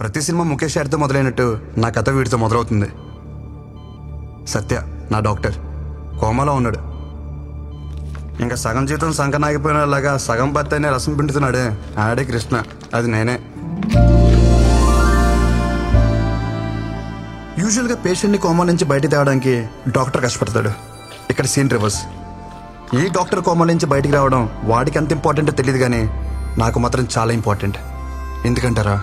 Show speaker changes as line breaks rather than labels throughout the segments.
ప్రతి సినిమా ముఖేష్ యాడ్తో మొదలైనట్టు నా కథ వీడితో మొదలవుతుంది. సత్య నా డాక్టర్ కోమాలో ఉన్నాడు. ఇంకా సగం జీతం సంకనాగిపోయినలాగా సగం భర్తనే రసం పిండుతున్నాడే, ఆడే కృష్ణ, అది నేనే. యూజువల్గా పేషెంట్ని కోమా నుంచి బయట తేవడానికి డాక్టర్ కష్టపడతాడు. ఇక్కడ సీన్ రివర్స్. ఈ డాక్టర్ కోమా నుంచి బయటికి రావడం వాడికి ఎంత ఇంపార్టెంటో తెలియదు, కానీ నాకు మాత్రం చాలా ఇంపార్టెంట్. ఎందుకంటారా,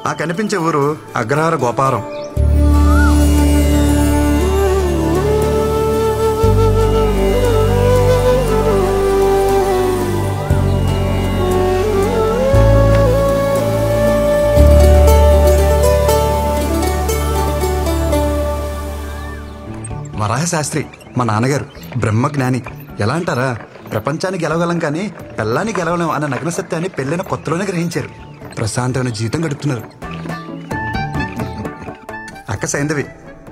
ఆ కనిపించే ఊరు అగ్రహార గోపారం. వరాహశాస్త్రి మా నాన్నగారు బ్రహ్మజ్ఞాని. ఎలా అంటారా, ప్రపంచానికి గెలవగలం కానీ పెళ్ళానికి గెలవలేం అన్న నగ్న సత్యాన్ని పెళ్ళైన కొత్తలోనే గ్రహించారు. ప్రశాంతమైన జీవితం గడుపుతున్నారు. అక్క సైంధవి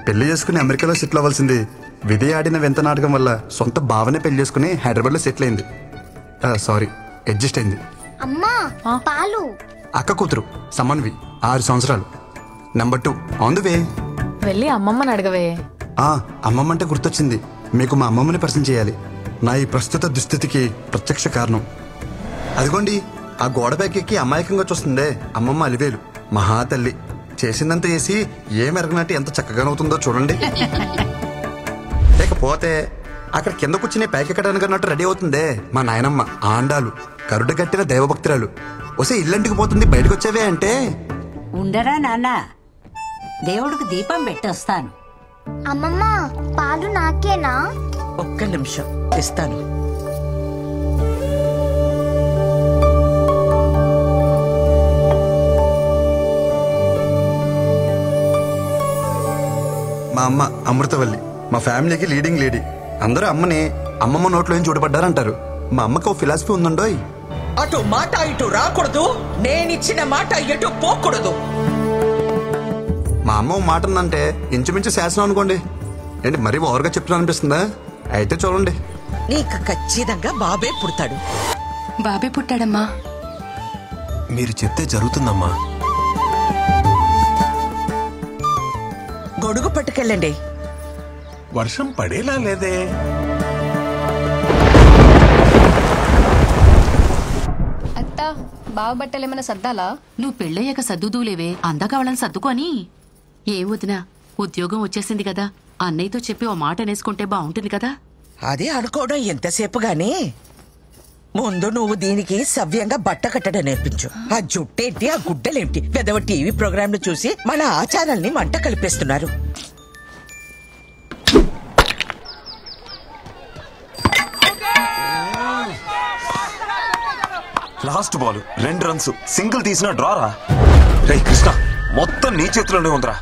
పెళ్లి చేసుకుని అమెరికాలో సెటిల్ అవ్వాల్సింది విధి ఆడిన వింత నాటకం వల్ల సొంత భావనే పెళ్లి చేసుకుని హైదరాబాద్లో సెటిల్ అయింది. సారీ, అడ్జస్ట్ అయింది. అక్క కూతురు సమన్వి 6 సంవత్సరాలు. Number 2 on the way.
వెళ్ళి అమ్మమ్మని అడగవే.
అమ్మమ్మ అంటే గుర్తొచ్చింది, మీకు మా అమ్మమ్మని పరిచయం చేయాలి. నా ఈ ప్రస్తుత దుస్థితికి ప్రత్యక్ష కారణం అదిగోండి. ఆ గోడపైకి ఎక్కి అమాయకంగా చూస్తుందే అమ్మమ్మ అలివేలు. మహాతల్లి చేసిందంతా చేసి ఏ మెరగనట్టు ఎంత చక్కగానవుతుందో చూడండి. లేకపోతే అక్కడ కింద కూర్చుని పైకెక్కడానికి అన్నట్టు రెడీ అవుతుందే మా నాయనమ్మ ఆండాలు, కరుడు గట్టిన దైవభక్తురాలు. వస్తే ఇల్లంటికి పోతుంది, బయటకు వచ్చేవే అంటే.
ఉండరా నాన్న, దేవుడికి దీపం పెట్టొస్తాను.
అమ్మమ్మ పాలు నాకేనా?
ఒక్క నిమిషం ఇస్తాను.
మా అమ్మ అమృతవల్లి, మా ఫ్యామిలీకి లీడింగ్ లేడీ. అందరూ అమ్మని అమ్మమ్మ నోట్లో ఏం చూడబడ్డారంటారు. మా అమ్మకి ఓ ఫిలాసఫీ ఉందండోయ్.
అటు మాట ఇటు రాకూడదు, నేనిచ్చిన మాట ఎటు పోకూడదు.
మా అమ్మ ఓ మాట ఉందంటే ఇంచుమించు శాసనం అనుకోండి. ఏంటి మరీ ఓవర్గా చెప్తున్నా అనిపిస్తుందా? అయితే చూడండి,
నీకు ఖచ్చితంగా బాబే పుడతాడు.
బాబే పుట్టాడమ్మా.
మీరు చెప్తే జరుగుతుందమ్మా.
గొడుగు పట్టుకెళ్ళండి.
వర్షం పడేలా లేదే.
అత్త, బావ బట్టలు ఏమైనా సర్దాలా?
నువ్వు పెళ్ళయ్యాక సర్దుదూలేవే, అందాక వాళ్ళని సర్దుకొని. ఏ వదినా, ఉద్యోగం వచ్చేసింది కదా, అన్నయ్యతో చెప్పి ఓ మాట అనేసుకుంటే బాగుంటుంది కదా.
అదే అనుకోవడం ఎంతసేపు గాని ముందు నువ్వు దీనికి సవ్యంగా బట్ట కట్టడం నేర్పించు. ఆ జుట్టేంటి, ఆ గుడ్డలేంటి, పెదవ టీవీ ప్రోగ్రాంలు చూసి మన ఆచారాల్ని మంట కలిపేస్తున్నారు.
లాస్ట్ బాల్ 2 రన్స్, సింగిల్ తీసిన డ్రారా. రే కృష్ణ, మొత్తం నీ చేతిలోనే ఉందిరా.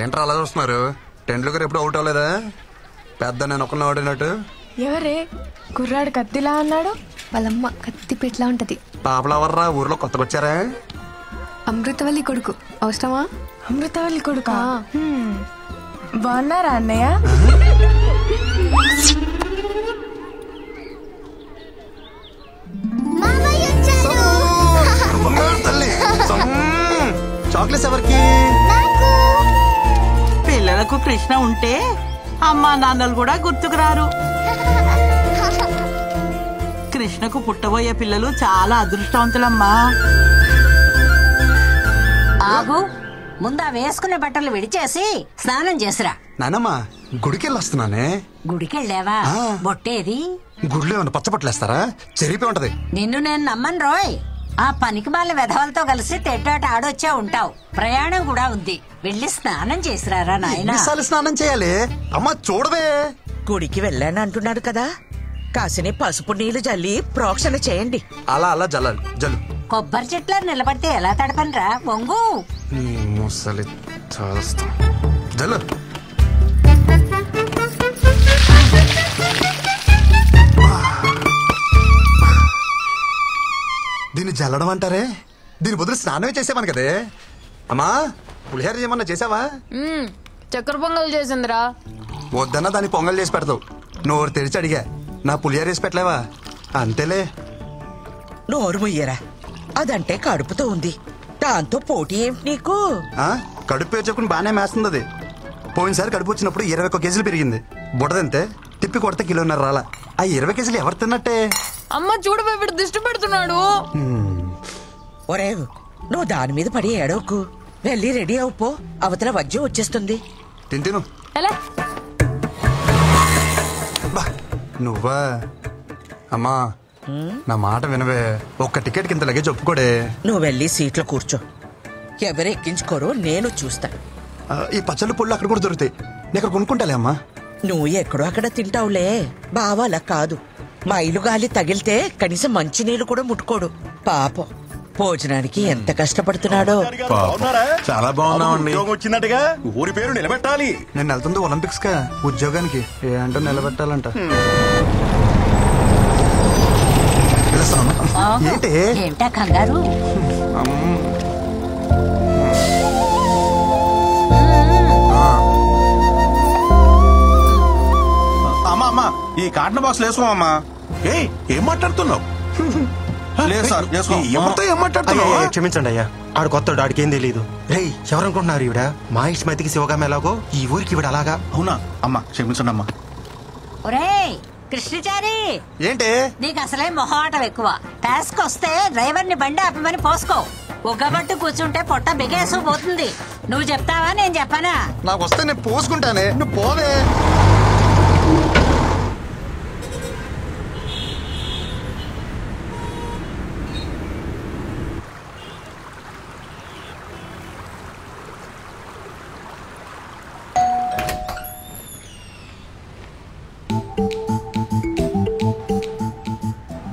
ఏంట్రా అలా చూస్తున్నారు? టెండూల్కర్ ఎప్పుడు అవుట్ అవ్వలేదా? పెద్ద నేను ఒకరిని ఆడినట్టు.
ఎవరే కుర్రాడు కత్తిలా అన్నాడు? వాళ్ళమ్మ కత్తి పెట్లా ఉంటది.
పాపలవర్రా, ఊర్లో కొత్తగా వచ్చారా?
అమృతవల్లి కొడుకు. అవసరమా?
అమృతవల్లి కొడుకా? బాగున్నారా అన్నయ్య?
చాక్లెట్స్ ఎవరికి?
పిల్లలకు కృష్ణ ఉంటే అమ్మా నాన్నలు కూడా గుర్తుకురారు. కృష్ణకు పుట్టబోయే పిల్లలు చాలా అదృష్టవంతులమ్మా.
ఆగు, ముందు ఆ వేసుకునే బట్టలు విడిచేసి స్నానం చేసిరా.
నానమ్మ గుడికి వెళ్ళొస్తున్నానే.
గుడికెళ్ళావా?
ఆ.
బొట్టేది?
గుడిలో ఏమన్నా పచ్చబట్టలేస్తారా? చెరిపి ఉంటది.
నిన్ను నేను నమ్మను రోయ్. ఆ పనికి మాల వెధవలతో కలిసి తెడ్డాట ఆడొచ్చే ఉంటావు. ప్రయాణం కూడా ఉంది. వెళ్ళి స్నానం చేసిరారా నాయనా.
ఎన్నిసార్లు స్నానం చేయాలి? అమ్మ చూడవే.
గుడికి వెళ్ళాను అంటున్నాడు కదా, కాసిని పసుపు నీళ్లు జల్లి ప్రోక్షణ చేయండి.
అలా అలా జల్లాలి. జల్లు.
కొబ్బరి చెట్ల నిలబడితే ఎలా తడపనరా? వంగు.
ముసలి చేస్తాం. జల్లు. దీన్ని జల్లడం అంటారే? దీని బదులు స్నానమే చేసేవాను కదే. అమ్మా పులిహోర ఏమన్నా చేసావా?
చక్కెర పొంగల్ చేసిందిరా.
వద్దన్నా దాన్ని పొంగల్ చేసి పెడతావు. నోరు తెరిచి అడిగా, నా పులిహోర వేసి పెట్టలేవా? అంతేలే.
నోరు ముయ్యరా, అదంటే కడుపుతో ఉంది, దాంతో పోటీ ఏమిటి నీకు?
కడుపు పేర్చుకుని బాగానే మేస్తుంది అది. పోయినసారి కడుపు వచ్చినప్పుడు 21 కేజీలు పెరిగింది. బుడదంతే తిప్పి కొడితే 1.5 కిలో రాలా. ఆ 20 కేజీలు ఎవరు తిన్నట్టే?
అమ్మ చూడబోయి వీడు దిష్టి పెడుతున్నాడు.
ఒరే నువ్వు దాని మీద పడి ఏడవకు, వెళ్ళి రెడీ అవుపో, అవతల వజ్జం వచ్చేస్తుంది.
తింటిను.
ఎలా
నువ్వా? అమ్మా నా మాట వినవే. ఒక్క టికెట్ కింద లగేజ్ ఒప్పుకోడే.
నువ్వు వెళ్ళి సీట్లో కూర్చో, ఎవరు ఎక్కించుకోరో నేను చూస్తా.
ఈ పచ్చళ్ళు పుళ్ళు అక్కడ కూడా దొరుకుతాయి. నేను అక్కడ కొనుక్కుంటాలే అమ్మా.
నువ్వు ఎక్కడో అక్కడ తింటావులే, బావ అలా కాదు. మైలు గాలి తగిలితే కనీసం మంచినీళ్ళు కూడా ముట్టుకోడు. పాపం భోజనానికి ఎంత కష్టపడుతున్నాడో.
చాలా బాగున్నామండి.
వచ్చినట్టుగా ఊరి పేరు నిలబెట్టాలి.
నేను వెళ్తుంది ఒలింపిక్స్ కా ఉద్యోగానికి. ఏంటో నిలబెట్టాలంట. ఏంటి
ఏంటా కంగారు?
అమ్మా అమ్మా ఈ కాటన్ బాక్స్ వేసుకోమమ్మా. ఏం మాట్లాడుతున్నావు? లేదు సార్ ఎవరితో ఏం మాట్లాడుతున్నావు?
క్షమించండి అయ్యా, ఆడు కొత్త ఆడికి ఏం తెలియదు. రే ఎవరనుకుంటున్నారు ఈవిడ? మా ఇష్టమైతికి శివగామ ఎలాగో ఈ ఊరికి ఈవిడ అలాగా.
అవునా అమ్మా, క్షమించండి అమ్మా.
ఒరేయ్ కృష్ణచారి,
ఏంటి
నీకు అసలే మొహమాటం ఎక్కువ. టాస్క్ వస్తే డ్రైవర్ ని బండి ఆపమని పోసుకో. ఒగ్గబట్టు కూర్చుంటే పొట్ట బిగేసు పోతుంది. నువ్వు చెప్తావా నేను చెప్పనా?
నాకు వస్తే నేను పోసుకుంటానే, నువ్వు పోవే.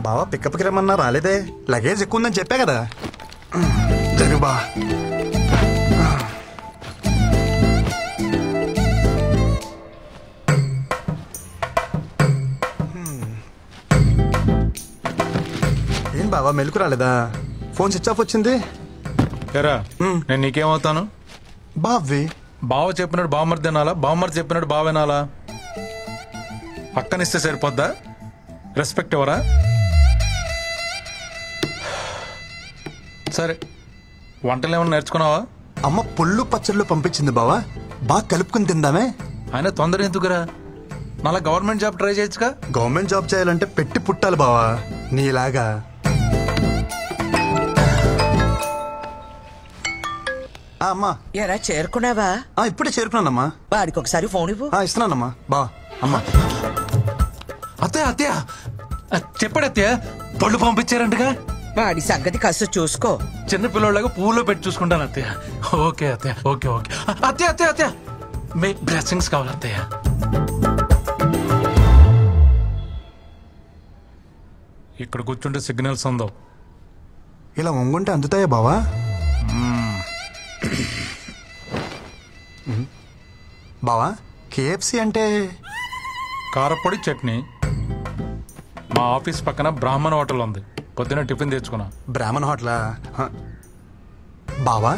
బావా పికప్కి రమ్మన్నా రాలేదే. లగేజ్ ఎక్కువ ఉందని చెప్పా కదా. జరుగు బా. ఏం బావా మెలకు రాలేదా? ఫోన్ స్విచ్ ఆఫ్ వచ్చింది.
ఎరా నేను నీకేమవుతాను?
బావి.
బావ చెప్పినట్టు బావమర్ది తినాలా, బావమర్ది చెప్పినట్టు బావ వినాలా? పక్కనిస్తే సరిపోద్దా? రెస్పెక్ట్ ఎవరా? సరే వంటలు ఏమన్నా నేర్చుకున్నావా?
అమ్మ పుల్లు పచ్చళ్ళు పంపించింది బావా, బాగా కలుపుకుని తిందామే.
ఆయన తొందర ఎందుకురా? మళ్ళా గవర్నమెంట్ జాబ్ ట్రై చేయొచ్చుగా.
గవర్నమెంట్ జాబ్ చేయాలంటే పెట్టి పుట్టాలి బావా నీలాగా. అమ్మా
ఎరా చేరుకున్నావా?
ఇప్పుడే చేరుకున్నానమ్మా.
వాడికి ఒకసారి ఫోన్ ఇవ్వు.
ఇస్తున్నానమ్మా. బా అమ్మా.
అత్తయ్య అత్తయ్య చెప్పాడు అత్తయ్య, పళ్ళు పంపించారంటగా.
వాడి సంగతి కాస్త చూసుకో.
చిన్న పిల్లలాగా పువ్వులో పెట్టి చూసుకుంటాను అత్తయ్య. ఓకే అత్తయ్య, ఓకే ఓకే. అత్తయ్య అత్తయ్య అత్తయ్య మీ బ్లెస్సింగ్స్ కావాలి అత్తయ్య. ఇక్కడ కూర్చుంటే సిగ్నల్స్ ఉందో.
ఇలా వంగుంటే అందుతాయా బావా? బావా కేఎఫ్సి అంటే?
కారపొడి చట్నీ. మా ఆఫీస్ పక్కన బ్రాహ్మణ హోటల్ ఉంది, పొద్దున టిఫిన్ తెచ్చుకున్నా.
బ్రాహ్మణ హోటలా? బావా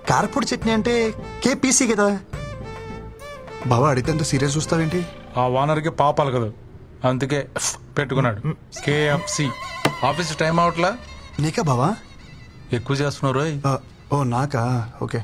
కారపొడి చట్నీ అంటే కేపీసీ కదా బావా. అడిగితే అంత సీరియస్ చూస్తావేంటి?
ఆ ఓనర్కి పాపాలు కదా, అందుకే పెట్టుకున్నాడు కేఎఫ్సి. Office time అవట్లా?
నీకా బావా?
ఎక్కువ చేస్తున్నారు.
ఓ నాకా? ఓకే.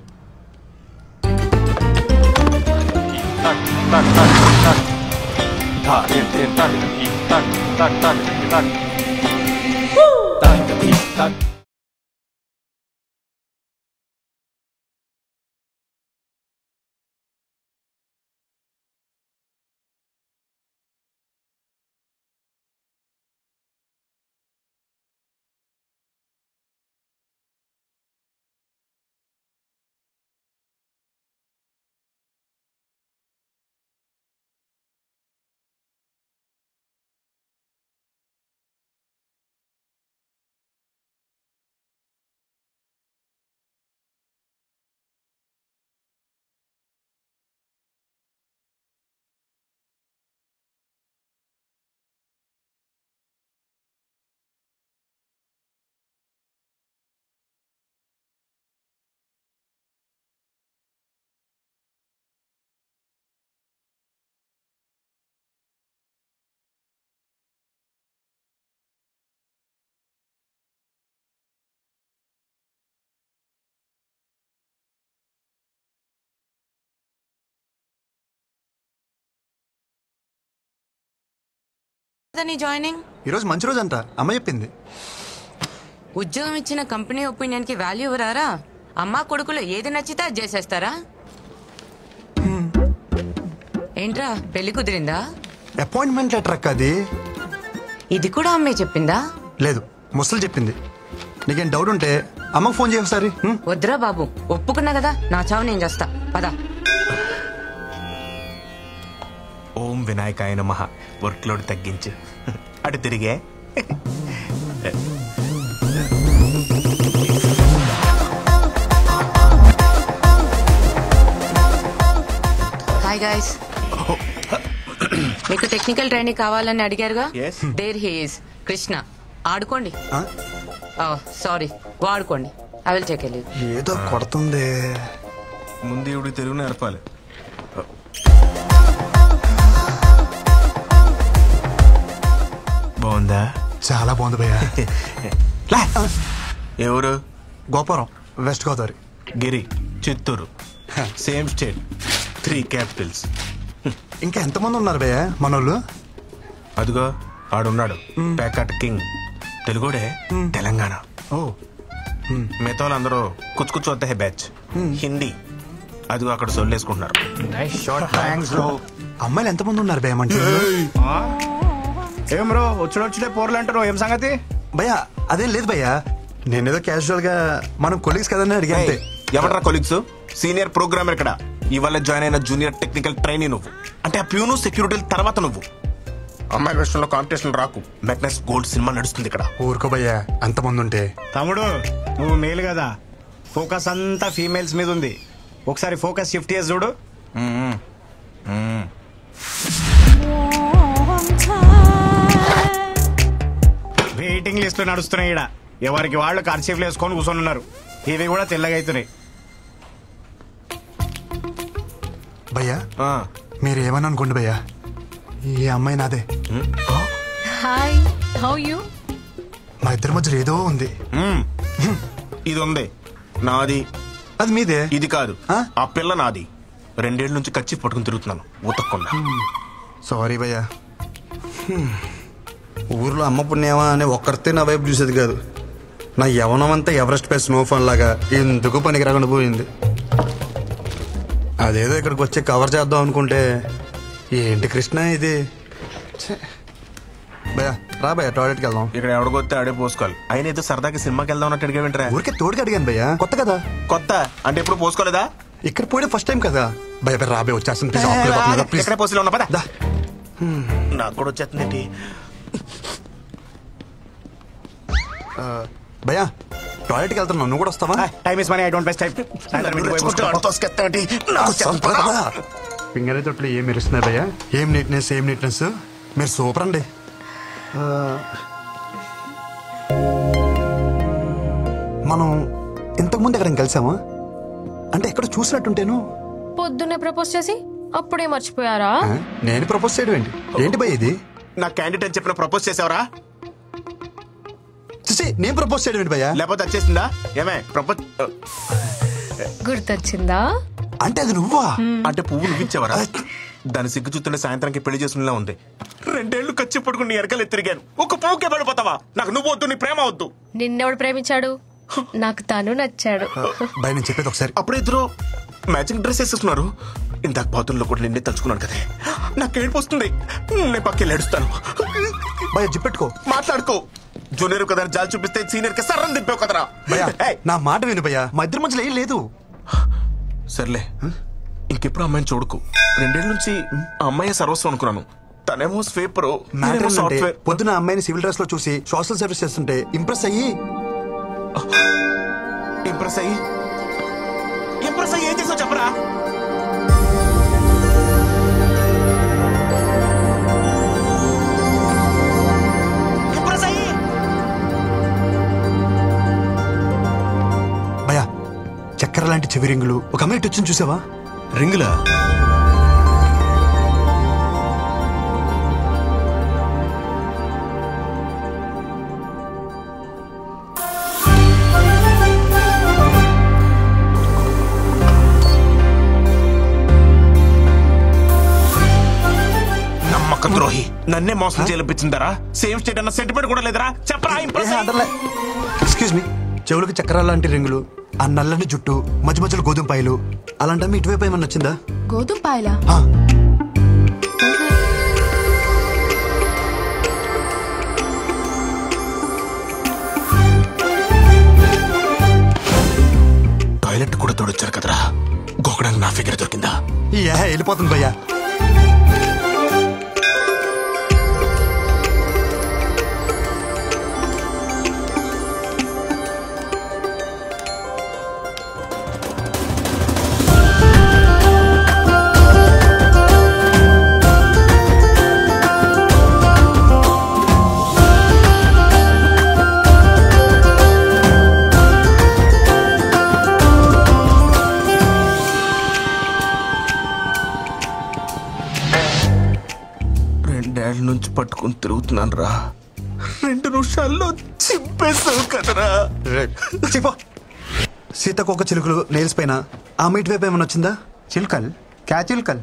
కదా నీ జాయినింగ్?
ఈరోజు మంచి రోజు అంట, అమ్మ చెప్పింది.
ఉద్యోగం ఇచ్చిన కంపెనీ ఒపీనియన్ కి వాల్యూ ఇవ్వరారా? అమ్మా కొడుకులు ఏది నచ్చితే అది చేసేస్తారా? ఏంట్రా పెళ్లి కుదిరిందా?
అపాయింట్మెంట్ లెటర్ అక్క అది.
ఇది కూడా అమ్మే చెప్పిందా?
లేదు, ముసలు చెప్పింది. నీకేం డౌట్ ఉంటే అమ్మకు ఫోన్ చేయ ఒకసారి.
వద్దురా బాబు, ఒప్పుకున్నా కదా, నా చావు నేను చేస్తా. పదా.
ఓం వినాయకాయ నమః. వర్క్ లోడ్ తగ్గించు. అటు తిరిగే.
Hi guys. మీకు టెక్నికల్ ట్రైనింగ్ కావాలని అడిగారుగా? There he is Krishna. ఆడుకోండి. సారీ, వాడుకోండి. I will take leave.
ఏదో కొడుతుంది.
ముందు ఇవి తెలుగు నేర్పాలి. బాగుందా?
చాలా బాగుంది భయ్యా.
ఎవరు?
Gopuram, west Godavari.
Giri, Chittoor. Same state, 3 capitals.
ఇంకా ఎంతమంది ఉన్నారు భయ్యా మనోళ్ళు?
అదిగో ఆడున్నాడు, ప్యాకట్ కింగ్. తెలుగుడే, తెలంగాణ. మిగతా వాళ్ళందరూ కుచ్చు కుచ్చు వద్ద బ్యాచ్ హిందీ. అదిగో అక్కడ సొల్లేసుకుంటున్నారు.
అమ్మాయిలు ఎంతమంది ఉన్నారు భయ్యా మన
ఏం బ్రో వచ్చుడే పోర్లు అంటారు, ఏం సంగతి?
భయ్యా అదేం లేదు భయ్యా, నేనేదో క్యాజువల్ గా మనం కొలీగ్స్ కదని అడిగా.
ఎవరా కొలీగ్స్? సీనియర్ ప్రోగ్రామర్ ఇక్కడ, ఇవాళ జాయిన్ అయిన జూనియర్ టెక్నికల్ ట్రైనీ నువ్వు. అంటే ఆ ప్యూను సెక్యూరిటీ తర్వాత నువ్వు. అమ్మాయి విషయంలో కాంపిటీషన్ రాకు. మెగ్నస్ గోల్డ్ సినిమా నడుస్తుంది ఇక్కడ.
ఊరుకో భయ్యా, అంతమంది ఉంటే.
తమ్ముడు నువ్వు మేలు కదా, ఫోకస్ అంతా ఫీమేల్స్ మీద ఉంది. ఒకసారి ఫోకస్ షిఫ్ట్ చేసి చూడు. వెయిటింగ్ లిస్ట్ నడుస్తున్నాయి ఇక్కడ. ఎవరికి వాళ్ళు కర్చీఫ్లు వేసుకొని కూర్చొని ఉన్నారు. ఇవి కూడా తెల్లగా అవుతున్నాయి.
భయ్యా మీరు ఏమని అనుకోండి భయ్యా, ఈ అమ్మాయి నాదే.
Hi, how you?
మా ఇద్దరి మధ్యలో ఏదో ఉంది.
ఇది ఉంది నాది.
అది మీదే.
ఇది కాదు, ఆ పిల్ల నాది. 2 ఏళ్ల నుంచి కచ్చి పట్టుకుని తిరుగుతున్నాను ఉతక్కుండా.
సారీ భయ్యా. ఊర్లో అమ్మ పుణ్యమా అని ఒక్కరితే నా వైపు చూసేది కాదు. నా యవనం అంతా ఎవరెస్ట్ పై స్నోఫాన్ లాగా ఎందుకు పనికి రాకుండా పోయింది. అదేదో ఇక్కడికి వచ్చి కవర్ చేద్దాం అనుకుంటే ఏంటి కృష్ణ ఇది. భయ్యా రా భయ్యా, టాయిలెట్కి వెళ్దాం.
ఇక్కడ ఎవడికొస్తే ఆడే పోసుకోవాలి. అయినా ఏదో సరదాకి సినిమాకి వెళ్దాం అన్నట్టు అడిగా వింటరా?
ఊరికే తోడుకి అడిగాను భయ్యా, కొత్త కదా.
కొత్త అంటే ఎప్పుడు పోసుకోలేదా?
ఇక్కడ పోయడం ఫస్ట్ టైం కదా భయ్యా. రాబే వచ్చేస్తుంది.
ఎక్కడ పోసిలో ఉన్నా పదా. నాకు కూడా వచ్చేస్తుంది.
భయ్యా టాయిలెట్కి వెళ్తున్నావు, నువ్వు కూడా వస్తావా?
Time is money, I don't waste time.
Finger తొట్లు ఏం మెరుస్తున్నాయి భయ్యా. ఏం నీట్నెస్, ఏం నీట్నెస్. మీరు సూపర్ అండి. మనం ఇంతకుముందు ఎక్కడ కలిసామా? అంటే ఎక్కడ చూసినట్టుంటేను.
పొద్దున్నే ప్రపోజ్ చేసి అప్పుడే మర్చిపోయారా?
నేను ప్రపోజ్ చేయడం ఏంటి? ఏంటి భయ్య ఇది?
నా క్యాండిడేట్ అని చెప్పిన ప్రపోజ్ చేసావరా?
నేను ప్రపోజ్ చేయడం ఏంటి భయ్యా?
లేకపోతే వచ్చేసిందా? ఏమే ప్రపోజ్
గుర్తొచ్చిందా?
అంటే అది నువ్వా?
అంటే పువ్వు నువ్వు ఇచ్చావరా? దాని సిగ్గు చూస్తుంటే సాయంత్రానికి పెళ్లి చేసుకునేలా ఉంది. 2 ఏళ్లు ఖర్చు పట్టుకుని ఎరకలు తిరిగాను. ఒక పువ్వుకే పడిపోతావా? నాకు నువ్వు వద్దు, నీ ప్రేమ వద్దు.
నిన్నెవడు ప్రేమించాడు? నాకు తను నచ్చాడు.
భయ నేను చెప్పేది ఒకసారి.
అప్పుడే ఇద్దరు మ్యాచింగ్ డ్రెస్ వేసేస్తున్నారు. ఇందాక బాతుల్లో కూడా నిన్నే తలుచుకున్నాను కదా. నాకు ఏడుపు వస్తుంది. నేను పక్కకి ఏడుస్తాను.
భయ జిప్పెట్టుకో,
మాట్లాడుకో. జూనియర్ కదా జాలి చూపిస్తే సీనియర్ కి సర్రం దింపావు కదరా.
నా మాట విను భయ్యా, మా ఇద్దరి మధ్యలో ఏం లేదు.
సర్లే, ఇంకెప్పుడు అమ్మాయిని చూడకు. 2 ఏళ్ల నుంచి ఆ అమ్మాయి సర్వస్వం అనుకున్నాను. తనేమో స్వీపర్.
పొద్దున అమ్మాయిని సివిల్ డ్రెస్ లో చూసి సోషల్ సర్వీస్ చేస్తుంటే ఇంప్రెస్ అయ్యి
ఏం చేసావు చెప్పరా?
భయ్యా చక్కెర లాంటి చెవి రింగులు ఒక అమ్మాయి వచ్చింది చూసావా?
రింగులా? ద్రోహి నన్నే మోసం చేయించిందరా సేమ్ స్టేట్ అన్న సెంటిమెంట్ కూడా లేదరా చెప్పరా
ఎక్స్క్యూజ్ మీ చెవులకు చక్రాల లాంటి రింగులు ఆ నల్లని జుట్టు మధ్య మధ్యలో గోధుమ పాయలు అలాంటి ఇటువైపు ఏమన్నా వచ్చిందా
గోధుమ పాయలా
టాయిలెట్ కూడా తోడొచ్చారు కదరా గోకడానికి నా ఫిగర్ దొరికిందా
వెళ్ళిపోతుంది భయ్యా
నుంచి పట్టుకుని తిరుగుతున్నాను రా 2 నిమిషాల్లో చింపేస్తావు కదరా
సీతకొక చిలుకలు నెయిల్స్ పైన ఆమె ఇటువైపు ఏమన్నా వచ్చిందా
चिलकल क्या चिलकल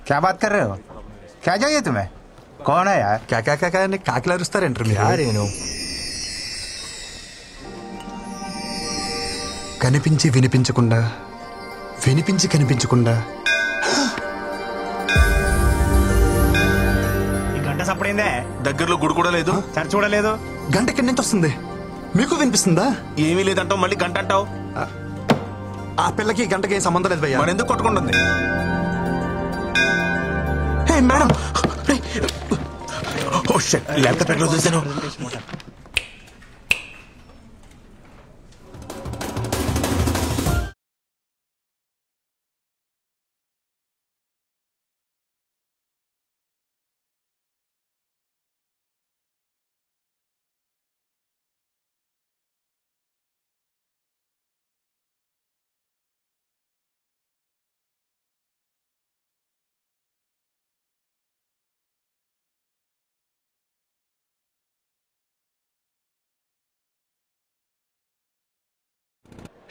क्या बात कर रहे हो क्या चाहिए तुम्हें कौन है यार
क्या కాకిలా అరుస్తారేంటారు
यार
కనిపించి వినిపించకుండా వినిపించి కనిపించకుండా
సప్పుడైందే
దగ్గరలో గుడి కూడా లేదు
చర్చ్ కూడా లేదు
గంట ఎక్కడి నుంచి వస్తుంది మీకు వినిపిస్తుందా
ఏమీ లేదంటావు మళ్ళీ గంట అంటావు
ఆ పిల్లకి గంటకి ఏం సంబంధం లేదు భయ్యా
మరి ఎందుకు కొట్టుకుంటుంది మేడం ల్యాప్టాప్ ఎక్కడ చూసాను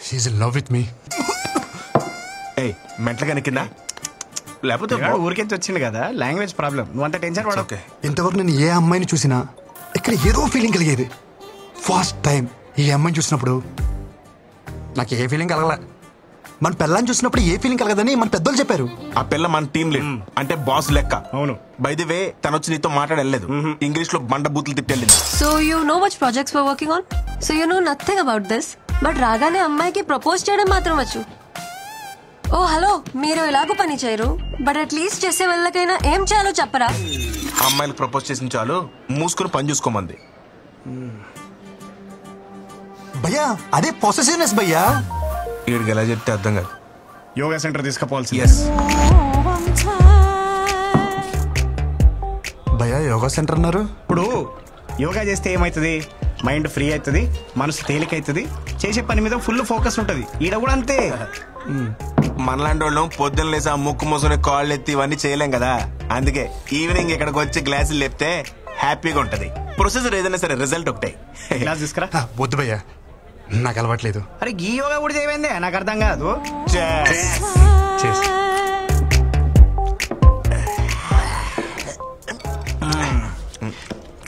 she is in love with me
మెంటలుగా కింద లేకపోతే
ఊరికెంచి వచ్చింది కదా లాంగ్వేజ్ ప్రాబ్లం నువ్వు అంత టెన్షన్ పడవు
ఇంతవరకు నేను ఏ అమ్మాయిని చూసినా ఇక్కడ ఏదో ఫీలింగ్ కలిగేది ఫస్ట్ టైం ఈ అమ్మాయిని చూసినప్పుడు నాకు ఏ ఫీలింగ్ కలగలే మన పిల్లని చూసినప్పుడు ఏ ఫీలింగ్ కలగదని మన పెద్దలు చెప్పారు
ఆ పిల్ల మన టీం లీడ్ అంటే బాస్ లెక్క
అవును
బై ది వే తను వచ్చి నీతో మాట్లాడలేదు ఇంగ్లీష్ లో బండ బూతులు తిట్టెళ్ళింది
so you know much projects for working on so you know nothing about this but రాగానే అమ్మాయికి ప్రపోజ్ చేయడం మాత్రం వచ్చు ఓ హలో మీరు ఎలాగో పని చేయరు బట్ అట్లీస్ట్ చేసే వాళ్ళకైనా ఏం చేయాలో చెప్పరా
అమ్మాయిలకు ప్రపోజ్ చేసిన చాలు మూసుకుని పని చూసుకోమంది
భయ్యా అదే పొసెసివ్నెస్ భయ్యా
వీడికి ఎలా చెప్తే అర్థం కాదు
యోగా సెంటర్ తీసుకుపోవాల్సి
భయ్యా యోగా సెంటర్ అన్నారు
ఇప్పుడు యోగా చేస్తే ఏమవుతుంది మైండ్ ఫ్రీ అవుతుంది మనసు తేలికైతుంది చేసే పని మీద ఫుల్ ఫోకస్ ఉంటుంది ఈడ కూడా అంతే
మనలాంటి వాళ్ళు పొద్దున్న లేసి ఆ ముక్కు మూసుకుని కాళ్ళు ఎత్తి ఇవన్నీ చేయలేం కదా అందుకే ఈవినింగ్ ఇక్కడికి వచ్చి గ్లాసులు లేపితే హ్యాపీగా ఉంటది ప్రొసెసర్ ఏదైనా సరే రిజల్ట్ ఒకటే
గ్లాస్ తీసుకురా
వద్దు భయ్యా నాకు అలవాట్లేదు
అరే ఈ యోగా కూడా చేయమైందే నాకు అర్థం కాదు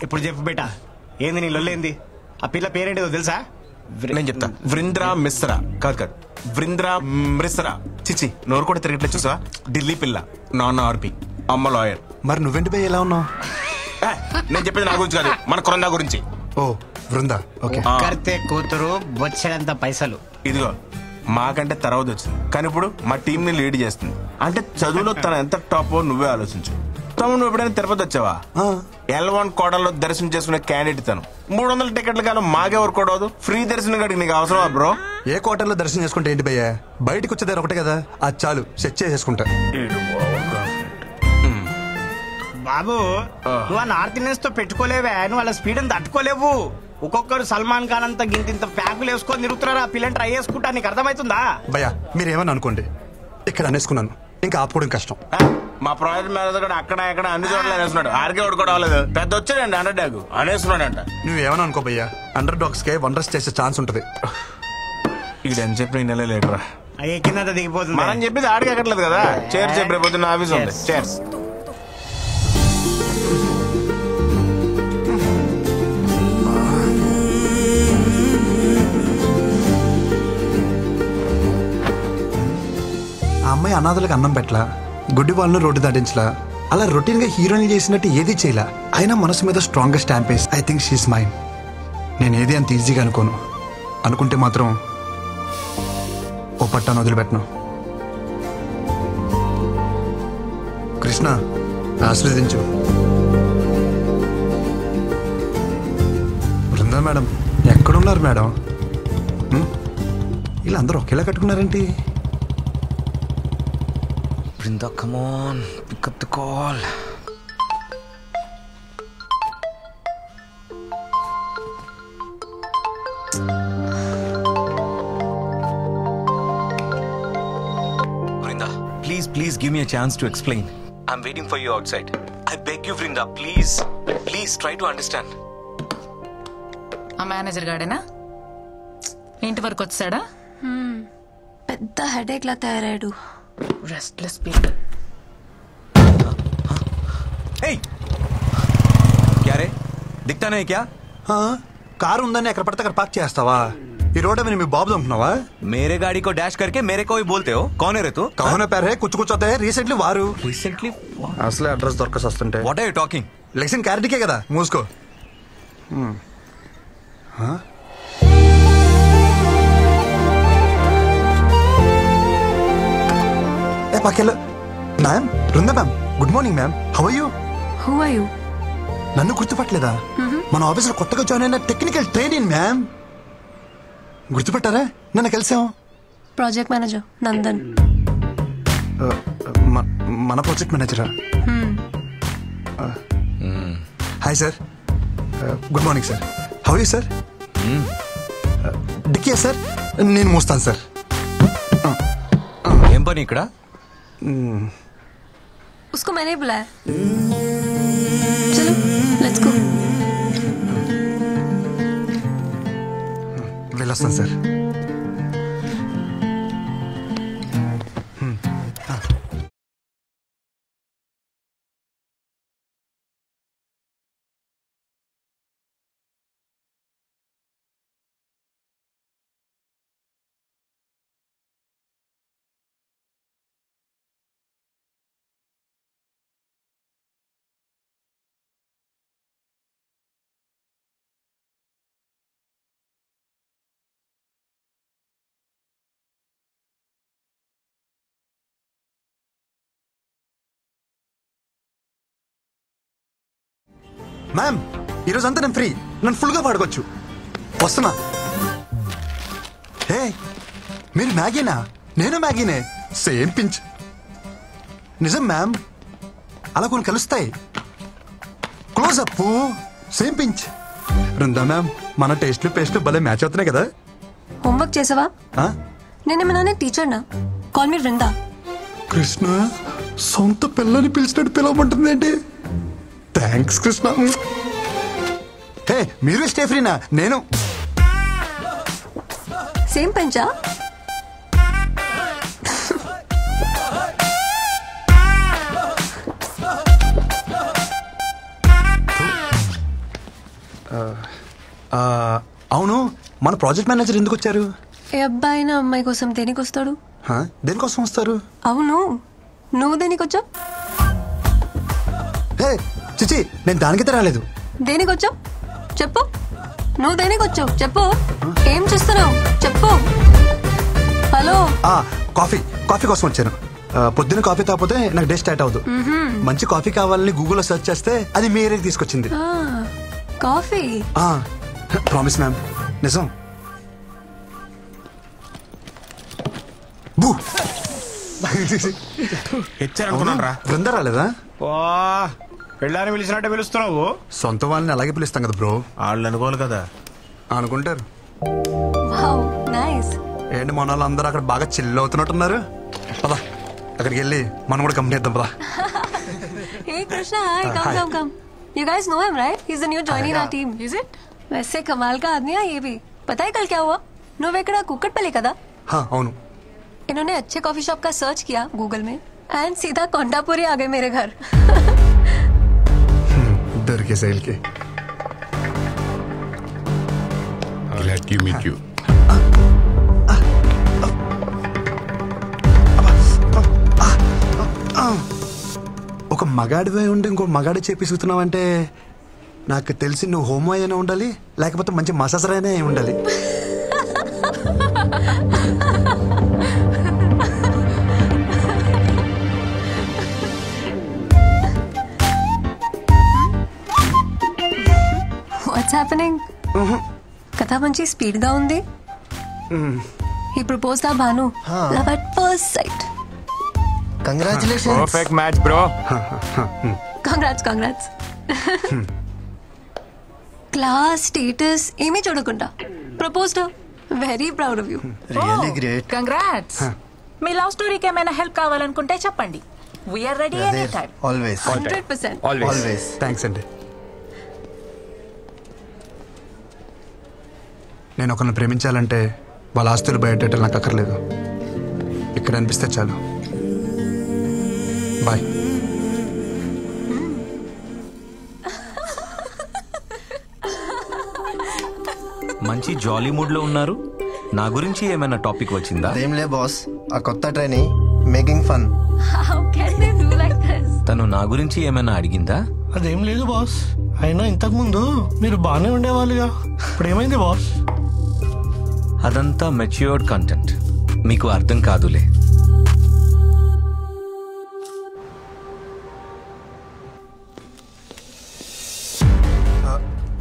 ఇప్పుడు చెప్పు బేటా ఏంది నీ లొల్లేంది ఆ పిల్ల పేరేంటిదో తెలుసా
నేను చెప్తా వృంద్రా మిశ్రా కాదు వృంద్రా మిశ్రా చిచి నోరు కూడా తిరగట్లేదు చూసా ఢిల్లీ పిల్ల నాన్న ఆర్పి అమ్మ లాయర్
మరి నువ్వెంటి భయ్య ఎలా ఉన్నావు
నేను చెప్పేది నా గురించి కాదు మన కొరందా గురించి
ఓ వృందా ఓకే
కర్తే కూతురు బొచ్చడంత పైసలు
ఇదిగో మాకంటే తర్వాత వచ్చింది కానీ ఇప్పుడు మా టీం ని లీడ్ చేస్తుంది అంటే చదువులో తన ఎంత టాప్ నువ్వే ఆలోచించు తమ్ముడు ఎప్పుడైనా తిరుపతి వచ్చావా L1 కోటలో దర్శనం చేసుకునే క్యాండిడేట్ తను 300 టికెట్లు కానీ మాకెవరు కూడదు ఫ్రీ దర్శనం కాడికి నీకు అవసరమా బ్రో
ఏ కోటల్లో దర్శనం చేసుకుంటే ఏంటి భయ్యా బయటకు వచ్చేదారు ఒకటే కదా అది చాలు సెట్ చేసేసుకుంటా
బాబు నువ్వు ఆ నార్త్ ఇండియన్స్ తో పెట్టుకోలేవే నువ్వు వాళ్ళ స్పీడ్ అని తట్టుకోలేవు ఒక్కొక్కరు సల్మాన్ ఖాన్ అంతా గింత ప్యాకులు వేసుకొని తిరుగుతున్నారు ఆ పిల్లని ట్రై చేసుకుంటా నీకు అర్థమవుతుందా
భయ్యా మీరేమని అనుకోండి ఇక్కడ అనేసుకున్నాను ఇంకా ఆపుకోవడం కష్టం
మా ప్రాజెక్ట్ మేనేజర్ కూడా అక్కడ ఇక్కడ అన్ని చోట్ల అనేస్తున్నాడు ఆర్కే కూడా అవ్వలేదు పెద్ద వచ్చాడండి అండర్ డాగ్ అనేస్తున్నాడంట
నువ్వేమని అనుకో భయ్యా అండర్ డాగ్స్ కే వండర్స్ చేసే ఛాన్స్ ఉంటది
ఇక్కడ అని చెప్పి నెల లేటరా
ఎక్కిందంతా దిగిపోతుంది
మనం చెప్పేది ఆడికి ఎక్కట్లేదు కదా చేర్స్ రేపు పొద్దున్న ఆఫీస్ ఉంది చేర్స్
అమ్మాయి అనాథలకు అన్నం పెట్టలా, గుడ్డి వాళ్ళను రోడ్డు దాటించలా, అలా రొటీన్ గా హీరోయిన్ చేసినట్టు ఏది చేయలా. అయినా మనసు మీద స్ట్రాంగ్ గా స్టాంప్ వేసి ఐ థింక్ షీఈస్ మైన్. నేను ఏది అంత ఈజీగా అనుకోను. అనుకుంటే మాత్రం ఓ పట్టాను వదిలిపెట్టను. కృష్ణ, ఆశీర్వదించు. బృందా మేడం ఎక్కడున్నారు మేడం? వీళ్ళందరూ ఒకేలా కట్టుకున్నారేంటి?
Brinda, come on, pick up the call. Brinda, please give me a chance to explain. I'm waiting for you outside. I beg you, Brinda, please try to understand.
ఆ మేనేజర్ గాడేనా ఇంటి వరకు వచ్చాడా?
పెద్ద headache లా తయారాడు.
Restless people.
Hey! क्या रे? दिखता नहीं क्या?
కారు ఉందని ఎక్కడ పడితే అక్కడ పార్క్ చేస్తావా? ఈ రోడ్ మీద మీ బాబు అనుకున్నావా?
मेरे गाड़ी को डैश करके मेरे को ही बोलते हो. कौन है रे तू?
कौन है पैर है? कुछ होता है. రీసెంట్లీ వారు అసలే అడ్రస్ దొరకసి వస్తుంటే.
What are you talking?
లెక్సన్ క్యారెట్కే కదా, మూసుకో. ఏ పక్కెళ్ళు. Ma'am, Brinda ma'am, good morning ma'am. How are you?
Who are you?
నన్ను గుర్తుపట్టలేదా? మన ఆఫీసులో కొత్తగా జాయిన్ అయిన టెక్నికల్ ట్రైనింగ్ మ్యామ్. గుర్తుపట్టారా? నన్ను కలిసాం.
Project manager Nandan.
మన ప్రాజెక్ట్ మేనేజరా? Hi sir, good morning sir. How are you sir? డిక్కియా సార్, నేను మోస్తాను సార్.
ఏం పని ఇక్కడ?
उसको मैंने बुलाया. चलो लेट्स गो.
వెళ్ళొస్తాను సార్. మ్యామ్, ఈరోజంతా నేను ఫ్రీ. నన్ను ఫుల్గా వాడుకోవచ్చు. వస్తున్నా. హే, మీరు మ్యాగీనా? నేను మ్యాగీనే. Same pinch. నిజం మ్యామ్, అలా కొన్ని కలుస్తాయి. Close up, same pinch. Brinda ma'am, మన టేస్ట్లు పేస్ట్లు భలే మ్యాచ్ అవుతున్నాయి కదా.
హోంవర్క్ చేసావా? నేనేమన్నా టీచర్ నా? Call me Brinda.
కృష్ణ, సొంత పిల్లని పిలిచినట్టు పిలవమంటుంది ఏంటి? థ్యాంక్స్ కృష్ణ. హే, మీరు స్టే ఫ్రీనా? నేను
సేమ్ పెంచా?
అవును, మన ప్రాజెక్ట్ మేనేజర్ ఎందుకు వచ్చారు?
ఏ అబ్బాయి నా అమ్మాయి కోసం దేనికి వస్తాడు?
దేనికోసం వస్తారు?
అవును, నువ్వు దేనికి వచ్చావు?
హే చిచి, నేను దానికైతే రాలేదు.
దేనికి వచ్చావు చెప్పు. నువ్వు దేనికి వచ్చావు చెప్పు. ఏం చేస్తున్నావు చెప్పు. హలో.
కాఫీ కోసం వచ్చాను. పొద్దున్న కాఫీ తాగిపోతే నాకు డే స్టార్ట్ అవ్వదు. మంచి కాఫీ కావాలని గూగుల్లో సెర్చ్ చేస్తే అది మీ ఏరియాకి తీసుకొచ్చింది.
కాఫీ?
ప్రామిస్ మ్యామ్, నిజం. బృందా రాలేదా?
పెళ్ళాన్ని పిలిచినట్టే పిలుస్తున్నావు.
సొంత వాళ్ళని అలాగే పిలుస్తాం కదా బ్రో.
వాళ్ళు అనుకోవాలి కదా.
అనుకుంటారు.
నైస్.
ఏంటి మన వాళ్ళందరూ అక్కడ బాగా చిల్ అవుతున్నట్టున్నారు. పదా అక్కడికి వెళ్ళి మనం కూడా కంపెనీ ఇద్దాం. పదా.
Hey Krishna, hi. Come. You guys know him, right? He's the new joining our team. Is it? वैसे कमाल का आदमी है ये भी. पता है कल क्या हुआ? నువ్వెక్కడ కుక్కట్పల్లి కదా?
అవును.
इन्होंने अच्छे कॉफी शॉप का सर्च किया गूगल में एंड सीधा कोंडापुरी आ गए मेरे घर.
डर के सैल के.
Glad to meet you.
ఒక మగాడివే ఉండి ఇంకో మగాడి చేపిస్తున్నావంటే నాకు తెలిసి నువ్వు హోమో అయినా ఉండాలి, లేకపోతే మంచి మసాజర్ అయినా ఉండాలి.
What's happening? కథ మంచి స్పీడ్ గా ఉంది. ఈ ప్రపోజ్ దా Bhanu, love at first sight.
Congratulations.
Perfect match bro.
Congrats. Class status ఏమీ చూడకుండా proposed. Very proud of you.
Really great.
Congrats. మీ లవ్ స్టోరీకి ఏమైనా హెల్ప్ కావాలనుకుంటే చెప్పండి. We are ready any time.
Always.
100%.
Always.
Thanks అండి. నేను ఒకరిని ప్రేమించాలంటే వాళ్ళ ఆస్తులు బయటెట్టాలి నాకు అక్కర్లేదు. ఇక్కడ అనిపిస్తే చాలు. బాయ్.
మంచి జాలీ మూడ్ లో ఉన్నారు. నా గురించి ఏమైనా టాపిక్ వచ్చిందా?
ఏం లే బాస్, ఆ కొత్త training making fun.
How can they do like this?
తను నా గురించి ఏమైనా అడిగిందా?
అదేం లేదు బాస్. అయినా ఇంతకు ముందు మీరు బాగానే ఉండేవాళ్ళుగా, ఇప్పుడు ఏమైంది బాస్?
అదంతా మెచ్యూర్డ్ కంటెంట్, మీకు అర్థం కాదులే.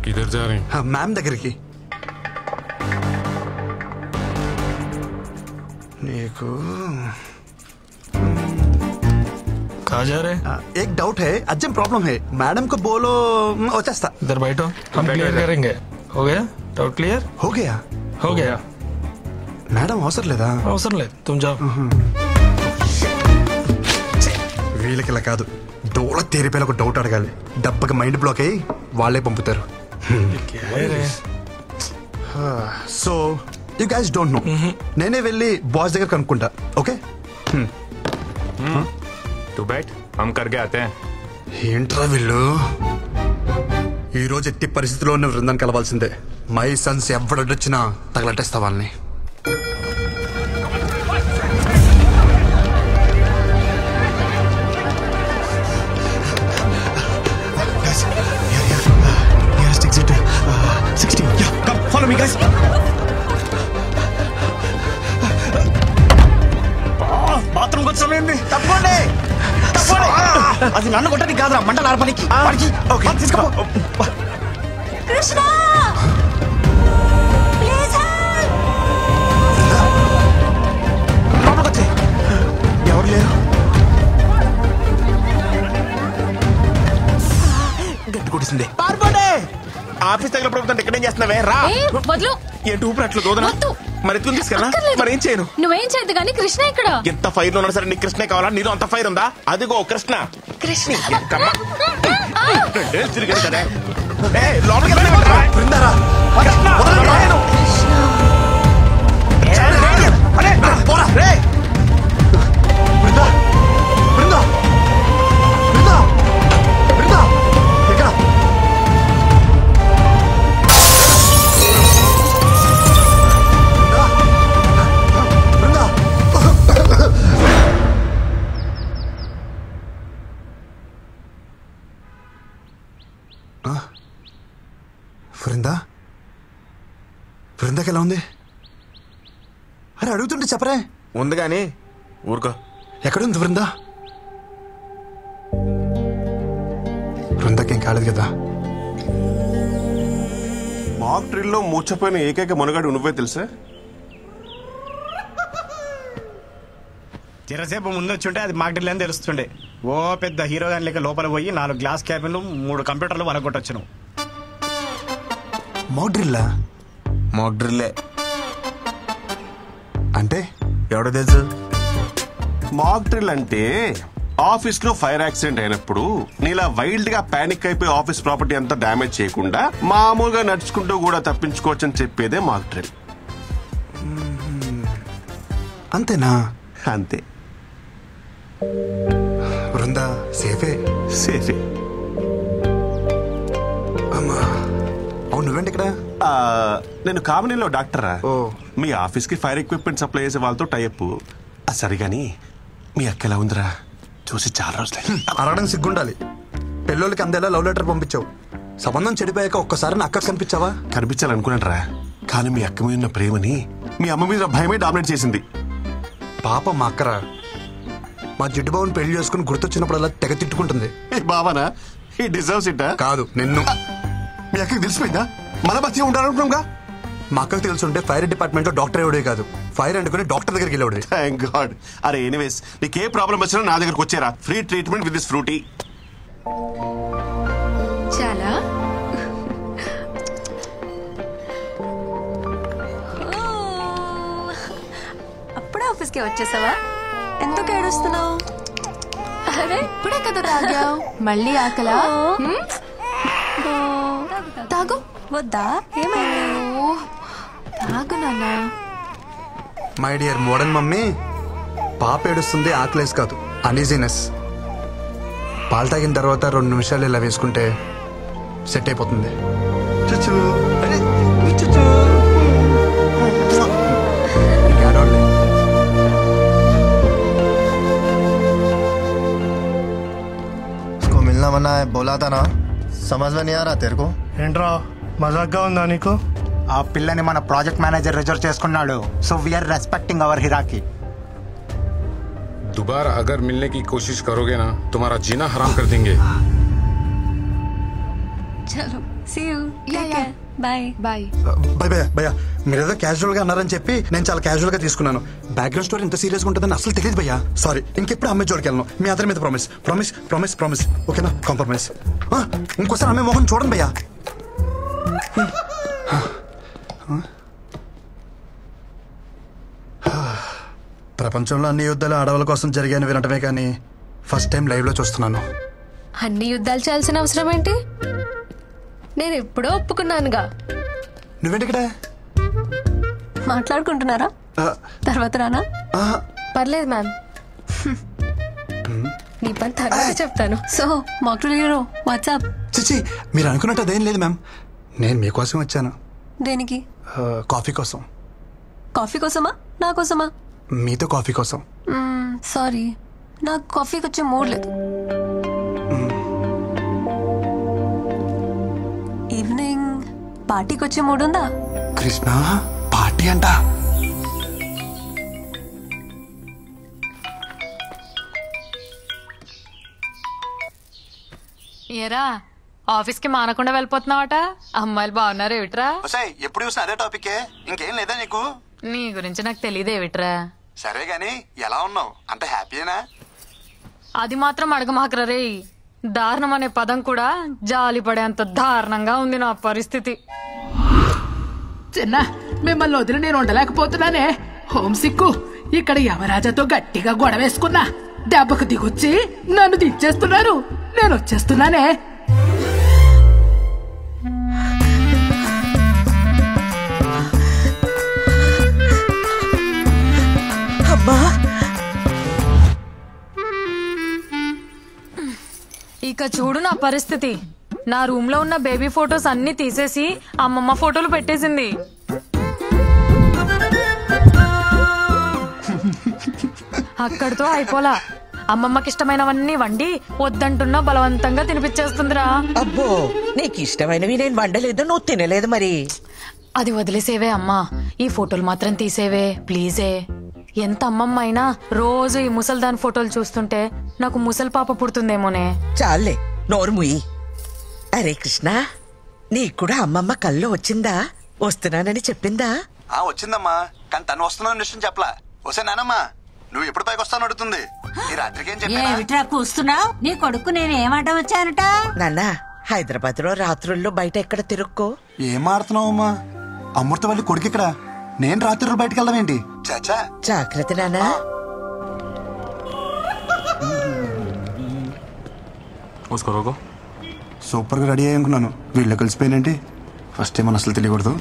किधर जा रहे हैं?
మ్యామ్ దగ్గరికి. నీకు
कहाँ जा रहे?
एक डाउट है, अर्जेंट प्रॉब्लम है. मैडम को बोलो వచ్చేస్తా.
इधर बैठो, हम क्लियर करेंगे. हो गया? Doubt clear?
हो गया.
हो गया.
మేడం అవసరం లేదా?
అవసరం లేదు, तुम जाओ.
వీళ్ళకి ఇలా కాదు, డోల తెరిపేలా ఒక డౌట్ అడగాలి. డబ్బకి మైండ్ బ్లాక్ అయ్యి వాళ్ళే పంపుతారు. So you guys don't know. నేనే వెళ్ళి బాస్ దగ్గర కనుక్కుంటా. ఓకే?
तू बैठ, हम करके आते हैं.
ఏంట్రా వీళ్ళు? ఈ రోజు ఎట్టి పరిస్థితిలో ఉన్న బృందాన్ని కలవాల్సిందే. మై సన్స్ ఎవడొచ్చినా తగలట్టేస్తా వాళ్ళని.
Follow me, guys. బాత్రూమ్ వచ్చానండి. తప్పండి. అది నన్ను కొట్టది కాదురా, మంటలు ఆర్పనికి. తీసుకో.
కృష్ణ ప్లీజ్
లోపలికి వచ్చే. ఎవరు లేరు. గట్టి కొట్టింది. పారిపోండి. ఆఫీస్ తగిలిపోతుంటే ఇక్కడేం చేస్తున్నావే? రా.
వద్దు.
ఏంటి ఊపినట్లు దోదనా? మరి ఎత్తుకుని తీసుకెళ్ళా? మరి ఏం చేయను?
నువ్వేం చేయద్దు కానీ కృష్ణ ఇక్కడ.
ఎంత ఫైర్ లో ఉన్నా సరే నీకు కృష్ణే కావాలా? నీలో అంత ఫైర్ ఉందా? అదిగో కృష్ణ.
కృష్ణ
తిరిగాను కదా. లోపలికి వెళ్ళరా? కృష్ణ
బృందాకి ఎలా ఉంది? అరే అడుగుతుంటే చెప్పరే.
ఉంది కానీ ఊరుకో.
ఎక్కడుంది బృందా? బృందాకేం కాలేదు కదా?
మాక్ డ్రిల్లో మూర్చపోయిన ఏకైక మనుగాడు నువ్వే తెలుసా?
చిరసేపు ముందు వచ్చుంటే అది మాక్ డ్రిల్ అని తెలుస్తుండే. ఓ పెద్ద హీరో గాని లెక్క లోపల పోయి 4 గ్లాస్ క్యాబిన్లు 3 కంప్యూటర్లు వలగొట్టొచ్చును.
మాక్ డ్రిల్లా?
మాక్ డ్రిల్లే
అంటే
ఎవడో తెలుసు.
మాక్ డ్రిల్ అంటే ఆఫీస్ లో ఫైర్ యాక్సిడెంట్ అయినప్పుడు నీలా వైల్డ్ గా పానిక్ అయిపోయి ఆఫీస్ ప్రాపర్టీ అంతా డ్యామేజ్ చేయకుండా మామూలుగా నడుచుకుంటూ కూడా తప్పించుకోవచ్చని చెప్పేదే మాక్ డ్రిల్.
అంతేనా?
అంతే.
బృందా సేఫే?
సేఫే.
అమ్మా అవును, నువ్వేంటి ఇక్కడ?
నేను కామినీలో డాక్టరా. మీ ఆఫీస్ కి ఫైర్ ఎక్విప్మెంట్ సప్లై చేసే వాళ్ళతో టైప్. సరిగాని మీ అక్క ఎలా ఉందిరా? చూసి చాలా రోజులే.
అరగడం సిగ్గుండాలి. పెళ్ళోళ్ళకి అందేలా లవ్ లెటర్ పంపించావు. సంబంధం చెడిపోయాక ఒక్కసారి నా అక్క కనిపించావా?
కనిపించాలనుకున్నానరా, కానీ మీ అక్క మీద ఉన్న ప్రేమని మీ అమ్మ మీద భయమే డామినేట్ చేసింది.
పాప మా అక్కరా, మా జిడ్డు బాబుని పెళ్లి చేసుకుని గుర్తొచ్చినప్పుడు అలా తెగ తిట్టుకుంటుంది.
బాబానా ఈ డిజర్వ్స్ ఇట్?
కాదు, నిన్ను.
మీ అక్కకి తెలిసిపోయిందా? మన బతి ఉండాలనుకున్నాగా.
మా అక్కకు తెలుసుంటే ఫైర్ డిపార్ట్మెంట్ లో డాక్టర్ ఎవడే కాదు, ఫైర్ అంటుకుని డాక్టర్ దగ్గరికి వెళ్ళాడు.
Thank God. అరే ఎనీవేస్, నీకే ప్రాబ్లం వచ్చినా నా దగ్గరకు వచ్చారా. Free treatment with this Frooti.
చాలా అప్పుడే ఆఫీస్కి వచ్చేసావా? ఎందుకు ఏడుస్తున్నావు?
అరే ఇప్పుడే కదా తాగావు, మళ్ళీ ఆకలా? తాగు.
వద్దా? ఏమైంది?
తాగు నాన్న.
మై డియర్ మోడర్న్ మమ్మీ, పాప ఏడుస్తుంది ఆకలేసి కాదు, అనీజీనెస్. పాలు తాగిన తర్వాత 2 నిమిషాలు ఇలా వేసుకుంటే సెట్ అయిపోతుంది.
इसको मिलना मना है बोला था ना, समझ में नहीं आ रहा तेरे को?
ఏంట్రా మజాక్గా ఉందా నీకు?
ఆ పిల్లని మన ప్రాజెక్ట్ మేనేజర్ రిజర్వ్ చేసుకున్నాడు. So we are respecting our hierarchy.
दोबारा अगर मिलने की कोशिश करोगे ना, तुम्हारा जीना हराम कर देंगे.
చలో సీ యూ. Bye
bye.
భయ భయ మీరేదో క్యాజువల్ గా అన్నారని చెప్పి నేను చాలా క్యాజువల్ గా తీసుకున్నాను. బ్యాక్గ్రౌండ్ స్టోరీ ఇంత సీరియస్ గా ఉంటుందని అసలు తెలియదు భయ్యా. సారీ, ఇంకెప్పుడు అమ్మాయి జోడికి వెళ్ళను. మీ అందరి మీద ప్రామిస్ ప్రామిస్ ప్రామిస్ ప్రామిస్. ఓకేనా? కాంప్రమైజ్. ఇంకోసారి అమ్మాయి మొహం చూడండి భయ్యా. ప్రపంచంలో అన్ని యుద్ధాలు ఆడవాళ్ళ కోసం జరిగాయని వినటమే కానీ ఫస్ట్ టైం లైవ్ లో చూస్తున్నాను.
అన్ని యుద్ధాలు చేయాల్సిన అవసరం ఏంటి? నేను ఎప్పుడో ఒప్పుకున్నానుగా.
నువ్వేంటి ఇక్కడ?
మాట్లాడుకుంటున్నారా? తర్వాత రానా?
పర్లేదు మ్యామ్, నీ పని తర్వాత చెప్తాను.
సో మాక్టూల్ హీరో వాట్సాప్.
చిచి, మీరు అనుకున్నట్టు అదేం లేదు మ్యామ్. నేను మీకోసం వచ్చాను.
దేనికి?
కాఫీ కోసం.
కాఫీ కోసమా? నా కోసమా?
మీతో కాఫీ కోసం.
సారీ, నాకు కాఫీకి వచ్చే మూడ్ లేదు. ఈవినింగ్ పార్టీకి వచ్చే మూడ్ ఉందా?
కృష్ణ పార్టీ అంట.
ఏరా ఆఫీస్ కి మానకుండా వెళ్ళిపోతున్నావట? అమ్మాయిలు బాగున్నారు ఏమిట్రా?
ఎప్పుడు చూసినా అదే టాపిక్, ఇంకేం లేదా నీకు?
నీ గురించి నాకు తెలియదు ఏమిట్రా.
సరే గాని ఎలా ఉన్నావు? అంత హ్యాపీనా?
అది మాత్రం అడగమాకరా రే. దారుణం అనే పదం కూడా జాలి పడేంత దారుణంగా ఉంది నా పరిస్థితి.
చిన్న మిమ్మల్ని వదిలి నేను ఉండలేకపోతున్నానే. హోమ్ సిక్కు. ఇక్కడ యమరాజాతో గట్టిగా గొడవేసుకున్నా, దెబ్బకు దిగొచ్చి నన్ను దించేస్తున్నారు. నేను వచ్చేస్తున్నానే.
అమ్మా,
ఇక చూడు నా పరిస్థితి. నా రూమ్ లో ఉన్న బేబీ ఫొటోస్ అన్ని తీసేసి అమ్మమ్మ ఫోటోలు పెట్టేసింది. అక్కడితో అయిపోలా. అమ్మమ్మకి ఇష్టమైనవన్నీ వండి వద్దంటున్నా బలవంతంగా తినిపించేస్తుందిరా.
అబ్బో, నీకు ఇష్టమైనవి నేను వండలేదు, నువ్వు తినలేదు. మరి
అది వదిలేసేవే అమ్మా, ఈ ఫోటోలు మాత్రం తీసేవే ప్లీజే. ఎంత అమ్మమ్మ అయినా రోజు ఈ ముసల్దాన్ ఫోటోలు చూస్తుంటే నాకు ముసలి పాప పుడుతుందేమోనే.
చాలే, నోరు ముయ్యి. అరే కృష్ణ, నీకు కూడా అమ్మమ్మ కల్లో వచ్చిందా? వస్తున్నానని చెప్పిందా?
వచ్చిందమ్మా, కానీ తను వస్తున్నాను విషయం చెప్పలా. వస్తే నానమ్మా, నువ్వు ఎప్పుడు పైకి వస్తాను అడుగుతుంది. ఈ రాత్రికి ఏం
ఏమిట్రా కూస్తున్నావు? నీ కొడుకు నేను ఏమంట వచ్చానట?
నాన్న, హైదరాబాద్ లో రాత్రుల్లో బయట ఎక్కడ తిరుక్కో.
ఏం ఆడుతున్నావు అమ్మా? అమృతవల్లి కొడుకు ఇక్కడ, నేను రాత్రులు బయటకు వెళ్ళడం ఏంటి? చాచా
జాగ్రత్త నాన్న.
సూపర్ గా రెడీ అయ్యానుకున్నాను, వీళ్ళు కలిసిపోయినంటే ఫస్ట్ టైం అసలు తెలియకూడదు.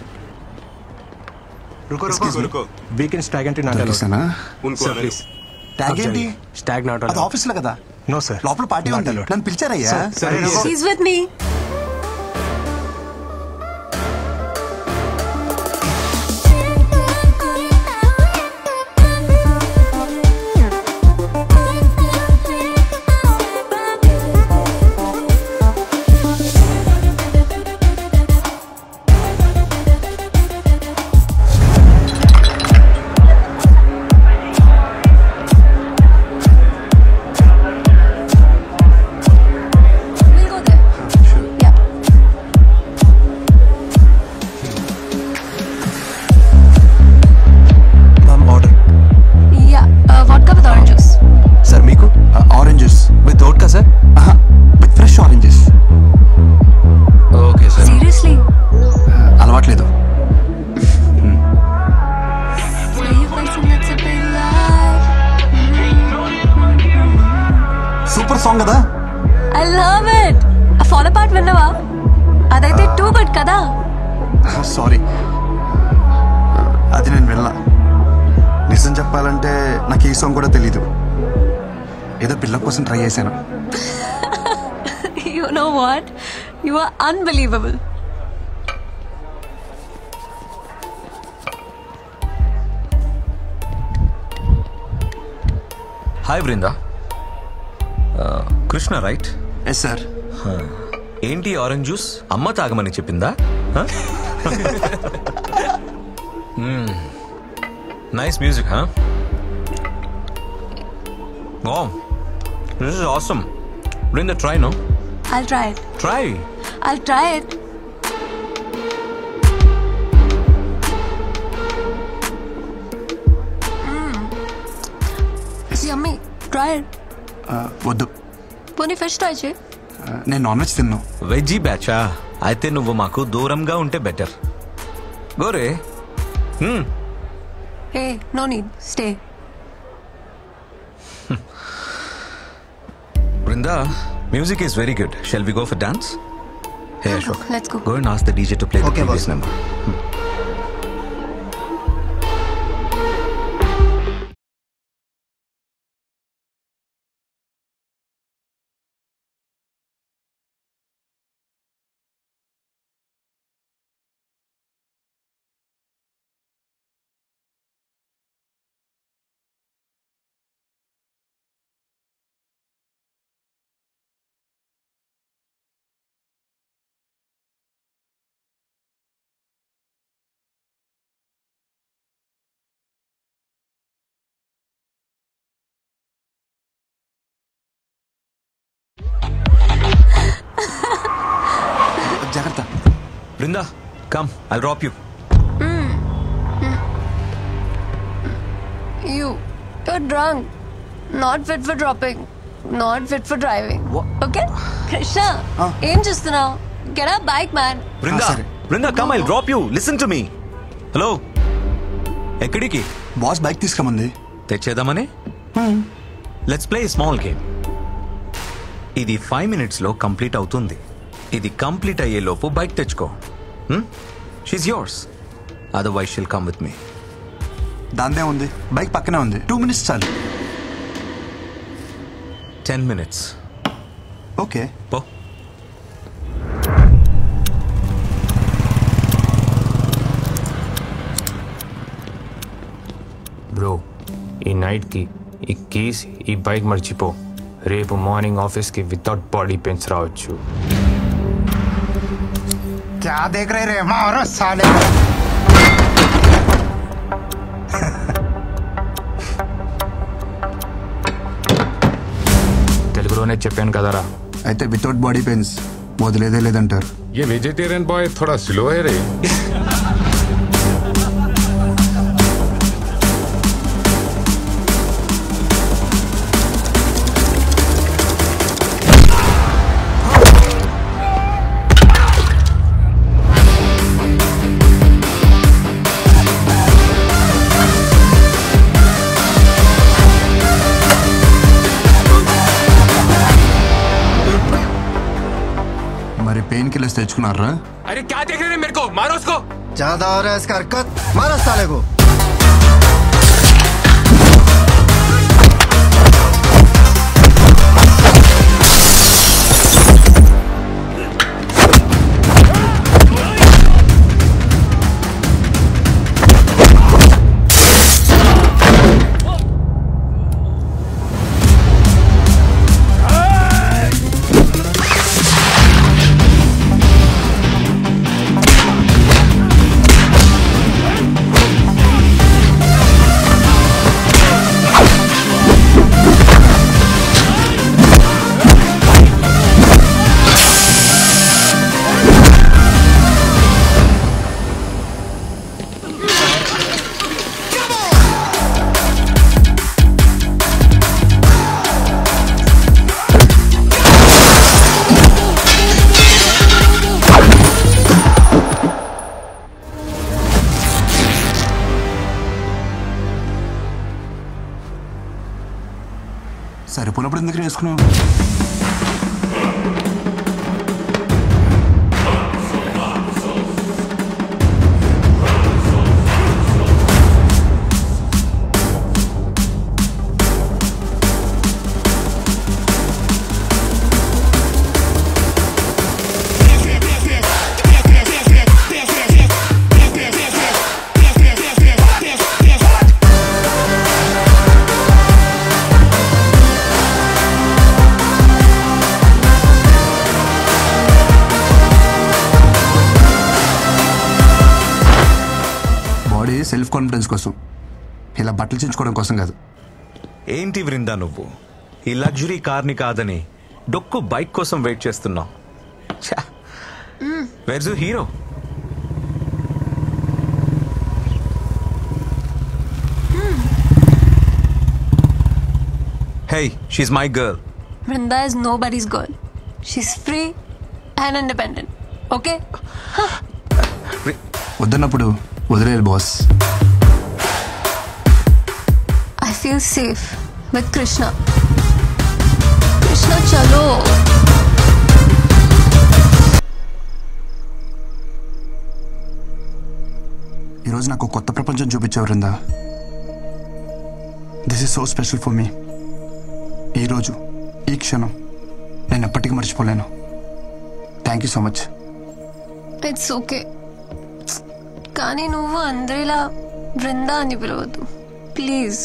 ఆఫీస్ లో కదా?
నో సార్,
లోపల పార్టీ ఉంది, నన్ను పిలిచారయ్యా.
He's with me. I love it. ఆ ఫాలో పార్ట్ విన్నావా? అదైతే టూ గుడ్ కదా.
సారీ, అది నేను వెళ్ళా. నిజం చెప్పాలంటే నాకు ఈ సాంగ్ కూడా తెలీదు. ఏదో పిల్ల కోసం ట్రై చేశాను.
You know what? You are unbelievable.
Hi Brinda. Krishna right?
Yes sir.
ఏంటి ఆరెంజ్ జ్యూస్ అమ్మ తాగమని చెప్పిందా? Nice music. Wow, this is awesome. Brinda, try no?
I'll try it.
Try.
I'll try it. Yummy. Try it.
వద్దు.
పోనీ fish try చేయి.
నేను non veg తిన్నాను.
Veggie బ్యాచా? అయితే నువ్వు మాకు దూరంగా ఉంటే better. Gore.
Hey, no need. Stay.
Brinda, music is very good. Shall we go for dance? Hey Ashok,
let's go.
Go and ask the DJ to play the previous number.
జాగ్రత్త.
Brinda, come. I'll drop you.
You're drunk. Not fit for dropping. Not fit for driving. Okay? Krishna, ఏం చూస్తున్నావు? Get a bike, man.
Brinda, come. I'll drop you. Listen to me. Hello. ఎక్కడికి?
Boss bike తీసుకురమంది.
తెచ్చేద్దామని? Let's play a small game. ఇది 5 minutes లో complete అవుతుంది. ఇది complete అయ్యే లోపు బైక్ తెచ్చుకో. She's yours. Otherwise she'll come with me.
దాందే ఉంది, బైక్ పక్కనే ఉంది. 2 minutes చాలు.
10 minutes.
ఓకే
పో.
బ్రో, ఈ నైట్కి ఈ కీస్ ఈ బైక్ మర్చిపో. రేపు మార్నింగ్ ఆఫీస్కి వితౌట్ బాడీ పెయిన్స్ రావచ్చు.
क्या देख रहे रे मारो साले.
తెలుగులోనే చెప్పాను కదరా.
అయితే వితౌట్ బాడీ పెయిన్స్ వదిలేదే లేదంటారు.
ये वेजिटेरियन बॉय थोड़ा स्लो है रे.
మరి పెయిన్ కిల్లర్స్ తెచ్చుకున్నారా?
अरे क्या देख रहे हैं मेरे को? मारो उसको.
ज्यादा हो रहा है इसका हरकत. मारो साले को.
సరిపోయినప్పుడు ఎందుకు వేసుకున్నావు? సెల్ఫ్ కాన్ఫిడెన్స్ కోసం, ఇలా బట్టలు చించుకోవడం కోసం కాదు.
ఏంటి వృందా నువ్వు ఈ లగ్జరీ కార్ని కాదని డొక్కు బైక్ కోసం వెయిట్ చేస్తున్నావు? Verse hero? Hey, she's my girl.
Vrinda is nobody's girl. She's free and independent. Okay?
వద్దన్నప్పుడు వదిలేయాలి boss.
I feel safe with Krishna. Krishna, chalo.
ఈరోజు నాకు కొత్త ప్రపంచం చూపించావు Vrinda. This is so special for me. ఈరోజు ఈ క్షణం నేను ఎప్పటికీ మర్చిపోలేను. Thank you so much.
It's okay. కానీ నువ్వు అందరిలా బృందా అని పిలవద్దు ప్లీజ్.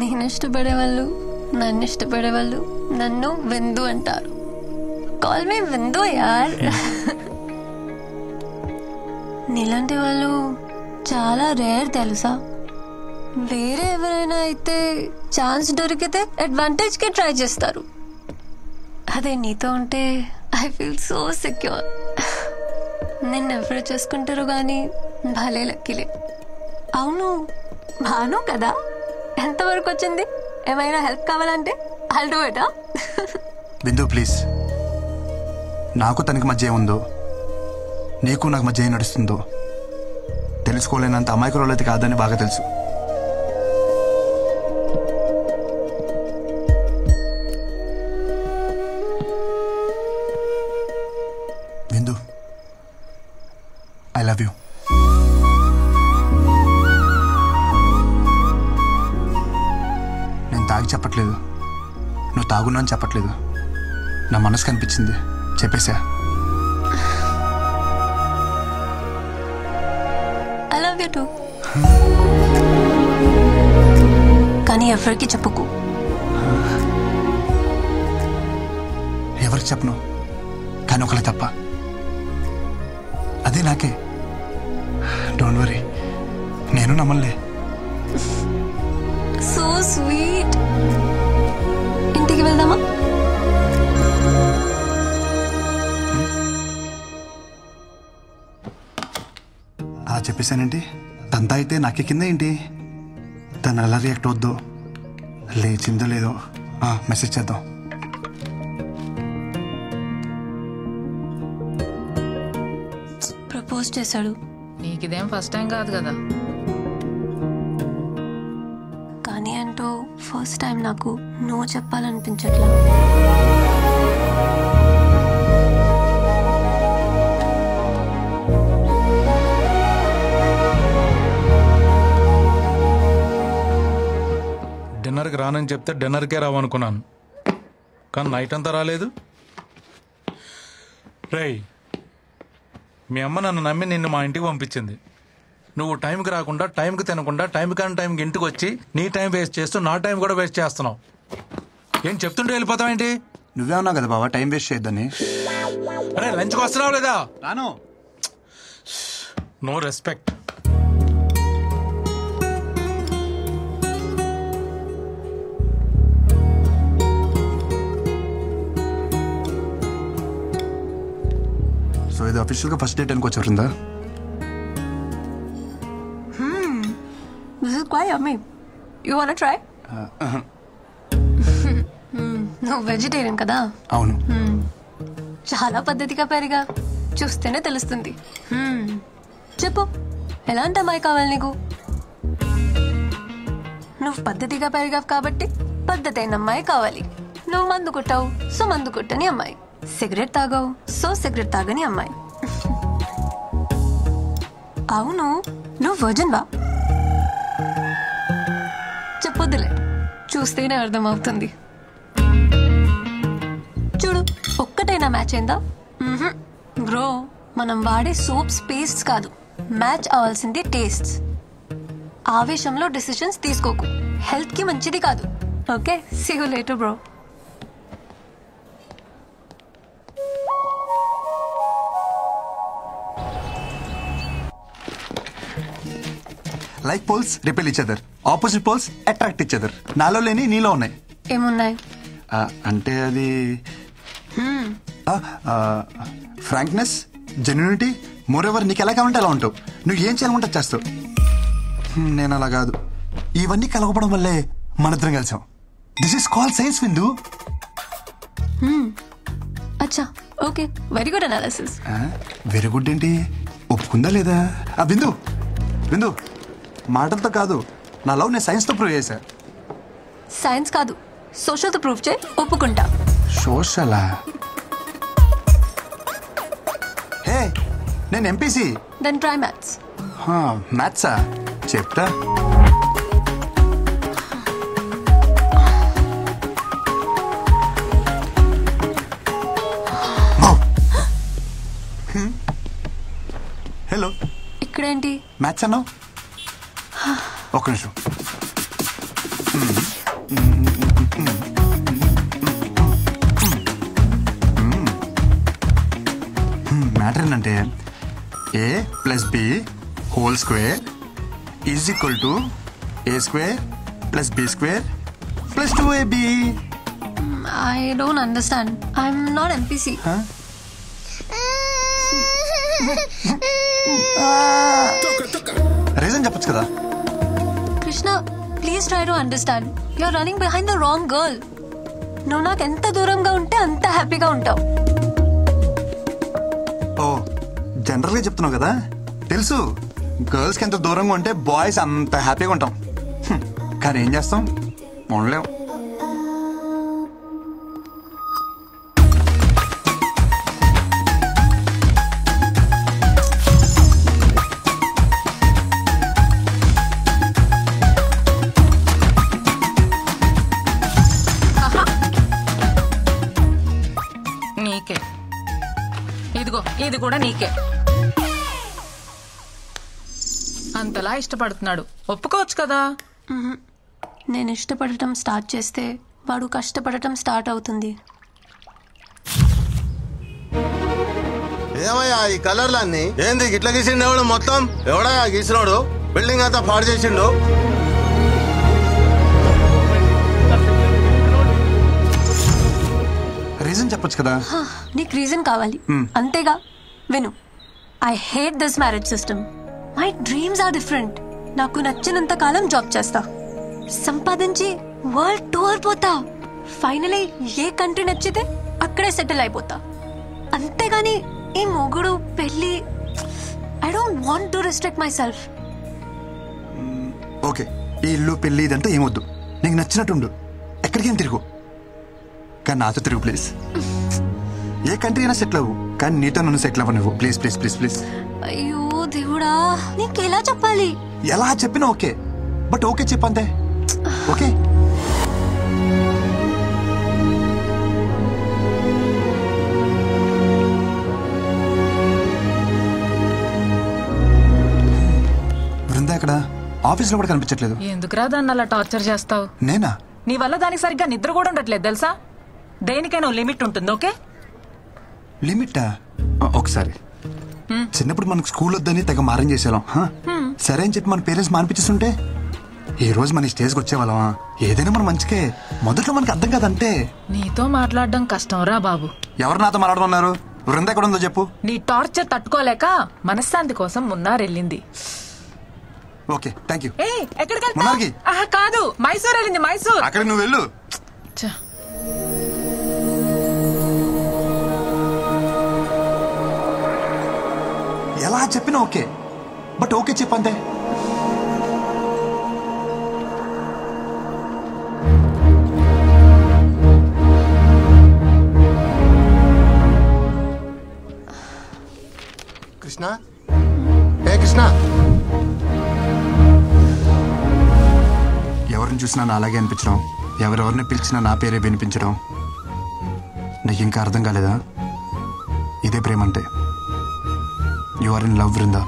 నేను ఇష్టపడే వాళ్ళు, నన్ను ఇష్టపడే వాళ్ళు నన్ను విందు అంటారు. కాల్ మీ విందు యార్. నీలాంటి వాళ్ళు చాలా రేర్ తెలుసా. వేరే ఎవరైనా అయితే ఛాన్స్ దొరికితే అడ్వాంటేజ్ కి ట్రై చేస్తారు. అదే నీతో ఉంటే ఐ ఫీల్ సో సెక్యూర్. నిన్ను ఎవరు చేసుకుంటారు కానీ భలే లక్కీలే. అవును భాను కదా, ఎంతవరకు వచ్చింది? ఏమైనా హెల్ప్ కావాలంటే I'll do it.
Bindu please. నాకు తనకి మధ్య ఏముందో, నీకు నాకు మధ్య ఏం నడుస్తుందో తెలుసుకోలేనంత అమాయకురాలు అయితే కాదని బాగా తెలుసు. బిందు, ఐ లవ్ యూ. నేను తాగి చెప్పట్లేదు, నువ్వు తాగున్నా అని చెప్పట్లేదు. నా మనసు కనిపించింది చెప్పేశా.
I love you too. కానీ ఎవరికి చెప్పుకు.
ఎవరికి చెప్పను కానీ ఒకలే తప్ప. అదే నాకే. డోంట్ వరీ, నేను నమ్మలే.
So sweet. ఇంటికి వెళ్దామా?
అలా చెప్పేశానండి. తంతా అయితే నాకెక్కిందా ఏంటి? తను ఎలా రియాక్ట్ అవుద్దో, లేచిందో లేదో మెసేజ్ చేద్దాం.
ప్రపోజ్ చేశాడు.
నీకిదేం ఫస్ట్ టైం కాదు కదా.
కానీ అంటూ ఫస్ట్ టైం నాకు నో చెప్పాలనిపించట్లా.
డిన్నర్కి రానని చెప్తే డిన్నర్కే రావనుకున్నాను, కానీ నైట్ అంతా రాలేదు. రేయ్, మీ అమ్మ నన్ను నమ్మి నిన్ను మా ఇంటికి పంపించింది. నువ్వు టైంకి రాకుండా, టైంకి తినకుండా, టైం కానీ టైంకి ఇంటికి వచ్చి నీ టైం వేస్ట్ చేస్తూ నా టైం కూడా వేస్ట్ చేస్తున్నావు. ఏం చెప్తుంటే వెళ్ళిపోతావేంటి?
నువ్వే ఉన్నావు కదా బాబా టైం వేస్ట్ చేయొద్దని.
అరే లంచ్కి వస్తున్నావు లేదా? రాను. No respect.
సో ఇది అఫీషియల్గా ఫస్ట్ డేట్ అనుకోవచ్చు Vrinda.
This is quite yummy. You wanna try? నువ్వు వెజిటేరియన్ కదా?
అవును.
చాలా పద్ధతిగా పెరిగా, చూస్తేనే తెలుస్తుంది. చెప్పు, ఎలాంటి అమ్మాయి కావాలి నీకు? నువ్వు పద్ధతిగా పెరిగావు కాబట్టి పద్ధతి అయిన అమ్మాయి కావాలి. నువ్వు మందు కొట్టావు, సో మందు కొట్టని అమ్మాయి. సిగరెట్ తాగావు, సో సిగరెట్ తాగని అమ్మాయి. అవును, నువ్వు వర్జిన్ వా? చెప్పొద్దులే, చూస్తేనే అర్థమవుతుంది. చూడు, ఒక్కటైనా మ్యాచ్ అయిందా? బ్రో, మనం వాడే సోప్స్ పేస్ట్స్ కాదు, మ్యాచ్ అవ్వాల్సింది టేస్ట్స్. ఆవేశంలో డిసిషన్స్ తీసుకోకు, హెల్త్ కి మంచిది కాదు. Okay, see you later bro.
Like poles repel each other, opposite poles attract each other. నాలో లేని నీలో ఉన్నాయి.
ఏమున్నాయి?
అంటే అది ఫ్రాంక్నెస్, జెన్యూనిటీ, మోర్ ఎవర్ నీకు ఎలా కావాలంటే అలా ఉంటావు. నువ్వు ఏం చేయాలంటే చేస్తావు. నేను అలా కాదు. ఇవన్నీ కలగపడం వల్లే మనిద్దరం కలిసాం. దిస్ ఈస్ కాల్ సైన్స్ విందు.
అచ్చా, okay, very good analysis.
Very good ఏంటి, ఒప్పుకుందా లేదా? బిందు బిందు, మాటలతో కాదు, నా లవ్ నేను సైన్స్తో ప్రూవ్ చేశా.
సైన్స్ కాదు, సోషల్తో ప్రూవ్ చేయి, ఒప్పుకుంటా.
సోషలా? హే, నేను ఎంపీసీ.
Then try maths.
మ్యాథ్సా? చెప్తా. హలో,
ఇక్కడేంటి?
మ్యాథ్స్ అన్నావు? ఒక్క నిమిషం. మ్యాటర్ ఏంటంటే a plus b whole square is equal to a square plus b square plus 2ab.
I don't understand. I'm not MPC.
Reason చెప్పొచ్చు కదా.
Krishna, please try to understand. You're running behind the wrong girl. నువ్వు నాకు ఎంత దూరంగా ఉంటే అంత హ్యాపీగా ఉంటావు.
ఓ, జనరల్గా చెప్తున్నావు కదా. తెలుసు, గర్ల్స్కి ఎంత దూరంగా ఉంటే బాయ్స్ అంత హ్యాపీగా ఉంటాం. కానీ ఏం చేస్తాం, ఉండలేం.
నీకే, ఇదిగో ఇది కూడా నీకే.
అంతలా ఇష్టపడుతున్నాడు, ఒప్పుకోవచ్చు కదా.
నేను ఇష్టపడటం స్టార్ట్ చేస్తే వాడు కష్టపడటం స్టార్ట్ అవుతుంది.
ఏమయ్యా ఈ కలర్లన్నీ ఏంది ఇట్లా గీసిండు? ఎవడు మొత్తం ఎవడా గీసినోడు? బిల్డింగ్ అంతా పాడు చేసిండు.
రీజన్ చెప్పొచ్చు కదా.
నీకు రీజన్ కావాలి అంతేగా. విను, I hate this marriage system. My dreams are different. నాకు నచ్చినంత కాలం జాబ్ చేస్తా, సంపాదించి వరల్డ్ టూర్ పోతా, ఫైనలీ ఏ కంట్రీ నచ్చితే అక్కడే సెటిల్ అయిపోతా. అంతేగాని ఈ మొగుడు పెళ్లి, I don't want to restrict myself.
Okay, ఈ ఇల్లు పెళ్లి ఇదంతా ఏమొద్దు. నీకు నచ్చినట్టుండు, ఎక్కడికేం తిరుగు. కానీ నాతో తిరుగు ప్లీజ్. ఏ కంట్రీ అయినా సెటిల్ అవ్వు, కానీ నీతో నన్ను సెటిల్ అవ్వనివ్వు ప్లీజ్ ప్లీజ్ ప్లీజ్ ప్లీజ్.
అయ్యో దేవుడా, నీకెలా చెప్పాలి?
ఎలా చెప్పినా ఓకే, బట్ ఓకే చెప్పంతే. ఓకే, బృందా ఎక్కడ? ఆఫీస్ లో కూడా కనిపించట్లేదు.
ఎందుకురా దాన్ని అలా టార్చర్ చేస్తావు?
నేనా?
నీ వల్ల దానికి సరిగ్గా నిద్ర కూడా ఉండట్లేదు తెలుసా. దేనికైనా లిమిట్ ఉంటుంది. ఓకే,
లిమిటా? ఒకసారి చిన్నప్పుడు మనకు స్కూల్ వద్దని తెగ మారం చేసేవాళ్ళం. సరే అని చెప్పి మన పేరెంట్స్ మానిపించేస్తుంటే ఈ రోజు మన స్టేజ్కి వచ్చేవాళ్ళమా? ఏదైనా మన మంచికే. మొదట్లో మనకు అర్థం కాదంటే.
నీతో మాట్లాడడం కష్టం రా బాబు.
ఎవరు నాతో మాట్లాడమన్నారు? బృందా ఎక్కడ ఉందో చెప్పు.
నీ టార్చర్ తట్టుకోలేక మనశ్శాంతి కోసం మున్నారెళ్ళింది.
Okay, thank you.
ఎక్కడికి వెళ్తావు? కాదు, మైసూర్ వెళ్ళింది. మైసూర్.
అక్కడికి నువ్వు వెళ్ళు. ఎలా చెప్పినా ఓకే, బట్ ఓకే చెప్పంతే.
కృష్ణ, ఏ కృష్ణ,
ఎవరిని చూసినా నా అలాగే అనిపించడం, ఎవరెవరిని పిలిచినా నా పేరే వినిపించడం. నీకు ఇంకా అర్థం కాలేదా? ఇదే ప్రేమ అంటే. You are in love Brinda.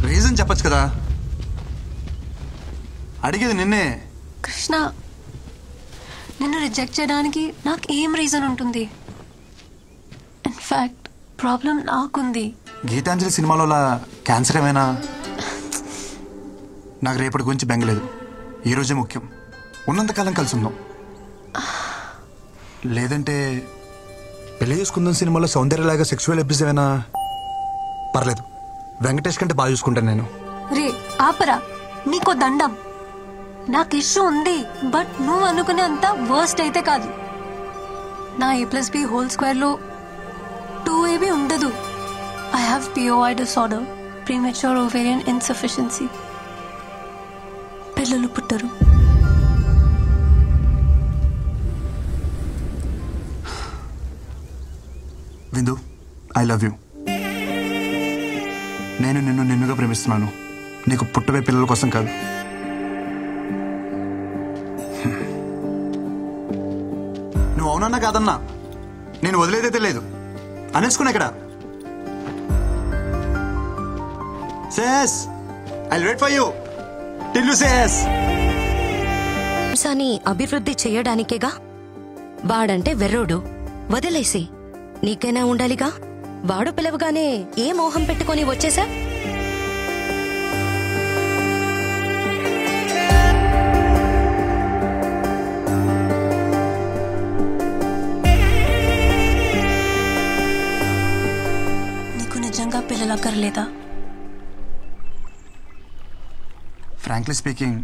Reason చెప్పచ్చు కదా. అడిగేది నిన్నే.
కృష్ణ, నిన్ను రిజెక్ట్ చేయడానికి నాకు ఏం రీజన్ ఉంటుంది? ఇన్ఫాక్ట్ ప్రాబ్లం నాకుంది.
గీతాంజలి సినిమాలో క్యాన్సర్ ఏమైనా? నాకు రేపటి గురించి బెంగలేదు. ఈరోజే ముఖ్యం. ఉన్నంతకాలం కలిసి ఉందాం. లేదంటే పెళ్లి చేసుకుందాం సినిమాలో సౌందర్యలాగా సెక్సువల్ అబ్యూస్ ఏమైనా? పర్లేదు, వెంకటేష్ కంటే బాగా చూసుకుంటాను నేను.
రే ఆపరా, నీకో దండం. నాకు ఇష్యూ ఉంది, బట్ నువ్వు అనుకునే అంత వర్స్ట్ అయితే కాదు. నా A+B² 2AB ఉండదు. I have POI disorder, premature ovarian insufficiency. పిల్లలు పుట్టరు.
విందు, ఐ లవ్ యూ. నేను నిన్ను నిన్నుగా ప్రేమిస్తున్నాను, నీకు పుట్టబోయే పిల్లల కోసం కాదు. నువ్వు అవునన్నా కాదన్నా నేను వదిలేదైతే లేదు. అనేసుకున్నా ఇక్కడ. Says I wait for you till you says.
సాని అభివృద్ధి చేయడానికేగా. వాడంటే వెర్రోడు, వదిలేసి నీకైనా ఉండాలిగా. వాడు పిలవగానే ఏ మోహం పెట్టుకొని వచ్చేసా?
నీకు నిజంగా పిల్లలు అక్కర్లేదా?
ఫ్రాంక్లీ స్పీకింగ్,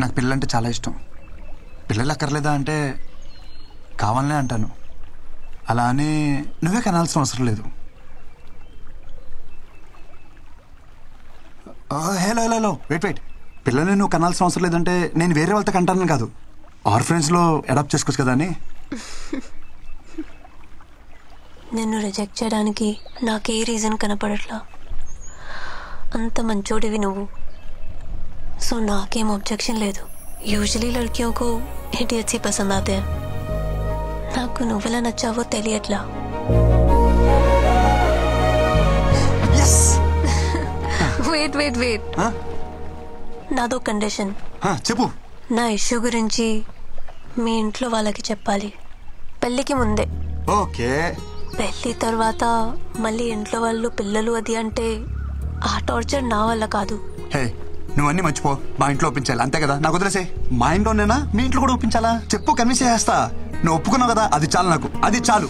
నాకు పిల్లలంటే చాలా ఇష్టం. పిల్లలు అక్కర్లేదా అంటే కావాలనే అంటాను. అలా అని నువ్వే కనాల్సిన అవసరం లేదు. Hello hello hello wait. పిల్లల్ని నువ్వు కనాల్సిన అవసరం లేదంటే నేను వేరే వాళ్ళతో కంటాను కాదు, ఆర్ఫరెన్స్లో అడాప్ట్ చేసుకోవచ్చు కదా అని.
నిన్ను రిజెక్ట్ చేయడానికి నాకే రీజన్ కనపడట్లా. అంత మంచోడివి నువ్వు, సో నాకేం ऑब्जेक्शन లేదు. యూజువల్లీ लड़कियों को इडियट्स ही पसंद आते हैं. నాకు నువ్వెలా నచ్చావో తెలియట్లా. వెయిట్ నాదో కండిషన్.
చెప్పు.
నా ఇష్యూ గురించి మీ ఇంట్లో వాళ్ళకి చెప్పాలి, పెళ్లికి ముందే.
ఓకే.
పెళ్లి తర్వాత మళ్ళీ ఇంట్లో వాళ్ళు పిల్లలు అది అంటే ఆ టార్చర్ నా వల్ల కాదు.
హే, నువ్వన్నీ మర్చిపో. మా ఇంట్లో ఒప్పించాలి అంతే కదా. నాకు వదిలేసే. మా ఇంట్లోనేనా మీ ఇంట్లో కూడా ఒప్పించాలా? చెప్పు, కన్విన్స్ చేస్తా. నువ్వు ఒప్పుకున్నావు కదా, అది చాలు నాకు, అది చాలు.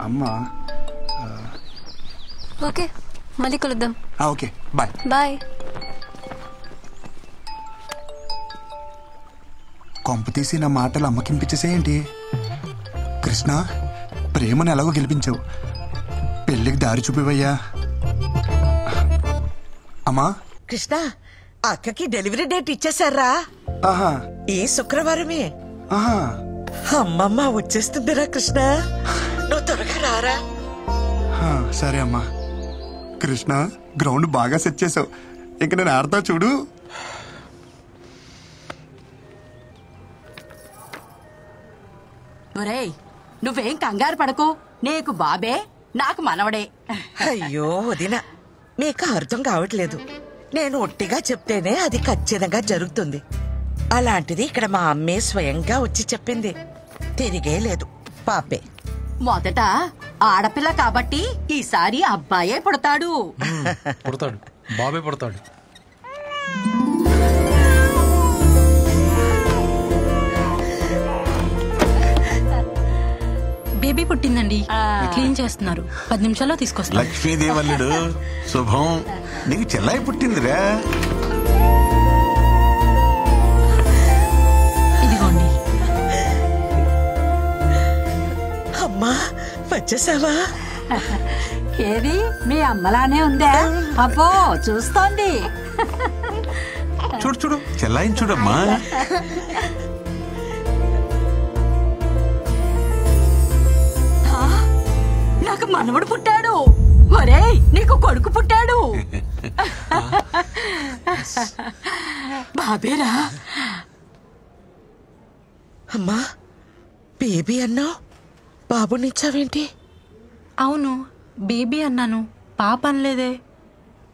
అమ్మా
ఓకే, మళ్ళీ కలుద్దాం.
Okay, bye.
బాయ్.
కొంప తీసి నా మాటలు అమ్మకింపించేసేయండి. కృష్ణ, ప్రేమను ఎలాగో గెలిపించావు, పెళ్ళికి దారి చూపివయ్యా. అమ్మా.
కృష్ణ, అక్కకి డెలివరీ డేట్ ఇచ్చేసారా? ఈ శుక్రవారమే. అమ్మమ్మ వచ్చేస్తుందిరా కృష్ణ, నువ్వు త్వరగా రారా.
సరే అమ్మా. కృష్ణ, గ్రౌండ్ బాగా సెట్ చేసావు, ఇంక నేను ఆడతా చూడు.
ఒరేయ్, నువ్వేం కంగారు పడకు. నీకు బాబే, నాకు మనవడే.
అయ్యో వదినా, మీకు అర్థం కావట్లేదు. నేను ఒట్టిగా చెప్తేనే అది ఖచ్చితంగా జరుగుతుంది. అలాంటిది ఇక్కడ మా అమ్మే స్వయంగా వచ్చి చెప్పింది. తిరిగే లేదు, పాపే.
మొదట ఆడపిల్ల కాబట్టి ఈసారి అబ్బాయే పుడతాడు.
పుడతాడు, బాబే పుడతాడు.
బేబీ పుట్టిందండి, క్లీన్ చేస్తున్నారు. 10 నిమిషాల్లో తీసుకొస్తారు.
లక్ష్మీదేవల్లుడు శుభం. నీకు చెల్లాయి పుట్టిందిరా.
ఇదిగోండి.
అమ్మా, వచ్చేసావా?
ఏది మీ అమ్మలానే ఉందా? అబ్బో, చూస్తోంది.
చూడు చూడు, చెల్లాయిని చూడమ్మా.
నాకు మనవడు పుట్టాడు. ఒరేయ్, నీకు కొడుకు పుట్టాడు. బాబేరా.
అమ్మా, బేబీ అన్నావు, బాబునిచ్చావేంటి?
అవును, బేబీ అన్నాను, పాప అనలేదే.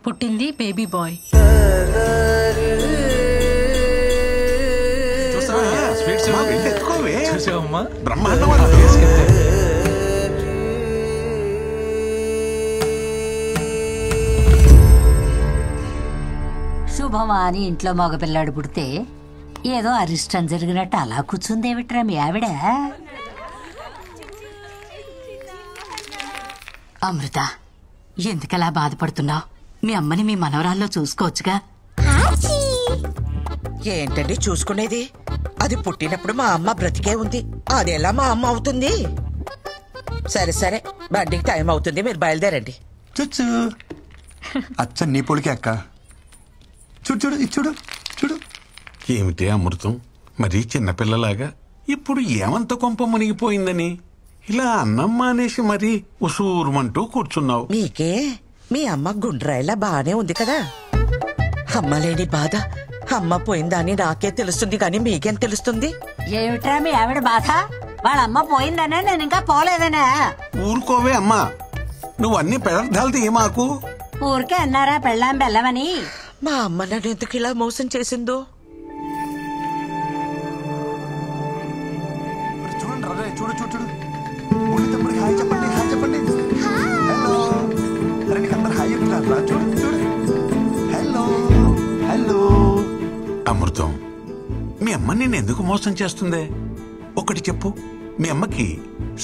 పుట్టింది బేబీ బాయ్.
చూసావమ్మా,
బ్రహ్మాండం.
శుభమా అని ఇంట్లో మగపిల్లాడు పుడితే ఏదో అరిష్టం జరిగినట్టు అలా కూర్చుందేమిట్రా మీ ఆవిడ?
అమృత, ఎందుకలా బాధపడుతున్నావు? మీ అమ్మని మీ మనవరాల్లో చూసుకోవచ్చుగా.
ఏంటండి చూసుకునేది? అది పుట్టినప్పుడు మా అమ్మ బ్రతికే ఉంది, అది ఎలా మా అమ్మ అవుతుంది? సరే సరే, బండికి టైం అవుతుంది, మీరు బయలుదేరండి.
చూచు అచ్చ నీ పొడికి అక్క. చూడు చూడు ఇది చూడు చూడు.
ఏమిటి అమృతం, మరీ చిన్నపిల్లలాగా ఇప్పుడు ఏమంత కొంప మునిగిపోయిందని ఇలా అన్నం మానేసి మరీ ఉసూరుమంటూ కూర్చున్నావు.
మీకే మీ అమ్మ గుండ్రాయిలా బానే ఉంది కదా. అమ్మ లేని బాధ అమ్మ పోయిందని నాకే తెలుస్తుంది, కానీ మీకేం తెలుస్తుంది?
ఏమిట్రా మీ ఆవిడ బాధ? వాళ్ళ అమ్మ పోయిందనే, నేను ఇంకా పోలేదనే.
ఊరుకోవే అమ్మా, నువ్వు అన్ని పదార్థాలు తీయమాకు.
ఊరికే అన్నారా పెళ్ళాం బెల్లమని?
మా అమ్మ నన్ను ఎందుకు ఇలా మోసం చేసిందో.
చూడండి రా, చూడు చూడు చూడు. బుల్లి తమ్ముడికి హాయ్ చెప్పండి, హాయ్ చెప్పండి. హలో అరే నీకు అందరు హాయ్ చెప్తున్నారు రా, చూడు చూడు. Hello hello.
అమృతం, మీ అమ్మ నిన్ను ఎందుకు మోసం చేస్తుందే? ఒకటి చెప్పు, మీ అమ్మకి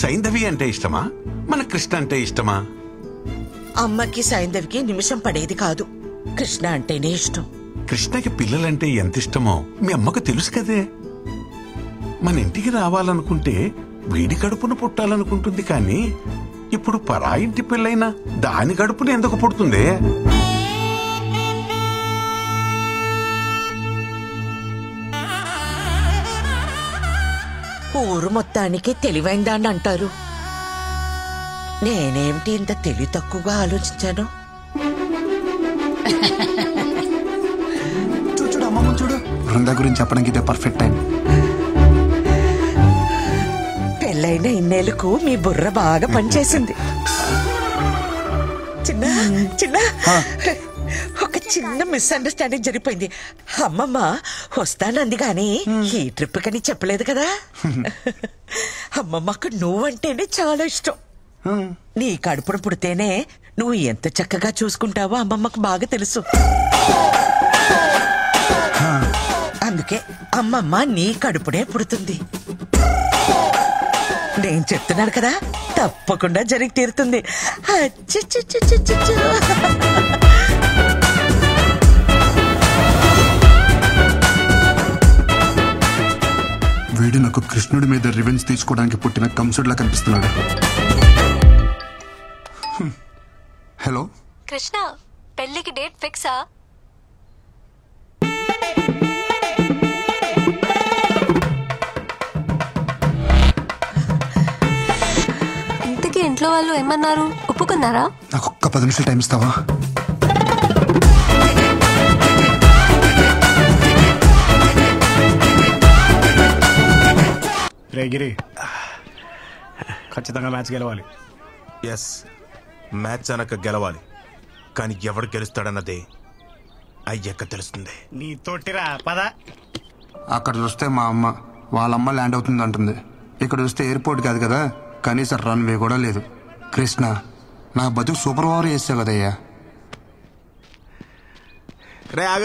సైంధవి అంటే ఇష్టమా, మన కృష్ణ అంటే ఇష్టమా?
అమ్మకి సైంధవికి నిమిషం పడేది కాదు, కృష్ణ అంటేనే ఇష్టం.
కృష్ణకి పిల్లలంటే ఎంత ఇష్టమో మీ అమ్మకు తెలుసు కదే. మన ఇంటికి రావాలనుకుంటే వీడి కడుపున పుట్టాలనుకుంటుంది, కానీ ఇప్పుడు పరాయింటి పిల్లైనా దాని కడుపున ఎందుకు పుడుతుంది?
ఊరు మొత్తానికి తెలివైందాన్ని అంటారు. నేనేమిటి ఇంత తెలివి తక్కువగా ఆలోచించాను?
చూడు అమ్మమ్మ చూడు. బృందా గురించి చెప్పడానికి ఇదే పర్ఫెక్ట్ టైం.
పెళ్ళైన ఇన్నేళ్లకు మీ బుర్ర బాగా పనిచేసింది. చిన్న చిన్న ఒక చిన్న మిస్అండర్స్టాండింగ్ జరిగిపోయింది. అమ్మమ్మ వస్తానంది గాని ఈ ట్రిప్ కని చెప్పలేదు కదా. అమ్మమ్మకు నువ్వంటేనే చాలా ఇష్టం. నీ కడుపును పుడితేనే నువ్వు ఎంత చక్కగా చూసుకుంటావో అమ్మమ్మకు బాగా తెలుసు. అందుకే అమ్మమ్మ నీ కడుపునే పుడుతుంది. నేను చెప్తున్నాను కదా, తప్పకుండా జరిగి తీరుతుంది.
వీడు నాకు కృష్ణుడి మీద రివెంజ్ తీసుకోవడానికి పుట్టిన కంసుడిలా కనిపిస్తున్నాడు. హలో
కృష్ణ, పెళ్లికి డేట్ ఫిక్సా? ఇంతకీ ఇంట్లో వాళ్ళు ఏమన్నారు? ఒప్పుకున్నారా?
నాకు ఒక్క 10 నిమిషాలు టైం ఇస్తావా?
గిరి ఖచ్చితంగా మ్యాచ్ గెలవాలి.
ఎస్, మ్యాచ్ అనక గెలవాలి, కానీ ఎవడు గెలుస్తాడన్నదే అయ్యాక తెలుస్తుంది.
నీ తోటిరా పద.
అక్కడ చూస్తే మా అమ్మ వాళ్ళమ్మ ల్యాండ్ అవుతుంది అంటుంది. ఇక్కడ చూస్తే ఎయిర్పోర్ట్ కాదు కదా, కనీసం రన్వే కూడా లేదు. కృష్ణ, నా బతుకు సూపర్ ఓవర్ చేసావు కదయ్యా.
రే ఆగ,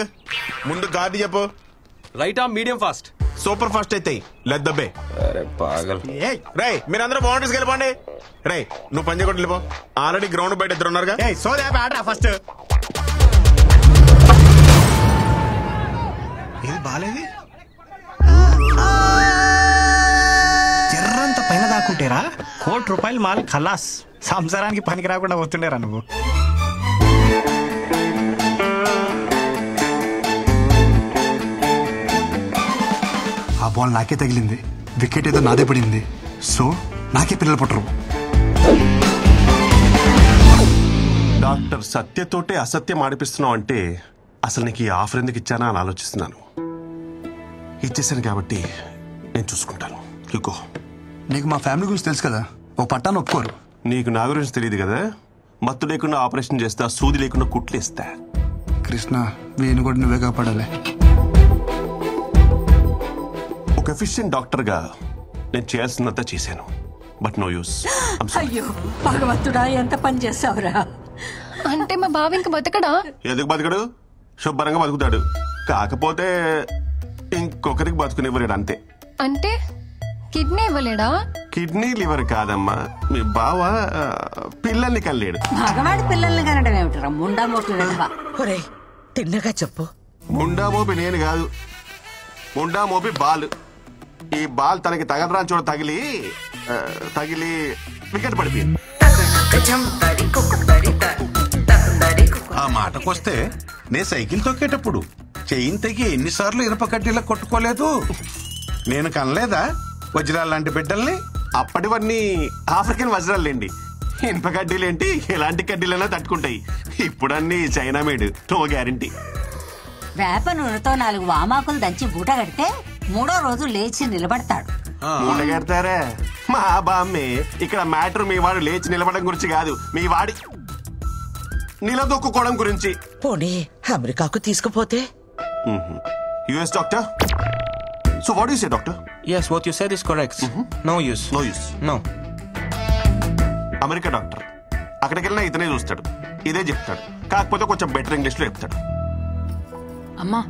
ముందు గాడి చెప్పు.
Right arm medium fast.
Super fast అయితే లెట్ దబ్బే. రే మీరందరూ బౌండరీస్కి వెళ్ళిపోండి. రే నువ్వు పంజ కొట్టి వెళ్ళిపో. ఆల్రెడీ గ్రౌండ్ బయట ఇద్దరు ఉన్నారుగా.
ఫస్ట్ ఇది బాలేది. జర్రంత పైన దాక్కుంటేరా ₹1,00,00,000 మాల్ ఖలాస్. సంసారానికి పనికి రాకుండా వస్తుండేరా నువ్వు.
ఆ బాల్ నాకే తగిలింది, వికెట్ ఏదో నాదే పడింది. సో నాకే పిల్లలు పుట్టరు.
డాక్టర్ సత్యతోటే అసత్యం ఆడిపిస్తున్నావు అంటే అసలు నీకు ఈ ఆఫర్ ఎందుకు ఇచ్చానా అని ఆలోచిస్తున్నాను. ఇచ్చేసాను కాబట్టి నేను చూసుకుంటాను. ఇగో,
నీకు మా ఫ్యామిలీ గురించి తెలుసు కదా, ఓ పట్టాను ఒప్పుకోరు.
నీకు నా గురించి తెలియదు కదా. మత్తు లేకుండా ఆపరేషన్ చేస్తా, సూది లేకుండా కుట్లు ఇస్తా.
కృష్ణ, వీని కూడా నువ్వే కాపాడాలి.
ఒక ఎఫిషియెంట్ డాక్టర్గా నేను చేయాల్సినంత చేశాను, బట్ నో యూస్.
అయ్యో భగవంతుడా, ఎంత పని చేసావురా.
అంటే మా బావ ఇంక బతకడా?
ఎందుకు బతకడు? శుభ్రంగా బతుకుతాడు. కాకపోతే ఇంకొకరికి బతుకునివ్వలేడు అంతే.
అంటే కిడ్నీ ఇవ్వలేడా?
కిడ్నీ లివర్ కాదమ్మా, మీ బావ పిల్లల్ని కనలేడు.
మగవాడి పిల్లల్ని కనడం ఏమిటరా ముండా మోపి వెధవ.
ఒరేయ్ తిన్నగా చెప్పు.
ముండా మోపి నేను కాదు, ముండా మోపి బాల్. ఈ బాల్ తనకి తగలరాని చోట తగిలి వికెట్ పడిపోయింది.
ఆ మాటకొస్తే నేను సైకిల్ తొక్కేటప్పుడు చెయ్యిని తెగి ఎన్నిసార్లు ఇనుప కడ్డీలా కొట్టుకోలేదు. నేను కనలేదా వజ్రాలు లాంటి బిడ్డల్ని?
అప్పటివన్నీ ఆఫ్రికన్ వజ్రాలేండి. ఇనుప కడ్డీలేంటి, ఎలాంటి కడ్డీలైనా తట్టుకుంటాయి. ఇప్పుడు అన్ని చైనా మేడ్, నో గ్యారంటీ.
వేప నూనెతో 4 వామాకులు దంచి బూట కడితే 3వ రోజు లేచి నిలబడతాడు.
మూట కడతారా? మా బామ్మే. ఇక్కడ మ్యాటర్ మీ వాడు లేచి నిలబడడం గురించి కాదు, మీ వాడి నిలదొక్కుకోవడం గురించి.
పోనీ అమెరికాకు తీసుకుపోతే?
US doctor. So what you say doctor?
Yes, what you said is correct. No use.
No use.
No.
America doctor, అక్కడికి వెళ్ళినా ఇతనే చూస్తాడు, ఇదే చెప్తాడు. కాకపోతే కొంచెం బెటర్ ఇంగ్లీష్ లో చెప్తాడు.
అమ్మా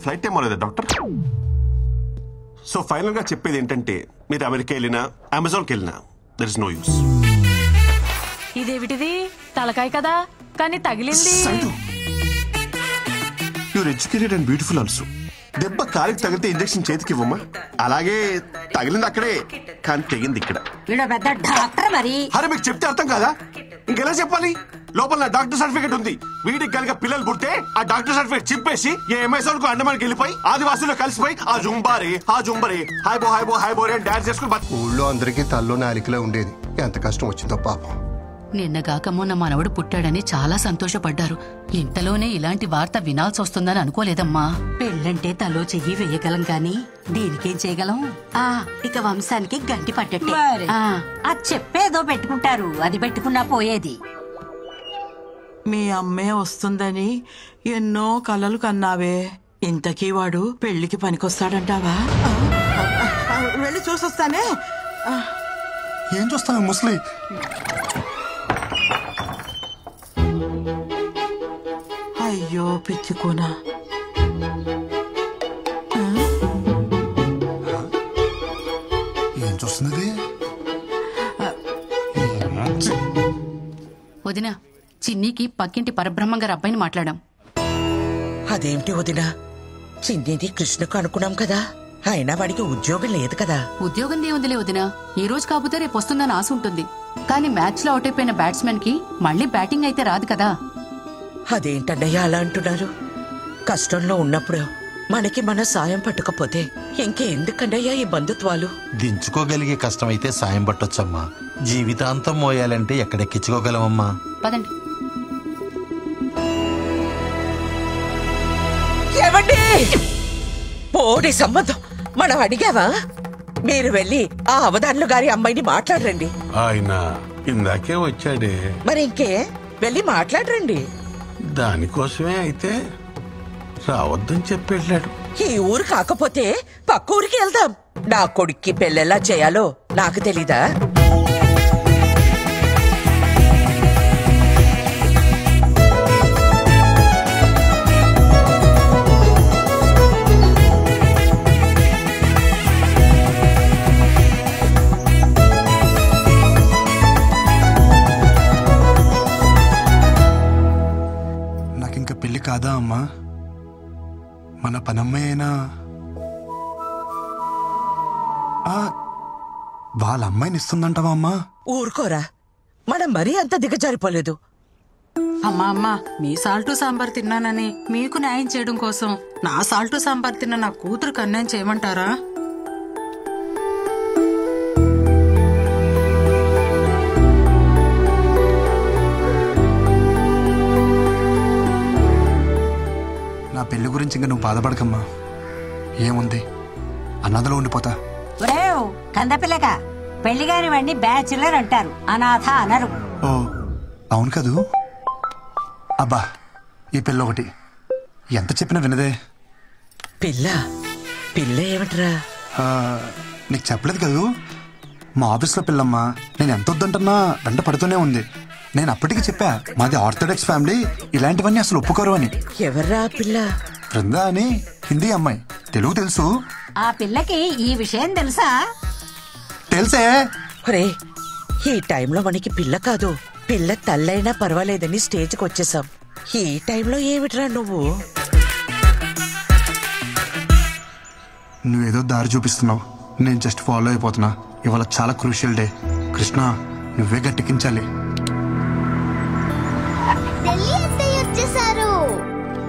ఫ్లైట్ టైం అవ్వలేదా డాక్టర్? సో ఫైనల్ గా చెప్పేది ఏంటంటే, మీరు అమెరికా వెళ్ళినా అమెజాన్కి వెళ్ళినా దర్ ఇస్ నో యూస్.
ఇదేమిటిది? తలకాయ కదా, కానీ తగిలింది.
You're educated and beautiful also. దెబ్బ కాలికి తగిలితే ఇంజక్షన్ చేతికి ఇవ్వమ్మా. అలాగే తగిలింది అక్కడే, కానీ తెగింది ఇక్కడ.
వీడు పెద్ద డాక్టర్ మరి.
అరే మీకు చెప్తే అర్థం కాదా? ఇంకెలా చెప్పాలి? లోపల నా డాక్టర్ సర్టిఫికేట్ ఉంది. వీడికి కనుక పిల్లలు పుడితే ఆ డాక్టర్ సర్టిఫికేట్ చింపేసి ఏ అమెజాన్ కు అండమానికి వెళ్ళిపోయి ఆదివాసుల్లో కలిసిపోయి ఆ జుంబారే హాయ్ బో అని డాన్స్ చేసుకుని
ఊళ్ళో అందరికీ తల్లో నాలికలో ఉండేది. ఎంత కష్టం వచ్చిందో పాపం.
నిన్నగాక మొన్న మనవడు పుట్టాడని చాలా సంతోషపడ్డారు. ఇంతలోనే ఇలాంటి వార్త వినాల్సి వస్తుందని అనుకోలేదమ్మా. పెళ్ళంటే తలో చెయ్యి వేయగలం గాని దీనికేం చేయగలం? ఇక వంశానికి గంటి పట్టట్టే.
అది చెప్పేదో పెట్టుకుంటారు, అది పెట్టుకున్నా పోయేది.
మీ అమ్మే వస్తుందని ఎన్నో కలలు కన్నావే. ఇంతకీ వాడు పెళ్లికి పనికొస్తాడంటావా? వెళ్ళి చూసొస్తానే.
ఏం చూస్తాను ముసలి?
అయ్యో పిచ్చుకోనా.
ఏం చూస్తున్నది?
వదినా, చిన్నికి పక్కింటి పరబ్రహ్మం గారి అబ్బాయిని మాట్లాడాం.
అదేమిటి వదినా? చిన్నిది కృష్ణకు అనుకున్నాం కదా, అయినా వాడికి ఉద్యోగం లేదు కదా.
ఉద్యోగం దేవుందిలే వదినా, ఈ రోజు కాకపోతే రేపు వస్తుందని ఆశ ఉంటుంది. కానీ మ్యాచ్ లో అవుట్ అయిపోయిన బ్యాట్స్మెన్ కి మళ్ళీ బ్యాటింగ్ అయితే రాదు కదా.
అదేంటన్నయ్య అలా అంటున్నారు? కష్టంలో ఉన్నప్పుడు మనకి మన సాయం పట్టకపోతే ఇంకెందుకన్నయ్యా ఈ బంధుత్వాలు?
దించుకోగలిగే కష్టమైతే సాయం పట్టొచ్చమ్మా. జీవితాంతం మోయాలంటే ఎక్కడెక్కించుకోగలమమ్మా?
పదండి.
ఏమండి, పోడి సంబంధం మనం అడిగావా? మీరు వెళ్ళి ఆ అవధానులు గారి అమ్మాయిని మాట్లాడరండి.
ఆయన ఇందాకే వచ్చాడే.
మరి ఇంకే వెళ్ళి మాట్లాడరండి.
దానికోసమే అయితే రావద్దని చెప్పి వెళ్ళాడు.
ఈ ఊరు కాకపోతే పక్క ఊరికి వెళ్దాం. నా కొడుక్కి పెళ్ళెలా చేయాలో నాకు తెలీదా?
నాకింక పెళ్లి కాదా అమ్మా? మన పనమ్మాయి అయినా వాళ్ళ అమ్మాయిని ఇస్తుందంటావా అమ్మా?
ఊరుకోరా, మనం మరీ అంత దిగజారిపోలేదు.
అమ్మా మీ సాల్టు సాంబార్ తిన్నానని మీకు న్యాయం చేయడం కోసం నా సాల్టు సాంబార్ తిన్న నా కూతురుకు అన్యాయం చేయమంటారా?
నా పెళ్లి గురించి ఇంకా నువ్వు బాధపడకమ్మా. ఏముంది, అనాథలో ఉండిపోతా.
ఒరేవ్ కందపిల్లక, పెళ్లిగాని వాడిని బ్యాచులర్ అంటారు, అనాథ అనరు.
ఓ అవును కదూ. అబ్బా ఈ పిల్ల ఒకటి ఎంత చెప్పినా వినదే.
పిల్ల పిల్ల ఏమిట్రా?
నీకు చెప్పలేదు కదూ, మా ఆఫీస్లో పిల్లమ్మా. నేను ఎంత వద్దంటున్నా వెంట పడుతూనే ఉంది. నేను అప్పటికి చెప్పా మాది ఆర్థోడాక్స్ ఫ్యామిలీ, ఇలాంటివన్నీ అసలు ఒప్పుకోరు అని.
ఎవర్రా పిల్ల?
బృందా అని హిందీ అమ్మాయి, తెలుగు తెలుసు.
ఆ పిల్లకి ఈ విషయం తెలుసా?
తెలుసే.
ఒరే, ఈ టైంలో మనకి పిల్ల కాదు, పిల్ల తల్లైనా పర్వాలేదని స్టేజ్కి వచ్చేసాం. ఈ టైంలో ఏమిట్రా నువ్వు?
నువ్వేదో దారి చూపిస్తున్నావు, నేను జస్ట్ ఫాలో అయిపోతున్నా. ఇవాళ చాలా క్రూషియల్ డే. కృష్ణ, నువ్వే గట్టెక్కించాలి.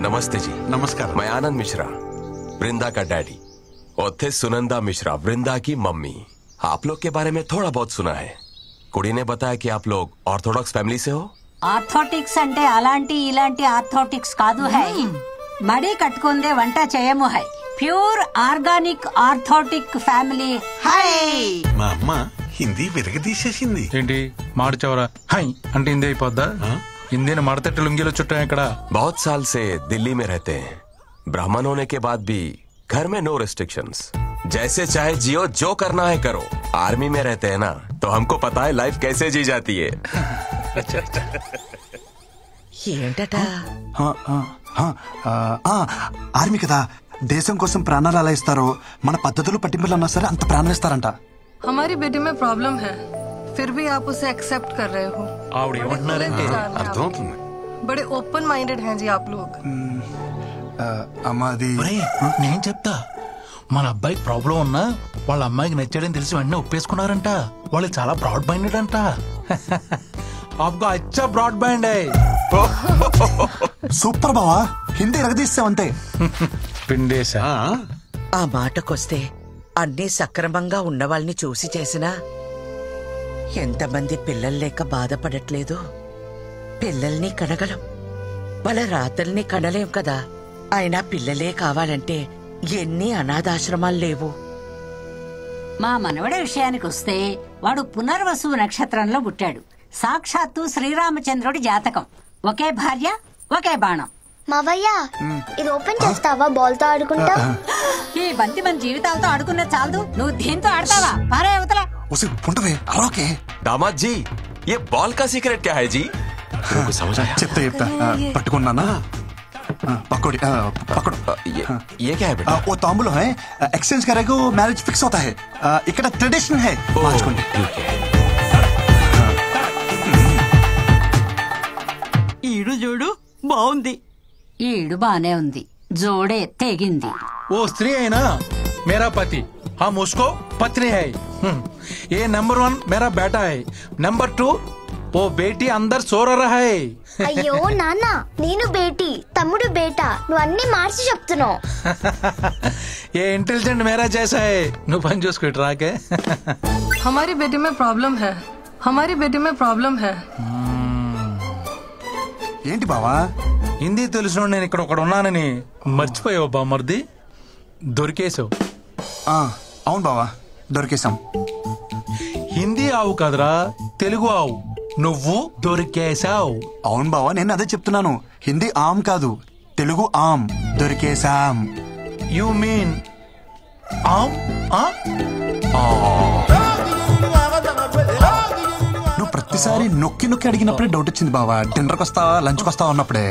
नमस्ते जी।
नमस्कार।
मैं आनंद मिश्रा, वृंदा का डैडी, और थे सुनंदा मिश्रा, वृंदा की मम्मी। आप लोग के बारे में थोड़ा बहुत सुना है। कुड़ी ने बताया कि आप लोग ऑर्थोडॉक्स फैमिली से हो।
ఆర్థోటిక్స్ అంటే అలాంటి ఇలాంటి ఆర్థోటిక్స్ కాదు హై. మడి కట్టుకుందే వంట చేయము high. Pure organic orthodox family high.
మా అమ్మ హిందీ విరగదీసేసింది.
ఏంటి మార్చవరా హై అంటే హిందీ అయిపోద్దా? హిందీని మడతట్టి లుంగిలో చుట్టాం ఇక్కడ.
बहुत साल से दिल्ली में रहते हैं। ब्राह्मण होने के बाद भी घर में नो रिस्ट्रिक्शंस, जैसे चाहे जियो, जो करना है करो। आर्मी में रहते हैं ना, तो हमको पता है लाइफ कैसे जी जाती है।
ఏంటట?
ఆర్మీ కదా, దేశం కోసం ప్రాణాలు అలా ఇస్తారో మన పద్ధతులు పట్టింపులు అన్నా సరే అంత ప్రాణాలు ఇస్తారంట.
हमारी बेटी में प्रॉब्लम है, फिर भी आप उसे एक्सेप्ट कर रहे हो।
ఆవిడ ఏమంటున్నారంటే
అర్థమవుతుంది.
बड़े ओपन माइंडेड हैं जी आप लोग।
అమ్మాది
నేను చెప్తా. మన అబ్బాయికి ప్రాబ్లం ఉన్నా వాళ్ళ అమ్మాయికి నచ్చాడని తెలిసి వెంటనే ఒప్పేసుకున్నారంట. వాళ్ళు చాలా బ్రాడ్ మైండెడ్ అంట. आपका अच्छा ब्रॉड बैंड है।
సూపర్ బావా, హిందీ ఎరగదీస్తావంతే.
పిండేశా.
ఆ మాటకొస్తే అన్నీ సక్రమంగా ఉన్న వాళ్ళని చూసి చేసినా ఎంతమంది పిల్లలు లేక బాధపడట్లేదు. పిల్లల్ని కనగలం, వాళ్ళ రాతల్ని కనలేం కదా. అయినా పిల్లలే కావాలంటే ఎన్ని అనాథాశ్రమాలు లేవు.
మా మనవడి విషయానికి వస్తే వాడు పునర్వసు నక్షత్రంలో పుట్టాడు. సాక్షాత్తు శ్రీరామచంద్రుడి జాతకం. ఒకే భార్య, ఒకే బాణం.
మావయ్య, ఇది ఓపెన్ చేస్తావా? బాల్ తో ఆడుకుంటా.
ఈ బంతి మన జీవితాలతో ఆడుకున్న చాలదు, నువ్వు దీంతో ఆడతావా? పారే అవతల.
दामाद जी, ये बॉल का सीक्रेट क्या है जी? तुमको समझ आया?
చెప్తా చెప్తా. పట్టుకున్నానా? पकड़ पकड़।
ये क्या है बेटा?
वो तांबूल है, एक्सचेंज करेगा मैरिज फिक्स होता है। ఇక్కడ ట్రెడిషన్ है, మార్చుకోండి.
ఈడు చూడు బాగుంది. ఈడు బానే ఉంది, జోడే తెగింది.
वो स्त्री है ना मेरा पति, हम उसको पत्नी है। ये नंबर 1 मेरा बेटा है, नंबर 2 वो बेटी अंदर सो रहा है।
అయ్యో నాన్న, నేను బేటీ, తమ్ముడు బేటా, నువ్వు అన్ని మార్చి చెప్తున్నావు.
ये इंटेलिजेंट मेरा जैसा है, నువ్వు పని చూసుకో రాకే.
हमारी बेटी में प्रॉब्लम है, हमारी बेटी में प्रॉब्लम है।
ఏంటి బావా?
హిందీ తెలిసిన నేను ఇక్కడ ఒకడు ఉన్నానని మర్చిపోయావు బామర్ది. దొరికేసావు.
అవును బావా, దొరికేసాం.
హిందీ ఆవు కదరా, తెలుగు ఆవు. నువ్వు దొరికేసావు.
అవును బావా, నేను అదే చెప్తున్నాను. హిందీ ఆమ్ కాదు, తెలుగు ఆమ్. దొరికేసాం.
యు మీన్ ఆమ్?
నువ్వు ప్రతిసారి నొక్కి నొక్కి అడిగినప్పుడే డౌట్ వచ్చింది బావా. డిన్నర్కి వస్తావా, లంచ్కి వస్తావా అన్నప్పుడే.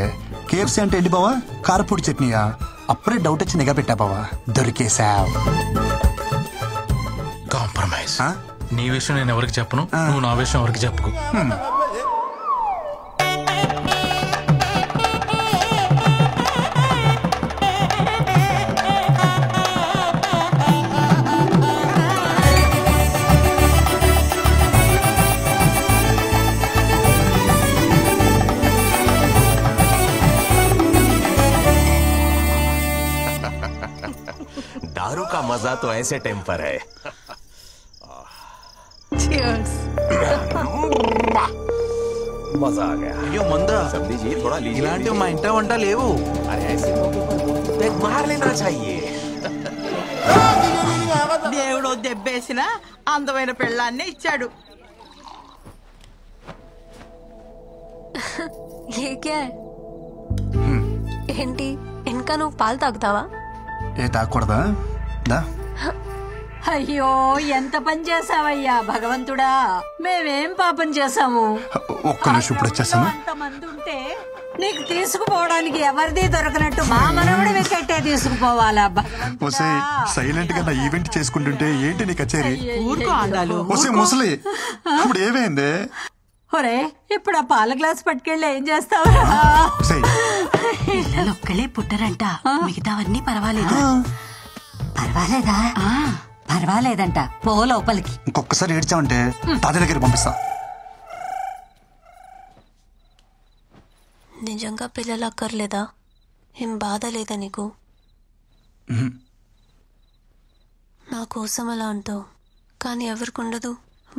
కేఎఫ్సీ అంటే ఏంటి బావా? కారపూడి చట్నీయా? అప్పుడే డౌట్ వచ్చి నిఘా పెట్టా బావా. దొరికేసావ్.
కాంప్రమైజ్. నీ విషయం నేను ఎవరికి చెప్పను, నువ్వు నా విషయం ఎవరికి చెప్పుకో.
दारू का मजा तो ऐसे टेम्पर है।
Cheers.
मजा आ गया।
అయ్యో మందా,
सब लीजिए, थोड़ा लीजिए।
ఇలాంటివి మా ఇంట వంట లేవు.
अरे ऐसे मौके पर एक मार लेना चाहिए।
దేవుడు దెబ్బేసిన అందమైన పెళ్ళాన్నే ఇచ్చాడు.
ये क्या है? ఏంటి ఇంకా నువ్వు పాలు తాగుతావా?
ఏ తాగకూడదా? దా.
అయ్యో ఎంత పని చేసావయ్యా భగవంతుడా, మేమేం పాపం చేసాము?
ఒక్క నిమిషం ఇప్పుడు వచ్చేస్తాను.
అంతమంది ఉంటే నీకు తీసుకుపోవడానికి ఎవరిది దొరకనట్టు మా మనవడి వికెట్టే తీసుకుపోవాలా?
సైలెంట్ గా నా ఈవెంట్ చేసుకుంటుంటే ఏంటి నీ కచేరీ?
ఊరుకో ఆండాలు.
ముసలి ఇప్పుడు ఏమైంది?
ఒరే ఇప్పుడు ఆ పాల గ్లాస్ పట్టుకెళ్ళి ఏం చేస్తావు?
పిల్లలు ఒక్కలే పుట్టరంట, మిగతావన్నీ పర్వాలేదు.
పర్వాలేదా? పర్వాలేదంట. పో లోపలికి.
ఇంకొకసారి ఏడ్చావంటే తాతయ్య దగ్గర పంపిస్తా.
నిజంగా పిల్లలు అక్కర్లేదా? ఏం బాధ లేదా నీకు? నా కోసం అలా అంటావు, కానీ ఎవరికి ఉండదు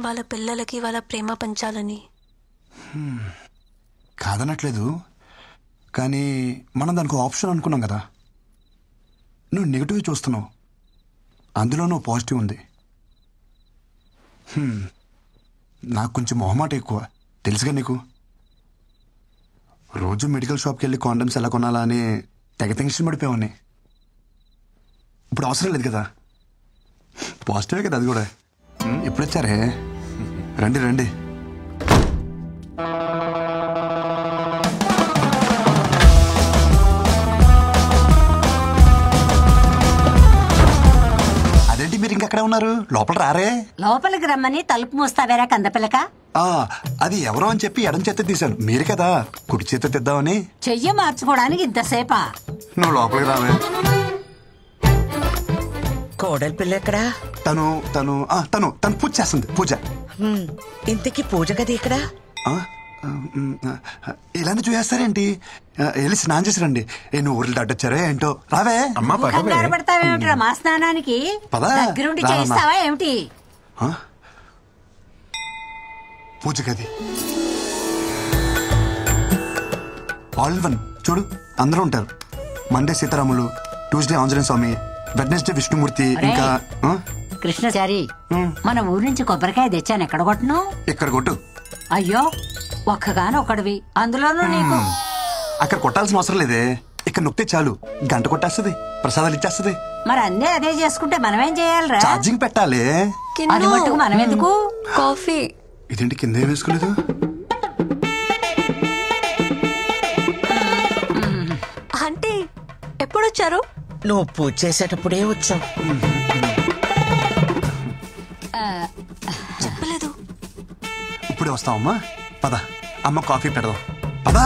వాళ్ళ పిల్లలకి వాళ్ళ ప్రేమ పంచాలని?
కాదనట్లేదు, కానీ మనం దానికి ఆప్షన్ అనుకున్నాం కదా. నువ్వు నెగిటివ్ చూస్తున్నావు, అందులో నువ్వు పాజిటివ్ ఉంది. నాకు కొంచెం మొహమాట ఎక్కువ తెలుసుగా నీకు. రోజు మెడికల్ షాప్కి వెళ్ళి కాండమ్స్ ఎలా కొనాలా అని తెగ టెన్షన్ పడిపోయావని. ఇప్పుడు అవసరం లేదు కదా, పాజిటివే కదా అది కూడా. ఎప్పుడు వచ్చారే? రండి రండి. అదేంటి మీరు ఇంకెక్కడ ఉన్నారు? లోపల రారే?
లోపలికి రమ్మని తలుపు మూస్తావేరా కందపిల్లక?
అది ఎవరో అని చెప్పి ఎడం చేత తీశాను, మీరు కదా కుడి చేత తెద్దామని.
చెయ్యి మార్చుకోవడానికి ఇంతసేపా?
నువ్వు లోపలికి రావే.
కోడలి పిల్ల ఎక్కడా?
తను తను తను తను పూజ చేస్తుంది. పూజ.
ఇంతకీ పూజ గది ఎక్కడా?
ఇలానే చూసేస్తారేంటి? వెళ్ళి స్నానం చేసి రండి. నువ్వు ఊర్లు దాటొచ్చారే ఏంటో. రావే.
కంగారు పడతావేమిట్రా మా స్నానానికి? దగ్గరుండి చేయిస్తావా ఏమిటి?
పూజ గది ఆల్ వన్ చూడు, అందరూ ఉంటారు. మండే సీతారాములు, ట్యూస్డే ఆంజనేయ స్వామి, వెడ్నెస్డే విష్ణుమూర్తి, ఇంకా
కృష్ణచారి. మన ఊరి నుంచి కొబ్బరికాయ తెచ్చాను, ఎక్కడ కొట్టను?
ఇక్కడ కొట్టు.
అయ్యో ఒక్కగాను ఒకడివి, అందులోనూ నీకు.
అక్కడ కొట్టాల్సిన అవసరం లేదే, ఇక్కడ నొక్కితే చాలు గంట కొట్టేస్తుంది, ప్రసాదాలు ఇచ్చేస్తుంది.
మరి అన్నీ అదే చేసుకుంటే మనమేం చేయాలిరా?
ఛార్జింగ్ పెట్టాలి.
అది మట్టుకు మనం ఎందుకు?
కాఫీ.
ఇదేంటి కింద ఏం వేసుకోలేదు?
అంటే ఎప్పుడొచ్చారు?
నువ్వు పూజ చేసేటప్పుడే వచ్చావు.
చెప్పలేదు.
ఇప్పుడే వస్తావమ్మా, పద. అమ్మ కాఫీ పెడదాం, పదా.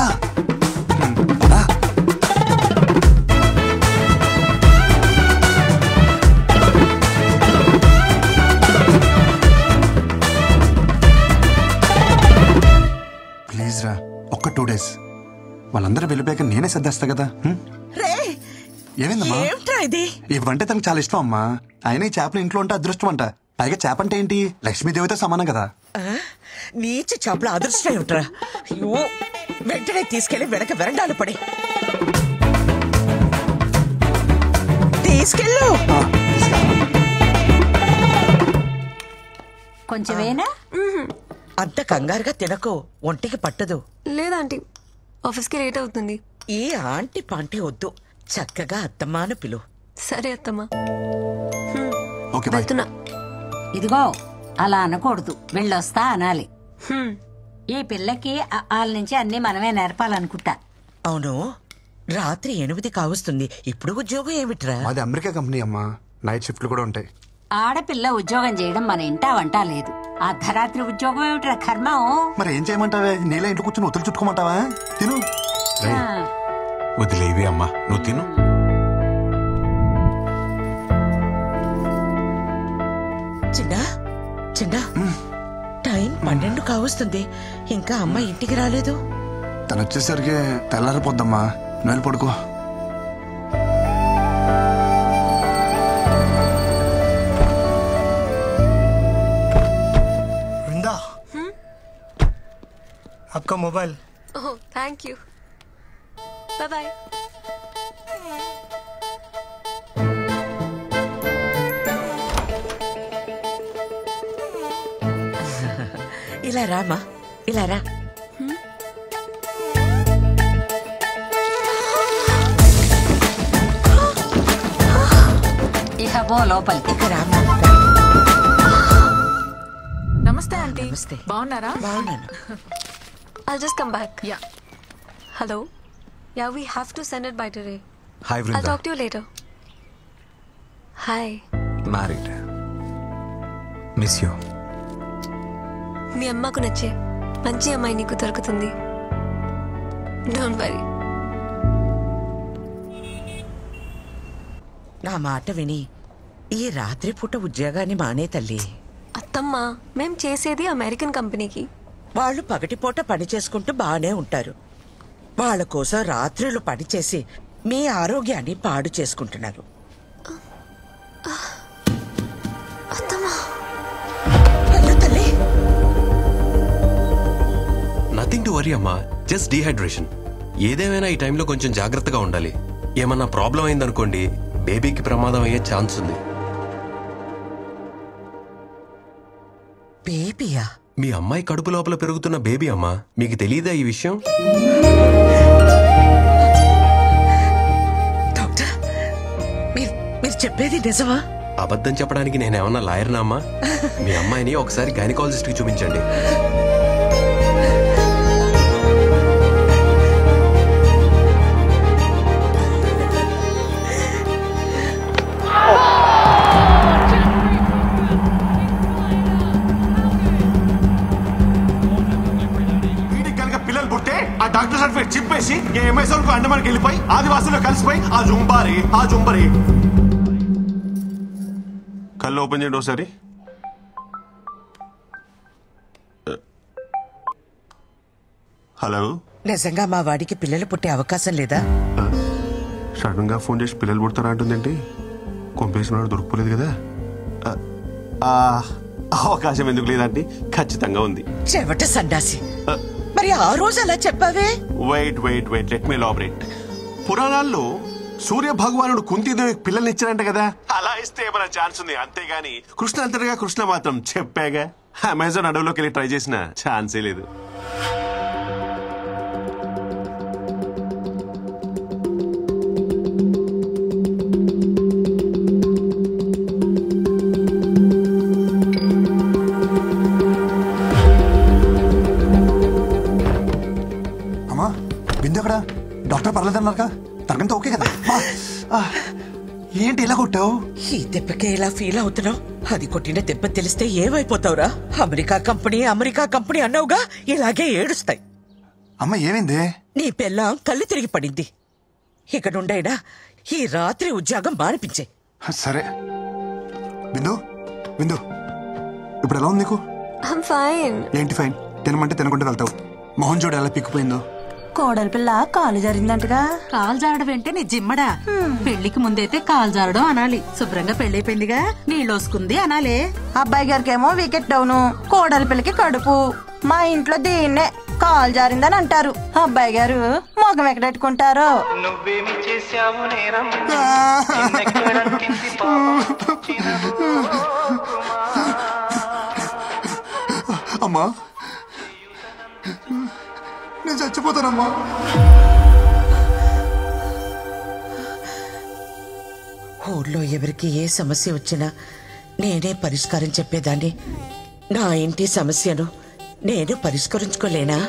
ప్లీజ్ రా, ఒక్క 2 days. వాళ్ళందరూ వెళ్ళిపోయాక నేనే సర్దేస్తా కదా. ఏమైందమ్మా? ఈ వంట తనకు చాలా ఇష్టం అమ్మా. ఆయన ఈ చేపలు ఇంట్లో ఉంటే అదృష్టం అంట. పైగా చేప అంటే ఏంటి, లక్ష్మీదేవితో సమానం కదా.
నీచ చేపల అదృష్టం ఏమిట్రా? అయ్యో, వెంటనే తీసుకెళ్లి వెనక వెరండాలు పడి తీసుకెళ్ళు.
కొంచెమేనా?
అంత కంగారుగా తినకు, ఒంటికి పట్టదు.
లేదాంటీ, ఆఫీస్కి లేట్ అవుతుంది.
ఈ ఆంటీ పాంటీ వద్దు, చక్కగా అత్తమ్మాను పిలు.
సరే అత్తమ్మా.
వెళ్తున్నా. ఇదిగో అలా అనకూడదు, వెళ్ళొస్తా అనాలి. ఈ పిల్లకి వాళ్ళ నుంచి అన్ని మనమే నేర్పాలనుకుంటా.
అవును, రాత్రి 8 కావస్తుంది, ఇప్పుడు ఉద్యోగం ఏమిట్రా?
అది అమెరికా కంపెనీ అమ్మా, నైట్ షిఫ్ట్లు కూడా ఉంటాయి.
ఆడపిల్ల ఉద్యోగం చేయడం మన ఇంటా వంట లేదు. అర్ధరాత్రి ఉద్యోగం ఏమిట్రా కర్మం?
మరి ఏం చేయమంటావే? నీళ్ళ ఇంట్లో కూర్చొని ఒత్తులు చుట్టుకోమంటావా? తిను.
వదిలేవి అమ్మా, నువ్వు తిను.
చిన్న చిన్న టైం 12 కావస్తుంది, ఇంకా అమ్మ ఇంటికి రాలేదు.
తను వచ్చేసరికి తెల్లారిపోద్దమ్మా, నువ్వు పడుకో.
वृंदा, आपका mobile.
Oh thank you, bye bye.
ఇలా రామా, ఇలా రా.
ఇక పో లోపలికి.
ఇక రామా.
నమస్తే ఆంటీ. బాగున్నారా?
బాగున్నాను.
I'll just come back.
Yeah.
Hello? Yeah, we have to send it by today.
Hi, Vrinda.
I'll talk to you later. Hi.
Married. Miss you.
మీ అమ్మకు నచ్చే మంచి అమ్మాయి నీకు దొరుకుతుంది. Don't worry.
నా మాట విని ఈ రాత్రిపూట ఉద్యోగాన్ని మానే తల్లి.
అత్తమ్మ, మేం చేసేది అమెరికన్ కంపెనీకి.
వాళ్ళు పగటిపూట పని చేసుకుంటూ బాగానే ఉంటారు. వాళ్ళ కోసం రాత్రులు పనిచేసి మీ ఆరోగ్యాన్ని పాడు చేసుకుంటున్నారు.
నథింగ్ టు వరీ అమ్మా, జస్ట్ డీహైడ్రేషన్. ఏదేమైనా ఈ టైంలో కొంచెం జాగ్రత్తగా ఉండాలి. ఏమన్నా ప్రాబ్లం అయిందనుకోండి, బేబీకి ప్రమాదం అయ్యే ఛాన్స్ ఉంది.
బేబీయా?
మీ అమ్మాయి కడుపు లోపల పెరుగుతున్న బేబీ అమ్మా. మీకు తెలియదా ఈ విషయం?
డాక్టర్, మీరు చెప్పేది నిజమా?
అబద్ధం చెప్పడానికి నేనేమన్నా లాయర్నా అమ్మా? మీ అమ్మాయిని ఒకసారి గైనకాలజిస్ట్ కి చూపించండి.
డాక్టర్ సర్టిఫికేట్ చింపేసి అమెజాన్ కు అండమానికి వెళ్ళిపోయి ఆదివాసుల్లో కలిసిపోయి ఆ జుంబారి కళ్ళు ఓపెన్ చేయండి ఒకసారి. హలో,
నిజంగా మా వాడికి పిల్లలు పుట్టే అవకాశం లేదా?
సడన్ గా ఫోన్ చేసి పిల్లలు పుడతారా అంటుందేంటి? కొంపేసినాడు దొరుకుపోలేదు కదా. అవకాశం ఎందుకు లేదండి? ఖచ్చితంగా ఉంది.
చెవట సన్నాసి, మరి ఆ రోజు అలా చెప్పావే?
Wait let me elaborate. పురాణాల్లో సూర్య భగవానుడు కుంతీదేవికి పిల్లల్ని ఇచ్చారంట కదా. అలా ఇస్తే ఏమైనా ఛాన్స్ ఉంది, అంతేగాని కృష్ణ అంతటిగా కృష్ణ మాత్రం చెప్పాగా. అమెజాన్ అడవిలోకి వెళ్ళి ట్రై చేసిన ఛాన్సే లేదు.
డాక్టర్ పర్లేదన్నారుగా, తనకంతా ఓకే కదా? ఏంటి ఇలా కొట్టావు?
ఈ దెబ్బకే ఇలా ఫీల్ అవుతున్నావు? అది కొట్టిన దెబ్బ తెలిస్తే ఏమైపోతావురా? అమెరికా కంపెనీ అన్నావుగా, ఇలాగే ఏడుస్తాయి.
అమ్మ ఏమైంది?
నీ పెళ్ళాం కళ్ళు తిరిగి పడింది. ఇక నుండైనా ఈ రాత్రి ఉద్యోగం మానిపించే.
సరే. బిందు ఇప్పుడు ఎలా ఉంది నీకు? ఏంటి ఫైన్? తినమంటే తినకుండా వెళ్తావు. మొహం చూడు ఎలా పిక్కిపోయిందో.
కోడలి పిల్ల కాలు జారిందంటగా.
కాలు జారడం అంటే నీ జిమ్మడా? పెళ్లికి ముందైతే కాలు జారడం అనాలి. శుభ్రంగా పెళ్ళైపోయిందిగా, నీళ్ళోసుకుంది అనాలే.
అబ్బాయి గారికేమో వికెట్ డౌను, కోడలి పిల్లకి కడుపు. మా ఇంట్లో దీన్నే కాలు జారిందని అంటారు. అబ్బాయి గారు మొగం ఎక్కడెట్టుకుంటారో.
నువ్వేమి చేశావు నేరం?
అమ్మా, నేను చచ్చిపోతానమ్మా.
ఊళ్ళో ఎవరికి ఏ సమస్య వచ్చినా నేనే పరిష్కారం చెప్పేదాన్ని. నా ఇంటి సమస్యను నేను పరిష్కరించుకోలేనా?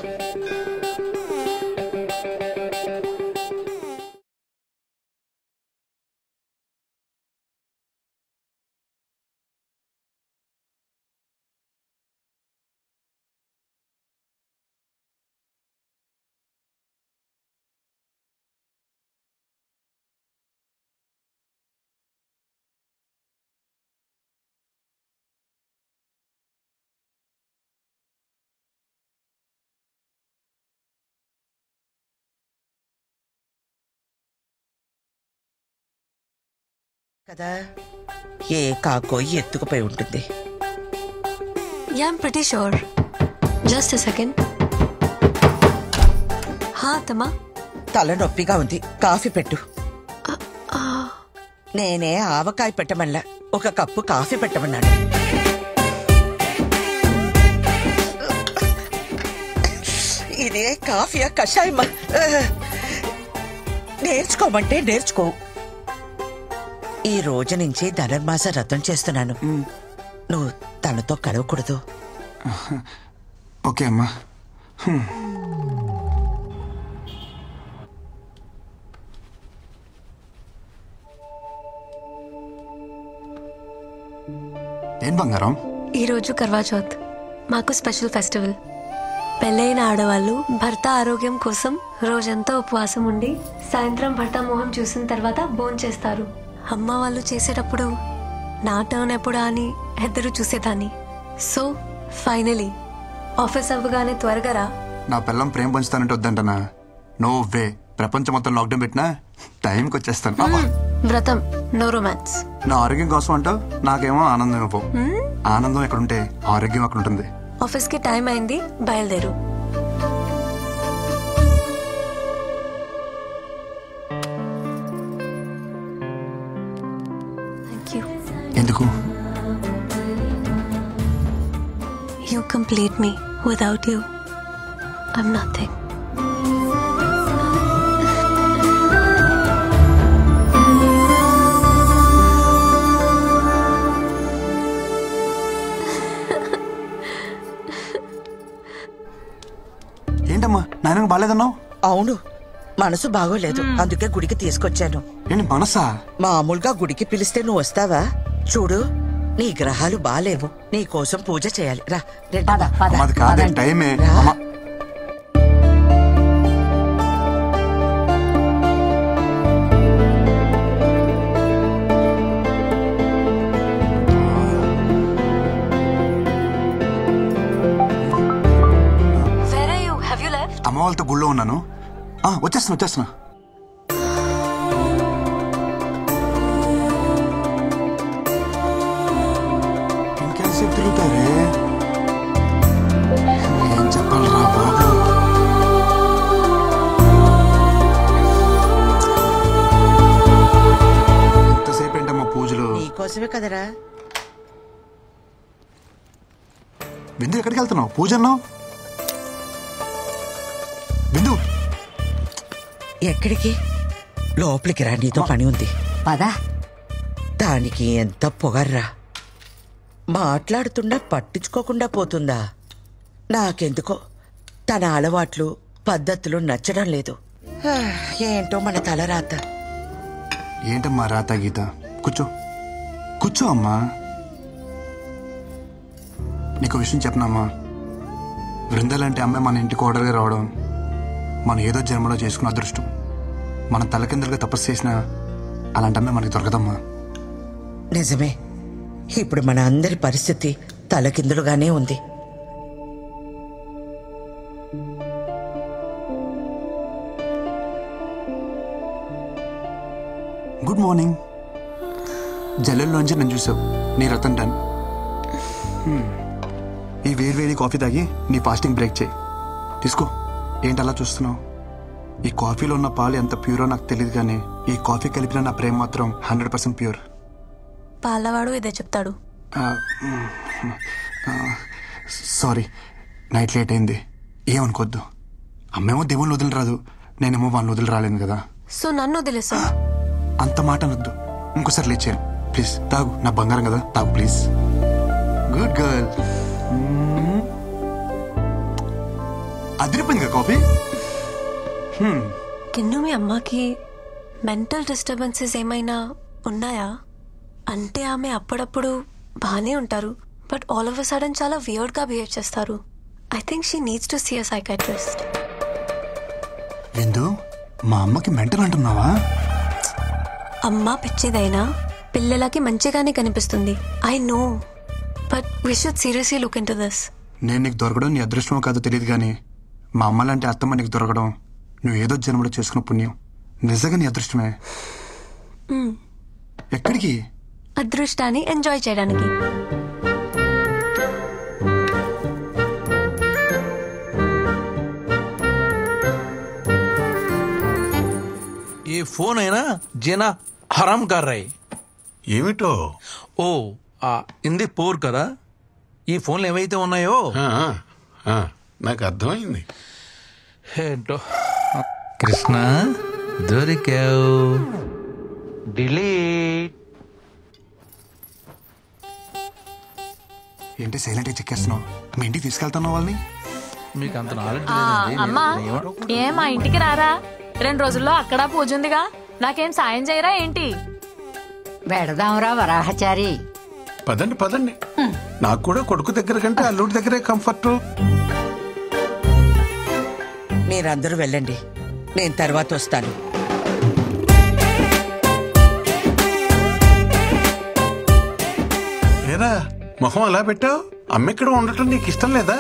కదా, ఏ కాకో ఎత్తుకుపోయి ఉంటుంది.
Yeah, I'm pretty sure. Just a second. అత్తమ్మా,
తలనొప్పిగా ఉంది, కాఫీ పెట్టు. నేనే ఆవకాయ పెట్టమల్లా, ఒక కప్పు కాఫీ పెట్టమన్నాడు. ఇదే కాఫీయా కషాయమా? నేర్చుకోమంటే నేర్చుకో. ఈ రోజు నుంచి ధనుర్మాస వ్రతం చేస్తున్నాను. నువ్వు తనతో కలవకూడదు.
ఓకే అమ్మా. ఏం బంగారం?
ఈరోజు కర్వా చౌత్, మాకు స్పెషల్ ఫెస్టివల్. పెళ్ళైన ఆడవాళ్ళు భర్త ఆరోగ్యం కోసం రోజంతా ఉపవాసం ఉండి సాయంత్రం భర్త మొహం చూసిన తర్వాత భోంచేస్తారు. అమ్మ వాళ్ళు చేసేటప్పుడు నా టర్న్ ఎప్పుడా అని ఎదురు చూసేదాన్ని. సో ఫైనలీ ఆఫీస్ అవ్వగానే త్వరగా రా.
నా పిల్లం ప్రేమ పంచుతానంటే వద్దంటనా? No way. ప్రపంచం మొత్తం లాక్డౌన్ పెట్టినా టైంకి వచ్చేస్తాను.
వ్రతం, నో రొమాన్స్.
నా ఆరోగ్యం కోసం అంటావు, నాకేమో ఆనందం ఇవ్వవు. ఆనందం ఎక్కడుంటే ఆరోగ్యం అక్కడ ఉంటుంది.
ఆఫీస్ కి టైం అయింది, బయలుదేరు.
ఎందుకు?
You complete me. Without you, I'm nothing.
ఏంటమ్మా నాయనకు బాగాలేదన్నావు?
అవును, మనసు బాగోలేదు, అందుకే గుడికి తీసుకొచ్చాను.
ఏంటి మనసా?
మామూలుగా గుడికి పిలిస్తే నువ్వు వస్తావా? చూడు, నీ గ్రహాలు బాలేవు, నీ కోసం పూజ చేయాలి. రా.
అది కాదే టైమే. అమ్మ వాళ్ళతో గుళ్ళో ఉన్నాను. వచ్చేస్తున్నా. ఇంకెంతసేపు తిరుగుతారే? ఏం చెప్పాలరా బాబు? ఎంతసేపు ఏంటమ్మా పూజలు?
నీకోసమే కదరా.
బిందు ఎక్కడికి వెళ్తున్నావు? పూజ అన్నావు. బిందు
ఎక్కడికి? లోపలికి రా, నీతో పని ఉంది.
పదా.
దానికి ఎంత పొగర్రా, మాట్లాడుతున్నా పట్టించుకోకుండా పోతుందా? నాకెందుకో తన అలవాట్లు పద్ధతులు నచ్చడం లేదు. ఏంటో మన తలరాత.
ఏంటమ్మా రాత గీత? కూర్చో అమ్మా. నీకు విషయం చెప్పనమ్మా. బృందాలంటే అమ్మాయి మన ఇంటికి ఓడర్గా రావడం మనం ఏదో జన్మలో చేసుకున్న అదృష్టం. మనం తలకిందులుగా తపస్సు చేసినా అలాంటి అమ్మాయి మనకి దొరకదమ్మా.
నిజమే, ఇప్పుడు మన అందరి పరిస్థితి తలకిందులుగానే ఉంది.
Good morning. జల్లెల్లోంచి నన్ను చూసావు, నీ రతన్ డన్. ఈ వేడి కాఫీ తాగి నీ ఫాస్టింగ్ బ్రేక్ చేయి. తీసుకో. ఏంటి అలా చూస్తున్నావు? ఈ కాఫీలో ఉన్న పాలు ఎంత ప్యూరో నాకు తెలియదు, కానీ ఈ కాఫీ కలిపిన నా ప్రేమ మాత్రం 100% ప్యూర్.
పాలవాడు ఇదే చెప్తాడు.
సారీ, నైట్ లేట్ అయింది, ఏమనుకోద్దు. అమ్మేమో దేవుళ్ళు వదిలి రాదు, నేనేమో వాళ్ళని వదిలి రాలేను కదా.
సో నన్ను వదిలేసా?
అంత మాట అనొద్దు. ఇంకోసారి లేచాను ప్లీజ్. తాగు, నా బంగారం కదా, తాగు ప్లీజ్. Good girl. అదిరిపోయింది కదా కాఫీ.
కిన్ను, మీ అమ్మకి మెంటల్ డిస్టర్బెన్సెస్ ఏమైనా ఉన్నాయా? అంటే ఆమె అప్పుడప్పుడు బాగానే ఉంటారు, but all of a sudden చాలా వియర్డ్ గా బిహేవ్ చేస్తారు. I think she needs to see a psychiatrist.
Vindu, మా అమ్మకి మెంటల్ అంటున్నావా?
అమ్మ పిచ్చిదైనా పిల్లలకి మంచిగానే కనిపిస్తుంది. I know, but we should seriously look into this.
నేను నీకు దొరకడం నీ అదృష్టమో కాదో తెలియదు, కానీ మా అమ్మ లాంటి అత్తమ్మ నీకు దొరకడం నువ్వు ఏదో జన్మలో చేసుకున్న పుణ్యం. నిజంగా నీ అదృష్టమే. ఎక్కడికి?
అదృష్టాన్ని ఎంజాయ్ చేయడానికి.
ఏ ఫోన్ అయినా జీనా హరాం కర్ రహీ.
ఏమిటో?
ఓ ఇంది పోర్ కదా. ఈ ఫోన్లు ఏవైతే ఉన్నాయో
నాకు అర్థమైంది.
ఏంటో కృష్ణ దొరికావు. డిలీట్.
ఏంటి సైలెంట్ గా చెక్కేస్తున్నావు? మీ ఇంటికి తీసుకెళ్తాను వాళ్ళని.
మీకు అంత నాలెడ్జ్
అమ్మా ఏ మా ఇంటికి రారా? 2 రోజుల్లో అక్కడ పూజ ఉందిగా, నాకేం సాయం చేయరా ఏంటి?
వెడదాంరా వరాహచారి.
పదండి పదండి. నాకు కూడా కొడుకు దగ్గర కంటే అల్లుడి దగ్గరే కంఫర్ట్.
మీరందరూ వెళ్ళండి, నేను తర్వాత వస్తాను.
ఏరా మొహం అలా పెట్టావు? అమ్మెక్కడ ఉండటం నీకు ఇష్టం లేదా?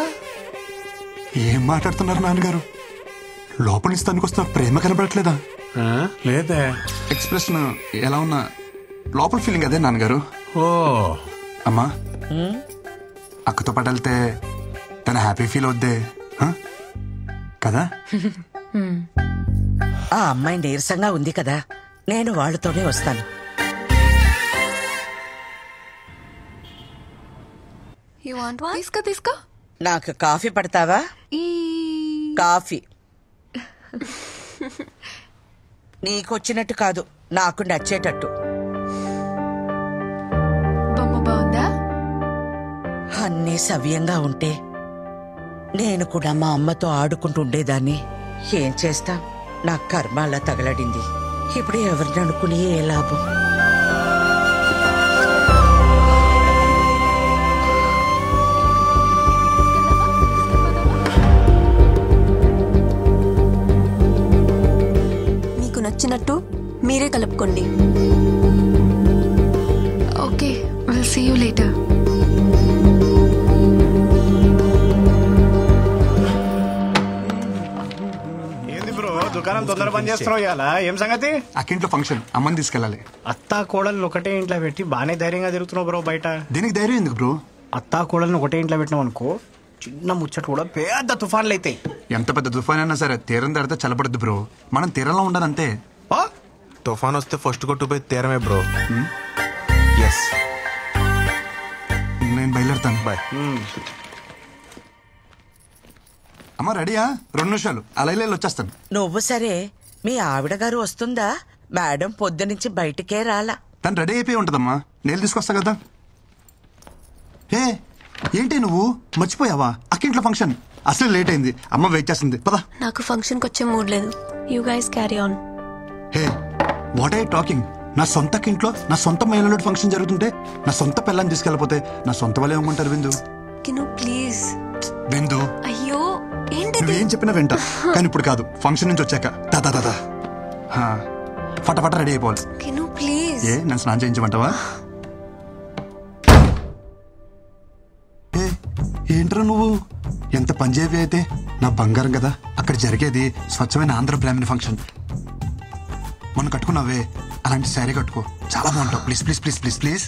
ఏం మాట్లాడుతున్నారు నాన్నగారు? లోపల నుంచి తనుకొస్తున్న ప్రేమ కనబడట్లేదా?
లేదే.
ఎక్స్ప్రెషన్ ఎలా ఉన్నా లోపల ఫీలింగ్ అదే నాన్నగారు.
ఓ
అమ్మా, అక్కతో పాటు వెళ్తే తన హ్యాపీ ఫీల్ అవుద్దే కదా?
ఆ అమ్మాయి నీరసంగా ఉంది కదా, నేను వాళ్ళతోనే వస్తాను.
తీసుకో.
నాకు కాఫీ పడతావా? కాఫీ నీకొచ్చినట్టు కాదు, నాకు నచ్చేటట్టు.
బాగుందా?
అన్నీ సవ్యంగా ఉంటే నేను కూడా మా అమ్మతో ఆడుకుంటూ ఉండేదాన్ని. ఏం చేస్తా, నా కర్మ అలా తగలడింది. ఇప్పుడు ఎవరిని అనుకుని ఏ లాభం?
మీకు నచ్చినట్టు మీరే కలుపుకోండి.
Okay, will see you later.
దుకాణం తొందర పని చేస్తున్నావు ఇవాళ, ఏం సంగతి?
అక్కింట్లో ఫంక్షన్, అమ్మని తీసుకెళ్ళాలి.
అత్తా కోడలు ఒకటే ఇంట్లో పెట్టి బానే ధైర్యంగా తిరుగుతున్నావు బ్రో బయట.
దీనికి ధైర్యం ఎందుకు బ్రో?
అత్తా కోడలను ఒకటే ఇంట్లో పెట్టినావు అనుకో, చిన్న ముచ్చట కూడా పెద్ద తుఫాన్లు అవుతాయి.
ఎంత పెద్ద తుఫాన్ అయినా సరే తీరం దాడితే చల్లబడద్దు బ్రో. మనం తీరంలో ఉండాలంతే.
తుఫాన్ వస్తే ఫస్ట్ కొట్టుపోయి తీరమే బ్రో. ఎస్,
నేను బయలుదేరుతాను. బాయ్. అమ్మ రెడీయా? 2 నిమిషాలు అలా వచ్చేస్తాను.
నువ్వు సరే, మీ ఆవిడ గారు వస్తుందా? మేడం పొద్దునుంచి బయటికే రాలా.
తను రెడీ అయిపోయి ఉంటదమ్మా, నేను తీసుకొస్తా కదా. ఏ ఏంటి నువ్వు మర్చిపోయావా? అక్కింట్లో ఫంక్షన్ అసలు లేట్ అయింది, అమ్మ వెయిట్ చేస్తుంది. పదా.
నాకు ఫంక్షన్ కి వచ్చే మూడ్ లేదు. You guys carry on.
Hey what are you talking? నా సొంత ఇంట్లో నా సొంత మహిళలో ఫంక్షన్ జరుగుతుంటే నా సొంత పిల్లని తీసుకెళ్ళిపోతే నా సొంత వాళ్ళు ఏమంటారు? విందు
ప్లీజ్.
విందు,
అయ్యో ఏంటి
నువ్వేం చెప్పినా వింటా, కానీ ఇప్పుడు కాదు. ఫంక్షన్ నుంచి వచ్చాక దాదా ఫటాఫట రెడీ అయిపోవాలి.
ప్లీజ్.
ఏ నన్ను స్నానం చేయించమంటావా? ఏంట్రా నువ్వు ఎంత పంజాబీ అయితే నా బంగారం కదా. అక్కడ జరిగేది స్వచ్ఛమైన ఆంధ్ర బ్రాహ్మణ ఫంక్షన్. మనం కట్టుకున్నావే అలాంటి శారీ కట్టుకో, చాలా బాగుంటావు. Please please please please please.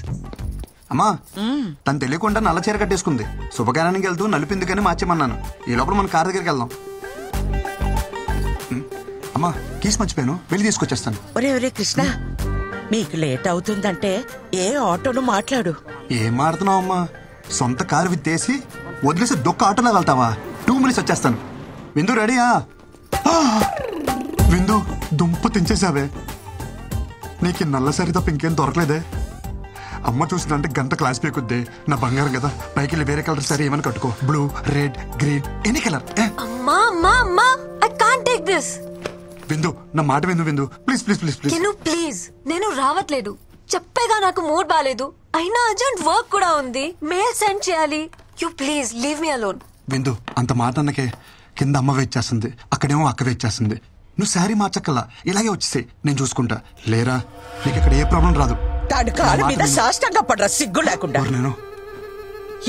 అమ్మా, తను తెలియకుండా నల్ల చీర కట్టేసుకుంది. శుభకార్యానికి వెళ్తూ నలిపింది కానీ మార్చేమన్నాను. ఈ లోపల మన కార్ దగ్గరికి వెళ్దాం. అమ్మా కీస్ మర్చిపోయాను, వెళ్ళి తీసుకొచ్చేస్తాను.
ఒరే ఒరే కృష్ణ, మీకు లేట్ అవుతుందంటే ఏ ఆటోను మాట్లాడు.
ఏం మాడుతున్నావు అమ్మా? సొంత కారు విత్తేసి వదిలేసి దొక్క ఆటోలో వెళ్తావా? 2 మినిట్స్ వచ్చేస్తాను. విందు రెడీయా? విందు దుంప తెంచేసావే. నీకు నల్ల సరి తప్ప ఇంకేం దొరకలేదే. అమ్మ చూసిందంటే గంట క్లాస్ పీకుద్ది. నా బంగారం కదా, పైకి వెళ్ళి వేరే కలర్ సరే ఏమని కట్టుకో. Blue, red, green, any colour.
అమ్మా అమ్మా అమ్మా, ఐ కాంట్ టేక్ దిస్.
విందు నా మాట విందు. విందు please please please please.
Please, నేను రావట్లేదు. చెప్పేగా నాకు మూడ్ బాలేదు. అయినా అర్జెంట్ వర్క్ కూడా ఉంది, మెయిల్ సెండ్ చేయాలి. You please leave me alone.
విందు అంత మాట అన్నకే కింద అమ్మ వెయిట్ చేస్తుంది, అక్కడేమో అక్క వెయిట్ చేస్తుంది. నువ్వు శారీ మార్చక్కల్లా, ఇలాగే వచ్చేసి నేను చూసుకుంటా. లేరా నీకు ఇక్కడ ఏ ప్రాబ్లం రాదు.
తాడు కాలు మీద సాష్టంగా పడరా, సిగ్గు లేకుండా.
నేను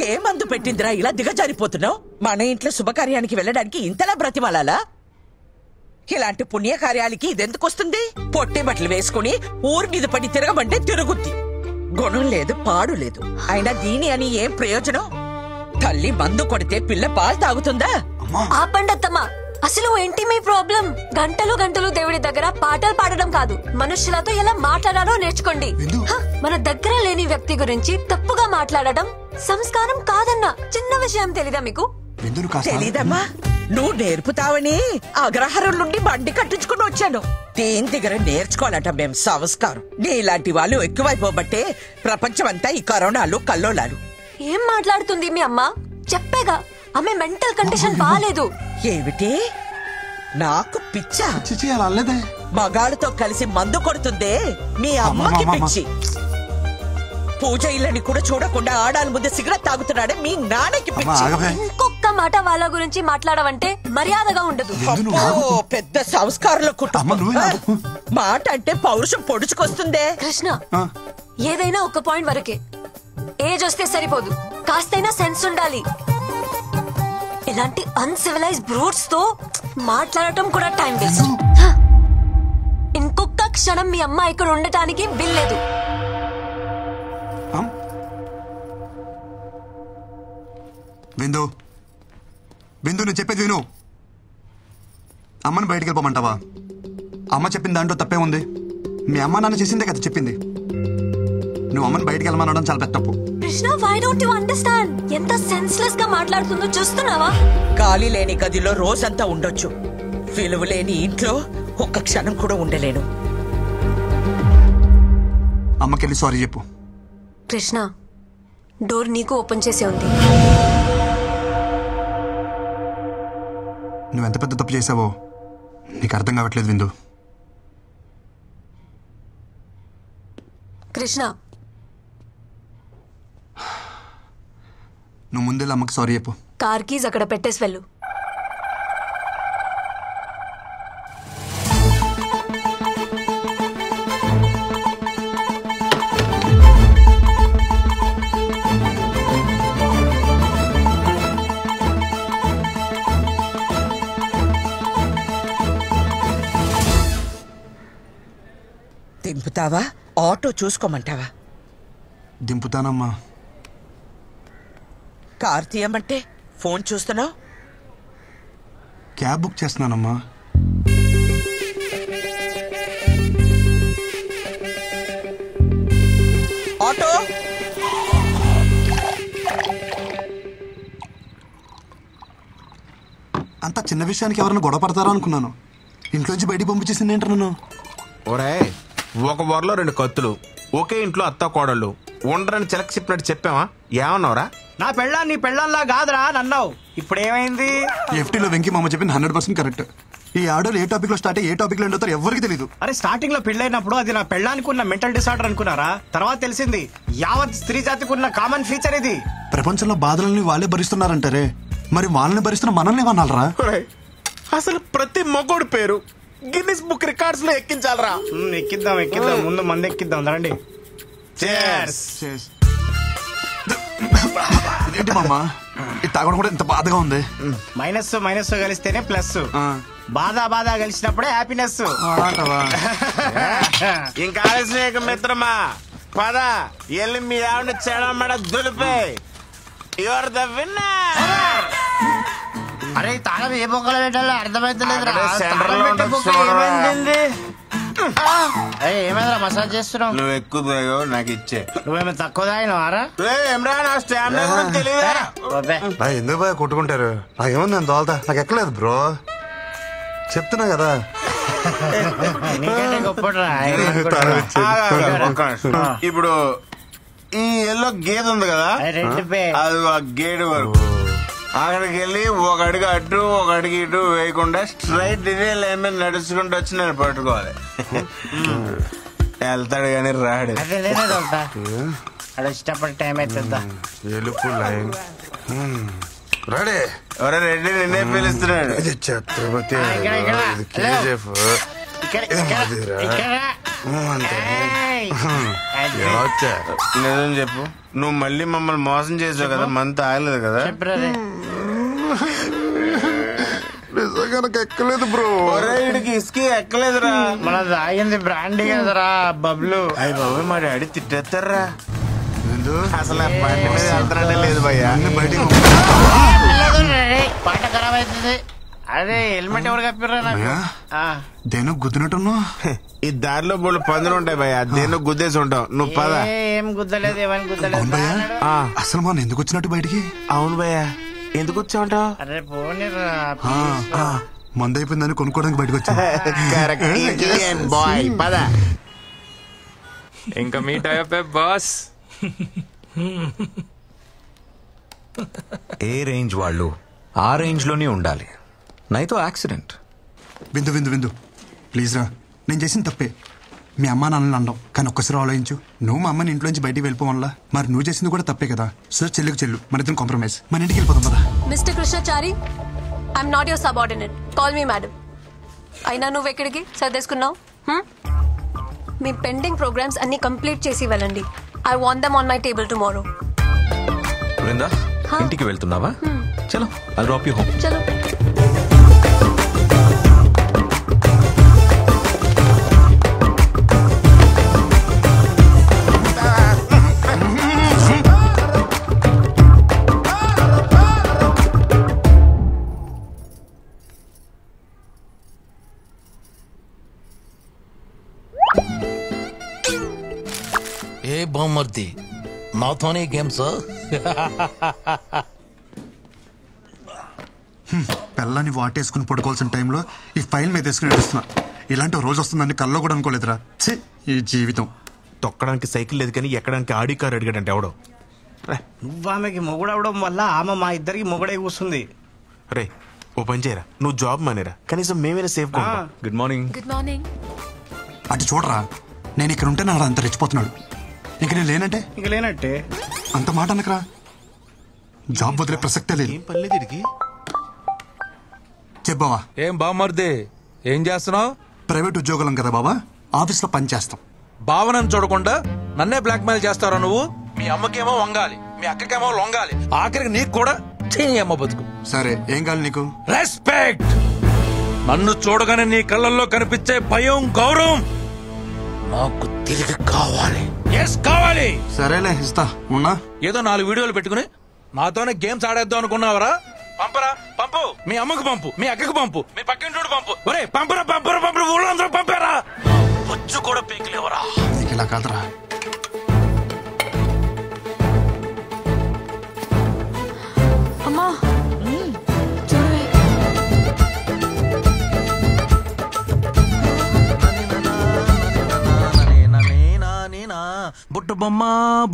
ఏ మందు పెట్టిందిరా ఇలా దిగజారిపోతున్నావు? మన ఇంట్లో శుభకార్యానికి వెళ్ళడానికి ఇంతలా బ్రతిమాలాలా? ఇలాంటి పుణ్యకార్యాలకి ఇదెందుకు వస్తుంది? పొట్టి బట్టలు వేసుకుని ఊరి మీద పడి తిరగమంటే తిరుగుద్ది. గుణం లేదు, పాడు లేదు. అయినా దీని అని ఏం ప్రయోజనం? తల్లి మందు కొడితే పిల్ల పాలు తాగుతుందా?
ఆపండత్తమ్మా, అసలు ఏంటి మీ ప్రాబ్లం? గంటలు గంటలు దేవుడి దగ్గర పాటలు పాడడం కాదు, మనుషులతో ఎలా మాట్లాడాలో నేర్చుకోండి. మన దగ్గర లేని వ్యక్తి గురించి తప్పుగా మాట్లాడడం సంస్కారం కాదన్నా. చిన్న విషయం తెలీదా మీకు?
తెలీదమ్మా, నువ్వు నేర్పుతావని అగ్రహారం నుండి బండి కట్టించుకుని వచ్చాను. దేని దగ్గర నేర్చుకోవాలట మేం సంస్కారం. నీలాంటి వాళ్ళు ఎక్కువైపోబట్టే ప్రపంచం అంతా ఈ కరోనాలు కల్లోలాలు.
ఏం మాట్లాడుతుంది మీ అమ్మ? చెప్పేగా ఆమె మెంటల్ కండిషన్ బాగాలేదు.
ఏమిటి నాకు పిచ్చా?
చిచి అలా అల్లేదే.
మగాళ్ళతో కలిసి మందు కొడుతుందే మీ అమ్మకి పిచ్చి. పూజ ఇళ్ళని కూడా చూడకుండా ఆడాల ముందు సిగరెట్ తాగుతున్నాడే మీ నాన్నకి పిచ్చి.
ఇంకొక మాట వాళ్ళ గురించి మాట్లాడవంటే మర్యాదగా ఉండదు.
పెద్ద సంస్కారంలో కుటుంబం. మాట అంటే పౌరుషం పొడుచుకొస్తుందే.
కృష్ణ, ఏదైనా ఒక పాయింట్ వరకే. ఏజ్ వస్తే సరిపోదు, కాస్తైనా సెన్స్ ఉండాలి. ఇలాంటి అన్సివిలైజ్ బ్రూట్స్ తో మాట్లాడటం కూడా టైం వేస్ట్. ఇంకొక క్షణం మీ అమ్మ ఇక్కడ ఉండటానికి వీల్లేదు.
బిందు, బిందు నువ్వు చెప్పేది విను. అమ్మని బయటికి వెళ్ళిపోమంటావా? అమ్మ చెప్పిన దాంట్లో తప్పే ఉంది. మీ అమ్మ నాన్న చేసిందే కదా చెప్పింది. నువ్వు అమ్మని బయటికి వెళ్ళమనడం చాలా పెద్ద తప్పు.
Krishna, why don't you understand? ఎంత సెన్స్లెస్ గా మాట్లాడుతుందో చూస్తున్నావా?
గాలి లేని గదిలో రోజంతా ఉండొచ్చు, విలువ లేని ఇంట్లో ఒక్క క్షణం కూడా ఉండలేను.
అమ్మకెళ్ళి సారీ చెప్పు.
కృష్ణ, డోర్ నీకు ఓపెన్ చేసే ఉంది.
నువ్వెంత పెద్ద తప్పు చేసావో నీకు అర్థం కావట్లేదు విందు.
కృష్ణ,
నువ్వు ముందెళ్ళి అమ్మకి సారీ చెప్పు.
కార్ కీస్ అక్కడ పెట్టేసి వెళ్ళు.
దింపుతావా? ఆటో చూసుకోమంటావా?
దింపుతానమ్మా.
కార్ తీయమంటే ఫోన్ చూస్తున్నావు?
క్యాబ్ బుక్ చేస్తున్నానమ్మా.
ఆటో
అంత చిన్న విషయానికి ఎవరైనా గొడవ పడతారో అనుకున్నాను. ఇంట్లోంచి బయటికి పంపించేసింది ఏంటి నన్ను?
ఒరే, ఒక వరలో 2 కత్తులు, ఒకే ఇంట్లో అత్త కోడళ్ళు ఉండరని చిలక చెప్పినట్టు చెప్పావా? ఏమన్నావురా?
నా పెళ్ళాన్ని నీ పెళ్ళాల్లా కాదురా నన్నావు. ఇప్పుడు ఏమైంది?
ఎఫ్టీలో వెంకీ మామ చెప్పింది 100% కరెక్ట్. ఈ ఆర్డర్ ఏ టాపిక్ లో స్టార్ట్ అయ్యి ఏ టాపిక్ లో ఎండవుతారో ఎవరికి తెలియదు.
అరే, స్టార్టింగ్ లో పెళ్ళైనప్పుడు అది నా పెళ్ళానికి ఉన్న మెంటల్ డిసార్డర్ అనుకున్నారా? తర్వాత తెలిసింది యావత్ స్త్రీ జాతికి ఉన్న కామన్ ఫీచర్ ఇది.
ప్రపంచంలో బాధలని వాళ్ళే భరిస్తున్నారంటారే, మరి వాళ్ళని భరిస్తున్న మనల్ని ఏమన్నారా?
అసలు ప్రతి మొగోడు పేరు గిన్నిస్ బుక్ రికార్డ్స్ లో ఎక్కించాలరా.
ఎక్కిద్దాం ఎక్కిద్దాం, ముందు మంది ఎక్కిద్దాం రండి.
ఏంటి మామ, ఇది తాగడం కూడా ఇంత బాధగా ఉంది.
మైనస్ మైనస్ కలిస్తేనే ప్లస్, బాధ కలిసినప్పుడే హ్యాపీనెస్.
ఇంకా ఆలస్యం మిత్రమా, పద ఎల్లి మీ ఆవిడ చెడమడ దులిపే. Your the winner.
అరే, తాళం ఏ బొక్కలు పెట్టాలో అర్థమైతలేదు. ఏమైందిరా మసాజ్ చేస్తున్నావు?
నువ్వు ఎక్కువ నాకు ఇచ్చే.
నువ్వేమో తక్కువ తాగినవారా?
ఎందుకు బాగా కొట్టుకుంటారు? నాకేముంది, నేను తోలుతా. నాకు ఎక్కలేదు బ్రో, చెప్తున్నా కదా.
ఇప్పుడు ఈ ఎల్లో గేదె ఉంది కదా, అది ఆ గేట్ వరకు అక్కడికి వెళ్ళి ఒక అడుగు అటు ఒక అడుగు ఇటు వేయకుండా స్ట్రైట్ ఇదే లైన్ మీద నడుచుకుంటూ వచ్చి నేను పట్టుకోవాలి. వెళ్తాడు కానీ రాడు.
ఇష్టపడి టైం అవుతుందా?
ఎలుపు లైన్ రాడే. ఎవరో రెడ్డి నిన్నే పిలుస్తున్నాడు. ఛత్రపతి కేజీఎఫ్ నిజం చెప్పు, నువ్వు మళ్ళీ మమ్మల్ని మోసం చేసావు కదా, మంత్ ఆగలేదు కదా? నిజంగా నాకు ఎక్కలేదు బ్రో. వీడికి ఇసుకి ఎక్కలేదురా.
మన తాగింది బ్రాండీ కదరా, బబ్లు.
అయ్యి బాబు, మా డాడీ తిట్టేస్తారా? అసలు బండి మీద వెళ్తానంటే లేదు భయ్యా.
పాట ఖరాబ్ అవుతుంది. అదే హెల్మెట్ ఎవరు కప్పిర్రా నాకు?
దేని గుద్దినట్టున్నావు?
ఈ దారిలో బోళ్ళు పందులు ఉంటాయి భయ్యా, దేని గుద్దేసి ఉంటావు. నువ్వు పద.
ఏం గుద్దలేదు, ఏమని గుద్దలేదు.
అసలు మనం ఎందుకు వచ్చినట్టు బయటికి?
అవును భయ్యా, ఎందుకు వచ్చావుంటావు?
అరే పోనీరా,
మందు అయిపోయిందని కొనుక్కోవడానికి బయటకు వచ్చా.
బాయ్ పద.
ఇంకా మీట్ అయ్యే బాస్.
ఏ రేంజ్ వాళ్ళు ఆ రేంజ్ లోనే ఉండాలి. నైతో యాక్సిడెంట్.
విందు విందు విందు ప్లీజ్ రా, నేను చేసిన తప్పే. మీ అమ్మ నాన్నని అనడం, కానీ ఒక్కసారి ఆలోచించు. నువ్వు మా అమ్మని ఇంట్లోంచి బయటికి వెళ్ళిపోవాలా, మరి నువ్వు చేసింది కూడా తప్పే కదా. సో చెల్లుకు చెల్లు, మన ఇద్దరం కాంప్రమైజ్, మన ఇంటికి వెళ్ళిపోతాం కదా.
Mister Krishnachari, I'm not your subordinate, call me madam. అయినా నువ్వు ఎక్కడికి సర్దేసుకున్నావు? మీ పెండింగ్ ప్రోగ్రామ్స్ అన్ని కంప్లీట్ చేసి వెళ్ళండి. I want them on my table tomorrow.
Brinda, ఇంటికి వెళ్తున్నావా? చలో, ఐ డ్రాప్ యూ హోమ్.
చలో.
ఏ బామ్మర్ది, నాతోనే గేమ్స్?
పిల్లని వాటేసుకుని పడుకోవాల్సిన టైంలో ఈ ఫైల్ మీద వేసుకుని నడుస్తున్నా. ఇలాంటి రోజు వస్తుందని కల్లో కూడా అనుకోలేదురా. ఛీ, ఈ జీవితం.
తొక్కడానికి సైకిల్ లేదు కానీ ఎక్కడానికి ఆడి కార్ అడిగాడంటే ఎవడో.
నువ్వు ఆమెకి మొగుడవడం వల్ల ఆమె మా ఇద్దరికి మొగుడే కూస్తుంది.
రే, ఓ పని చేయరా, నువ్వు జాబ్ మానేరా, కనీసం మేమైనా safe.
Good morning.
Good morning.
అటు చూడరా, నేను ఇక్కడ ఉంటే నాడు అంత రెచ్చిపోతున్నాడు. ఇంక నేను లేనంటే
ఇంక లేనట్టే.
అంత మాట అనకరా, జాబ్ వదిలే ప్రసక్తే లేదు.
ఏం పర్లేదు ఇడికి.
చెప్పావా?
ఏం బామ్మర్ది, ఏం చేస్తున్నావు?
ప్రైవేట్ ఉద్యోగులం కదా బాబా, ఆఫీస్లో పని చేస్తాం.
భావనను చూడకుండా నన్నే బ్లాక్మెయిల్ చేస్తారా నువ్వు? మీ అమ్మకేమో వంగాలి, మీ అక్కకేమో లొంగాలి, ఆఖరికి నీకు కూడా అమ్మ బతుకు.
సరే, ఏం కావాలి నీకు?
రెస్పెక్ట్. నన్ను చూడగానే నీ కళ్ళల్లో కనిపించే భయం, గౌరవం నాకు తిరిగి కావాలి. కావాలి.
సరేలే, ఇస్తా. ఉన్నా
ఏదో 4 వీడియోలు పెట్టుకుని నాతోనే గేమ్స్ ఆడేద్దాం అనుకున్నావరా? పంపరా, పంపు. మీ అమ్మకు పంపు, మీ అక్కకు పంపు, మీ పక్కింటోడు పంపు. ఒరే పంపరా, పంపరా, పంపరా, ఊళ్ళో అందరూ పంపారా. బొచ్చు కూడా పీకలేవరా.
ఇలా కాదురా.
అమ్మా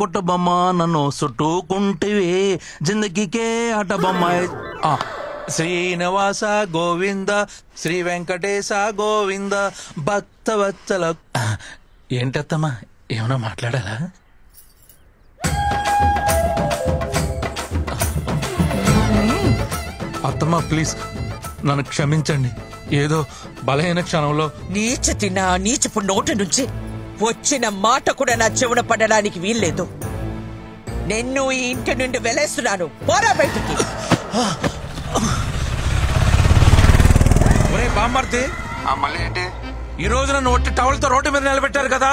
బుట్ట బొమ్మ నన్ను చుట్టుకుంటివి, జిందగీకే ఆట బొమ్మ.
శ్రీనివాస గోవింద, శ్రీ వెంకటేశ గోవింద, భక్తవత్సల. ఏంటత్తమ్మా, ఏమన్నా మాట్లాడాలా? అత్తమ్మా ప్లీజ్ నన్ను క్షమించండి. ఏదో బలహీన క్షణంలో
నీచపు నోటి నుంచి వచ్చిన మాట కూడా నా చెవున పడడానికి వీల్లేదు. నిన్ను ఈ ఇంటి నుండి వెలేస్తున్నాను, పోరా బయటికి.
ఒరే బామ్మర్ది, ఈ రోజు నన్ను ఒట్టి టవల్ తో రోడ్డు మీద నిలబెట్టారు కదా,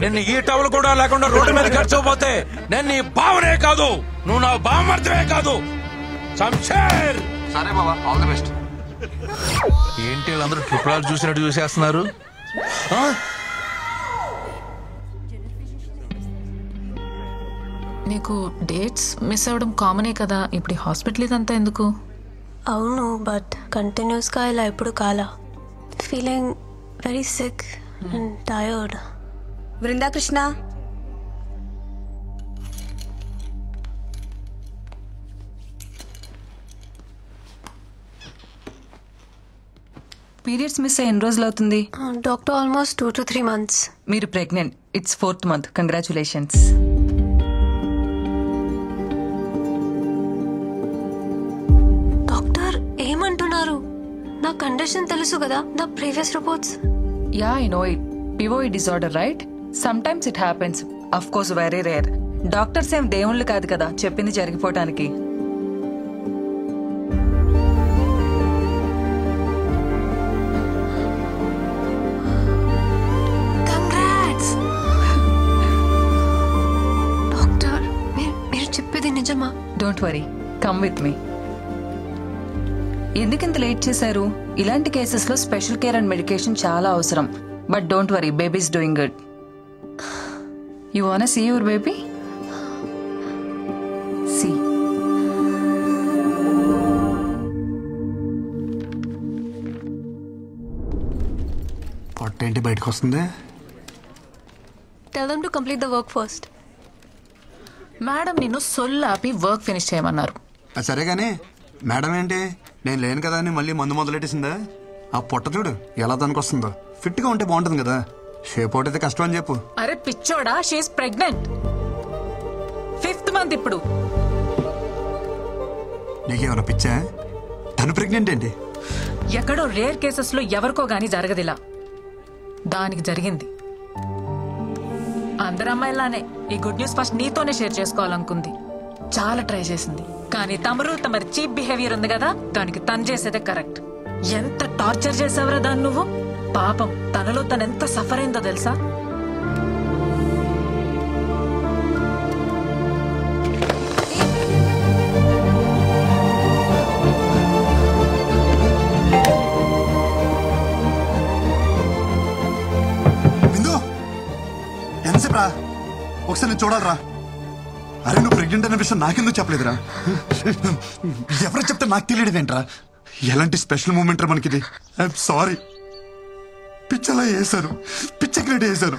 నిన్ను ఈ టవల్ కూడా లేకుండా రోడ్డు మీద గడిచిపోతే నేను నీ బావనే కాదు, నువ్వు నా బామ్మర్దివే కాదు. శంషేర్.
సరే బాబా, ఆల్ ది బెస్ట్.
ఏంటి వీళ్ళందరూ ట్రిపుల్ చూసినట్టు చూసేస్తున్నారు?
నీకు డేట్స్ మిస్ అవ్వడం కామనే కదా, ఇప్పుడు హాస్పిటల్ ఇదంతా ఎందుకు?
అవును, బట్ కంటిన్యూస్ గా ఇలా ఎప్పుడు కాలా. Feeling very sick and tired.
Brinda Krishna,
periods miss అయ్యి ఎన్ని రోజులు అవుతుంది?
Doctor almost 2 to 3 months.
మీరు pregnant. It's 4th month. Congratulations.
Doctor ఏమంటున్నారు? నా కండిషన్ తెలుసు కదా, నా previous reports.
Yeah, I know it. PCOS disorder, right? Sometimes it happens. Of course very rare. Doctors ఏం దేవుళ్ళు కాదు కదా చెప్పింది జరిగిపోవటానికి.
నిజమా?
Don't worry, come with me. ఎందుకింత లేట్ చేశారు? ఇలాంటి కేసెస్ లో స్పెషల్ కేర్ అండ్ మెడికేషన్ చాలా అవసరం. But don't worry, baby is doing good. You want see your baby? See.
పొట్టేంటి బయటకు వస్తుంది?
Tell them to complete the work first.
Madam నిన్ను సొల్లాపి వర్క్ ఫినిష్ చేయమన్నారు.
సరే గానీ మేడం ఏంటి నేను లేను కదా అని మళ్ళీ మందు మొదలెట్టేసిందా? ఆ పొట్ట చూడు ఎలా దానికి వస్తుందో. ఫిట్ గా ఉంటే బాగుంటుంది కదా. షేప్ అవుట్ అయితే కష్టం అని చెప్పు.
అరే పిచ్చోడా, షీఈస్ ప్రెగ్నెంట్. 5th మంత్ ఇప్పుడు.
నీకేమైనా పిచ్చా? తను ప్రెగ్నెంట్ ఏంటి?
ఎక్కడో రేర్ కేసెస్ లో ఎవరికో గానీ జరగదిలా, దానికి జరిగింది. అందరు అమ్మాయిలానే ఈ గుడ్ న్యూస్ ఫస్ట్ నీతోనే షేర్ చేసుకోవాలనుకుంది. చాలా ట్రై చేసింది, కానీ తమరి చీప్ బిహేవియర్ ఉంది కదా, దానికి తను చేసేదే కరెక్ట్. ఎంత టార్చర్ చేసావురా దాన్ని నువ్వు. పాపం తనలో తను ఎంత సఫర్ అయిందో తెలుసా?
ఎంతసేపు రా, ఒకసారి నేను చూడాలరా. అరే నువ్వు ప్రెగ్నెంట్ అనే విషయం నాకెందుకు చెప్పలేదురా? ఎవరు చెప్తే నాకు తెలియడమేంట్రా? ఎలాంటి స్పెషల్ మూమెంట్ రా మనకిది. I'm sorry. పిచ్చలా వేసాను, పిచ్చ క్రియేట్ చేశాను.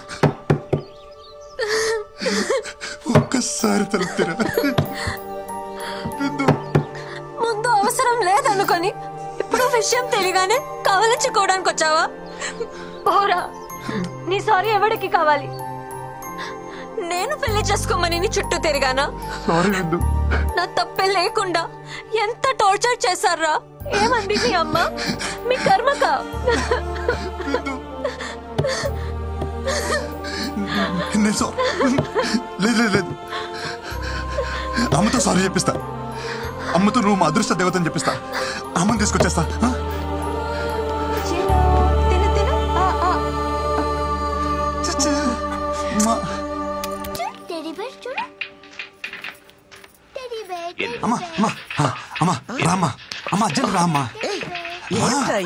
ఒక్కసారి తలుపుతారా?
ముందు అవసరం లేదనుకొని ఇప్పుడు విషయం తెలియగానే కవలించుకోవడానికి వచ్చావా? పోరా, నీ సారీ ఎవరికి కావాలి? నేను పెళ్లి చేసుకోమని నీ చుట్టూ తిరిగానా? నా తప్పే లేకుండా ఎంత టార్చర్ చేశారా? ఏమంది మీ అమ్మ? మీ కర్మక.
లేదు, అమ్మతో సారీ చెప్పిస్తా. అమ్మతో నువ్వు మా అదృష్ట దేవతని చెప్పిస్తా. అమ్మని తీసుకొచ్చేస్తా.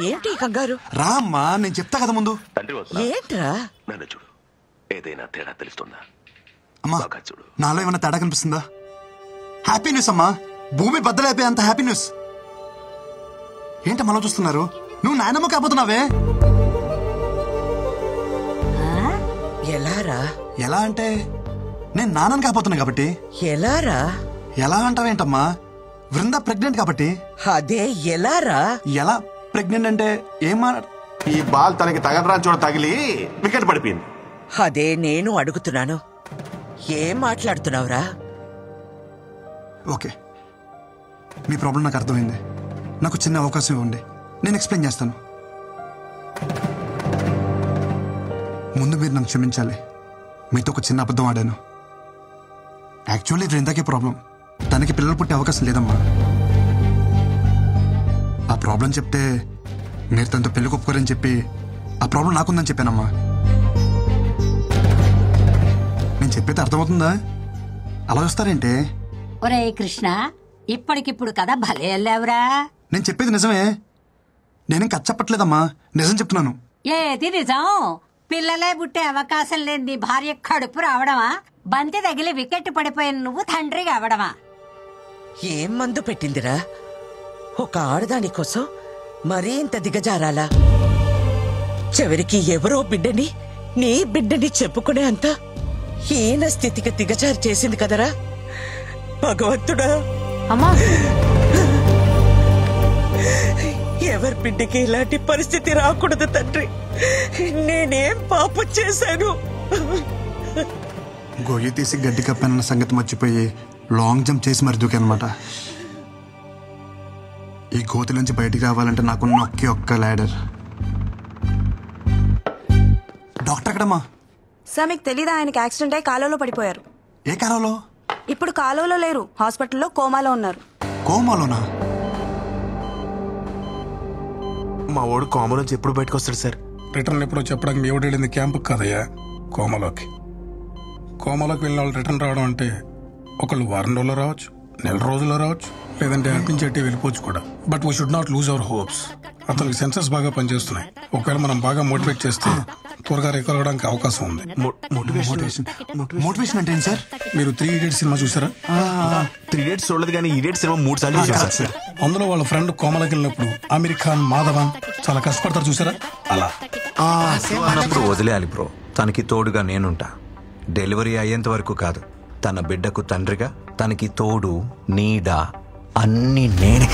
ఏంటి కంగారు?
రామ్మా, నేను చెప్తా కదా ముందు.
ఏంట్రా?
నన్ను చూడు, ఏదైనా తేడా తెలుస్తుందా?
అమ్మా చూడు, నాలో ఏమైనా తేడా కనిపిస్తుందా? హ్యాపీ న్యూస్ అమ్మా, భూమి బద్దలైపోయే అంత హ్యాపీ న్యూస్. ఏంటి మనం చూస్తున్నారు? నువ్వు నాయనమ్మ కాబోతున్నావే.
ఎలారా?
ఎలా అంటే నేను నాన్నని కాబోతున్నా కాబట్టి.
ఎలారా?
ఎలా అంటావేంటమ్మా? వృంద ప్రెగ్నెంట్ కాబట్టి.
అదే ఎలారా?
ఎలా ప్రెగ్నెంట్ అంటే ఏమా?
ఈ బాల్ తనకి తగలరా చూడ తగిలి వికెట్ పడిపోయింది.
అదే నేను అడుగుతున్నాను, ఏం మాట్లాడుతున్నావురా?
ఓకే, మీ ప్రాబ్లం నాకు అర్థమైంది. నాకు చిన్న అవకాశం ఇవ్వండి, నేను ఎక్స్ప్లెయిన్ చేస్తాను. ముందు మీరు నన్ను క్షమించాలి. మీతో ఒక చిన్న అబద్ధం ఆడాను. యాక్చువల్లీ వృందాకే ప్రాబ్లం. తనకి పిల్లలు పుట్టే అవకాశం లేదమ్మా. ఆ ప్రాబ్లం చెప్తే మీరు తనతో పెళ్లి ఒప్పుకోరని చెప్పి ఆ ప్రాబ్లం నాకుందని చెప్పానమ్మా. నేను చెప్పేది అర్థమవుతుందా? అలా వస్తారేంటే?
ఒరే కృష్ణ, ఇప్పటికిప్పుడు కదా భలే వెళ్ళావురా.
నేను చెప్పేది నిజమే. నేనేం కచ్చప్పట్లేదమ్మా, నిజం చెప్తున్నాను.
ఏది నిజం? పిల్లలే పుట్టే అవకాశం లేని నీ భార్య కడుపు రావడమా? బంతి తగిలి వికెట్ పడిపోయిన నువ్వు తండ్రి కావడమా?
ఏం మందు పెట్టిందిరా? ఒక ఆడదాని కోసం మరీ ఇంత దిగజారాలా? చివరికి ఎవరో బిడ్డని నీ బిడ్డని చెప్పుకునే అంత హీన స్థితికి దిగజారి చేసింది కదరా భగవంతుడా.
అమ్మా,
ఎవరి బిడ్డకి ఇలాంటి పరిస్థితి రాకూడదు తండ్రి. నేనేం పాపం చేశాను?
గొయ్యి తీసి గడ్డి కప్పానన్న సంగతి మర్చిపోయి లాంగ్ జంప్ చేసి మరి దూకానమాట. ఈ గోతి నుంచి బయటికి రావాలంటే నాకున్న ఒక్క ల్యాడర్. డాక్టర్ ఎక్కడమ్మా?
సార్ మీకు తెలీదా, ఆయనకి యాక్సిడెంట్ అయి కాలువలో పడిపోయారు.
ఏ కాలంలో?
ఇప్పుడు కాలువలో లేరు, హాస్పిటల్లో కోమాలో ఉన్నారు.
కోమాలోనా?
మా వాడు కోమలోంచి ఎప్పుడు బయటకు వస్తాడు సార్?
రిటర్న్ ఎప్పుడో చెప్పడానికి మీ వెళ్ళింది క్యాంపుకి కదయ్యా, కోమలోకి. కోమలోకి వెళ్ళిన వాళ్ళు రిటర్న్ రావడం అంటే ఒకళ్ళు వారం రోజుల్లో రావచ్చు, నెల రోజుల్లో రావచ్చు, లేదంటే అనిపించేటి వెళ్ళిపోవచ్చు కూడా. But we should not lose our hopes. అతనికి సెన్సెస్ బాగా పనిచేస్తున్నాయి. ఒకవేళ మనం బాగా మోటివేట్ చేస్తే త్వరగా రికవర్ అవడానికి అవకాశం ఉంది.
మోటివేషన్ అంటే ఏంటి సార్?
మీరు 3 Idiots సినిమా చూసారా?
3 Idiots చూడలేదు, కానీ Idiots సినిమా 3 సార్లు చూసాను సార్.
అందులో వాళ్ళ ఫ్రెండ్ కోమలకి వెళ్ళినప్పుడు అమీర్ ఖాన్, మాధవన్ చాలా కష్టపడతారు చూసారా? అలా
అన్నప్పుడు వదిలేయాలి బ్రో. తనకి తోడుగా నేనుంటా. డెలివరీ అయ్యేంత వరకు కాదు, తన బిడ్డకు తండ్రిగా, తనకి తోడు, నీడ, అన్నీ నేనే.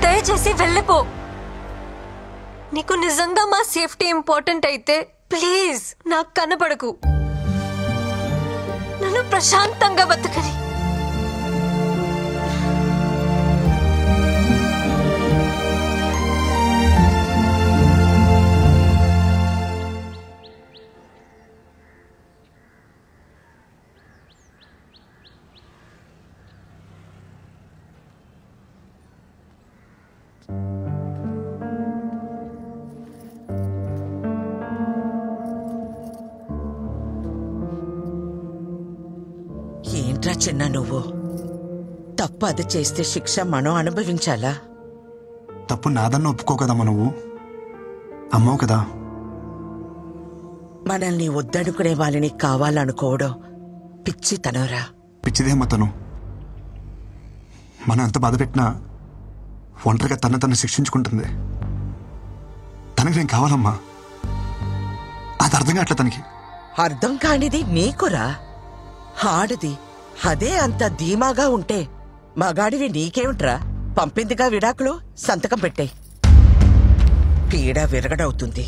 దయచేసి వెళ్ళిపో. నీకు నిజంగా మా సేఫ్టీ ఇంపార్టెంట్ అయితే ప్లీజ్ నాకు కనపడకు. నన్ను ప్రశాంతంగా బతకని.
ఏంట్రా చిన్న నువ్వు? తప్పు అది చేస్తే శిక్ష మనం అనుభవించాలా?
తప్పు నాదన్న ఒప్పుకో కదమ్మా, నువ్వు అమ్మవు కదా.
మనల్ని వద్దనుకునే వాళ్ళని కావాలనుకోవడం పిచ్చితనరా.
పిచ్చిదేమ్మా తను. మనం ఎంత బాధ పెట్టినా ఒంటరిగా తను శిక్షించుకుంటుంది. తనకి నేను కావాలమ్మా, అది అర్థం కావట్లే తనకి.
అర్థం కానిది నీకురా. ఆడది అదే అంత ధీమాగా ఉంటే మగాడివి నీకేమిట్రా? పంపిందిగా విడాకులు, సంతకం పెట్టే. పీడ విరగడవుతుంది.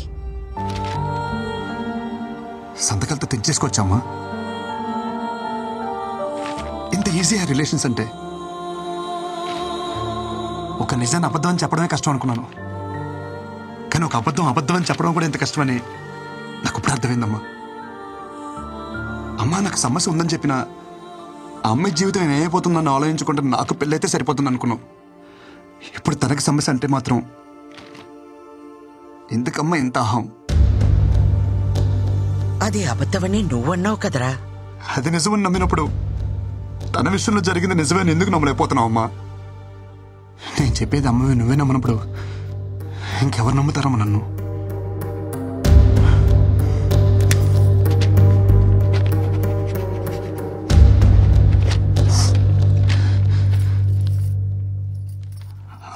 సంతకాలతో తెచ్చేసుకోవచ్చమ్మా. ఇంత ఈజీ ఆ రిలేషన్స్ అంటే. ఒక నిజాన్ని అబద్ధం అని చెప్పడమే కష్టం అనుకున్నాను, కానీ ఒక అబద్ధం అని చెప్పడం కూడా ఎంత కష్టమని నాకు ఇప్పుడు అర్థమైందమ్మా. అమ్మా నాకు సమస్య ఉందని చెప్పినా ఆ అమ్మాయి జీవితం ఏమైపోతుందని ఆలోచించుకుంటే నాకు పెళ్ళైతే సరిపోతుంది అనుకున్నాం. ఇప్పుడు తనకి సమస్య అంటే మాత్రం ఎందుకమ్మా ఇంత అహం?
అది అబద్ధమని నువ్వన్నావు కదరా.
అది నిజమని నమ్మినప్పుడు తన విషయంలో జరిగింది నిజమని ఎందుకు నమ్మలేకపోతున్నావు అమ్మా? నేను చెప్పేది అమ్మవి నువ్వే నమ్మనప్పుడు ఇంకెవరు నమ్ముతారమ్మా నన్ను?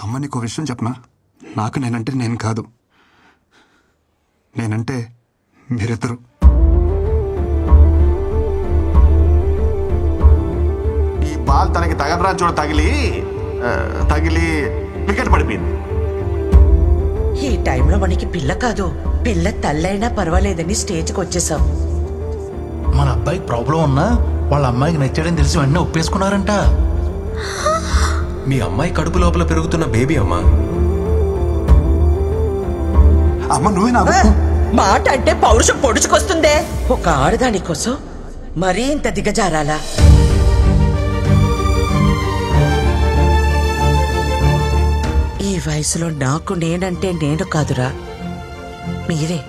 అమ్మ నీకు విషయం చెప్పనా? నాకు నేనంటే నేను కాదు, నేనంటే మీరిద్దరు.
ఈ బాల్ తనకి తగలరా చూడ తగిలి వికెట్ పడిపోయింది.
ఈ టైంలో మనకి పిల్ల కాదు, పిల్ల తల్లైనా పర్వాలేదని స్టేజ్కి వచ్చేసాం.
మన అబ్బాయికి ప్రాబ్లం ఉన్నా వాళ్ళ అమ్మాయికి నచ్చాడని తెలిసి వెంటనే ఒప్పేసుకున్నారంట.
మీ అమ్మాయి కడుపు లోపల పెరుగుతున్న బేబీ అమ్మా.
అమ్మ నువ్వే నాకు
మాట అంటే పౌరుషం పొడుచుకొస్తుందే. ఒక ఆడదాని కోసం మరీ ఇంత దిగజారాలా? ఈ వయసులో నాకు నేనంటే నేను కాదురా, మీరే.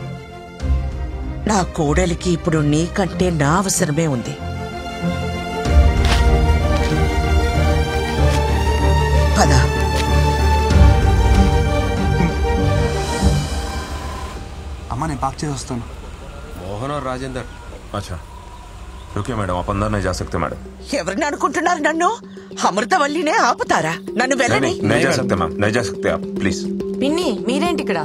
నా కోడలికి ఇప్పుడు నీకంటే నా అవసరమే ఉంది. పదా.
అమ్మా నేను పాక్ చేసి వస్తాను.
मोहन और राजेंद्र। अच्छा रुकिए मैडम, आप अंदर नहीं जा सकते मैडम।
ఎవరిని అనుకుంటున్నారు నన్ను? అమృతవల్లినే ఆపుతారా? నన్ను వెళ్ళని.
नहीं जा सकते मैम, नहीं जा सकते आप प्लीज।
పిన్ని మీరేంటి ఇక్కడ?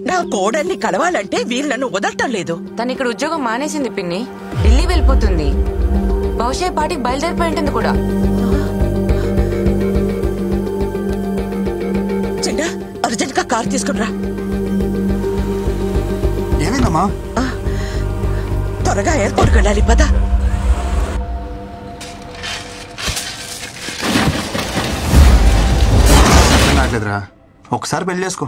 నా కోడల్ని కలవాలంటే వీళ్ళు నన్ను వదలటం లేదు.
తను ఇక్కడ ఉద్యోగం మానేసింది పిన్ని, ఢిల్లీ వెళ్ళిపోతుంది. బహుశా పార్టీకి బయలుదేరిపోయి ఉంటుంది కూడా.
చిన్న అర్జెంట్ గా కార్ తీసుకునిరా.
ఏమైందమ్మా?
త్వరగా ఎయిర్పోర్ట్ వెళ్ళాలి, పద.
నాకులేదురా, ఒకసారి పెళ్లి చేసుకో.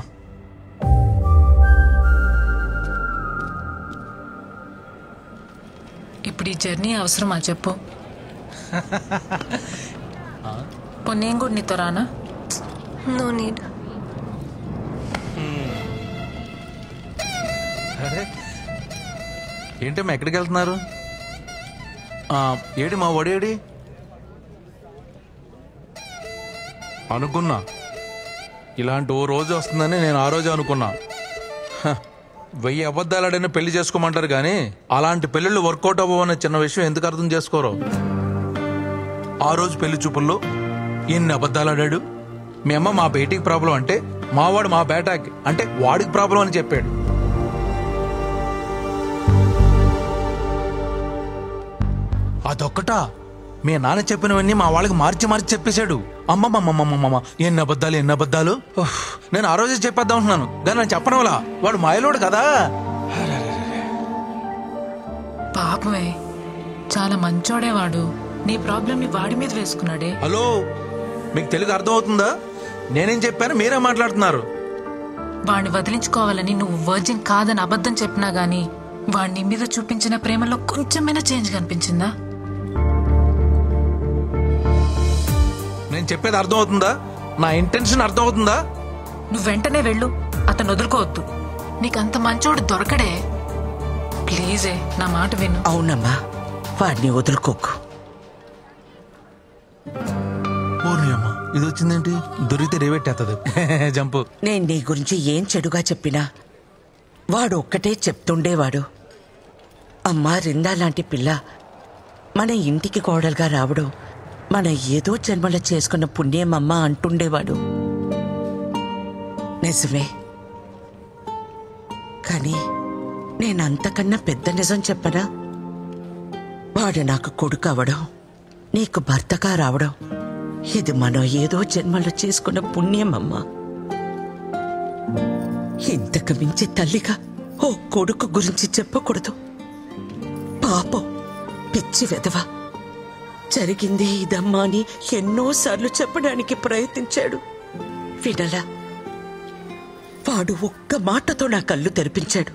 ఇప్పుడు ఈ జర్నీ అవసరమా చెప్పు? నేను కూడా నీతో రానా?
No need.
ఏంటమ్మా ఎక్కడికి వెళ్తున్నారు? ఏడి మా ఒడేడి అనుకున్నా. ఇలాంటి ఓ రోజు వస్తుందని నేను ఆ రోజు అనుకున్నా. 1000 అబద్ధాలాడైనా పెళ్లి చేసుకోమంటారు కానీ అలాంటి పెళ్లిళ్ళు వర్కౌట్ అవ్వవన్న చిన్న విషయం ఎందుకు అర్థం చేసుకోరు? ఆ రోజు పెళ్లి చూపుల్లో ఎన్ని అబద్ధాలాడాడు. మీ అమ్మ మా బేటీకి ప్రాబ్లం అంటే మావాడు మా బేటాకి అంటే వాడికి ప్రాబ్లం అని చెప్పాడు. అదొక్కటా మీ నాన్న చెప్పినవన్నీ మా వాళ్ళకి మార్చి మార్చి చెప్పేశాడు. అమ్మమ్మమ్మమ్మమ్మ ఎన్ని అబద్ధాలు. నేను ఆ రోజే చెప్పేద్దాం అంటున్నాను కానీ నేను చెప్పనవలా. వాడు మాయలోడు కదా.
పాపమే, చాలా మంచోడే వాడు. నీ ప్రాబ్లం ని వాడి మీద వేసుకున్నాడే.
హలో, మీకు తెలుగు అర్థం అవుతుందా? నేనేం చెప్పాను మీరే మాట్లాడుతున్నారు.
వాడిని వదిలించుకోవాలని నువ్వు వర్జిన్ కాదని అబద్ధం చెప్పినా గానీ వాడిని మీద చూపించిన ప్రేమలో కొంచెమైనా చేంజ్ కనిపించిందా?
నేను చెప్పేది అర్థం అవుతుందా? నా ఇంటెన్షన్ అర్థం అవుతుందా?
నువ్వు వెంటనే వెళ్ళు, అతను వదులుకోవద్దు. నీకంత మంచోడు దొరకడే. ప్లీజే నా మాట విను.
అవునమ్మా, వాడిని వదులుకోకు.
ఇది వచ్చిందేంటి? దొరికితే రేవెట్టేస్తుంది జంపు.
నేను నీ గురించి ఏం చెడుగా చెప్పినా వాడు ఒక్కటే చెప్తుండేవాడు. అమ్మా రిందా లాంటి పిల్ల మన ఇంటికి కోడలుగా రావడం మన ఏదో జన్మలో చేసుకున్న పుణ్యమమ్మ అంటుండేవాడు. నిజమే, కానీ నేనంతకన్నా పెద్ద నిజం చెప్పనా? వాడు నాకు కొడుకు అవడం, నీకు భర్తగా రావడం ఇది మనం ఏదో జన్మలో చేసుకున్న పుణ్యమమ్మా. ఇంతకు మించి తల్లిగా ఓ కొడుకు గురించి చెప్పకూడదు. పాపం, పిచ్చి వెధవ. జరిగింది ఇదమ్మా అని ఎన్నోసార్లు చెప్పడానికి ప్రయత్నించాడు, వినలా. వాడు ఒక్క మాటతో నా కళ్ళు తెరిపించాడు.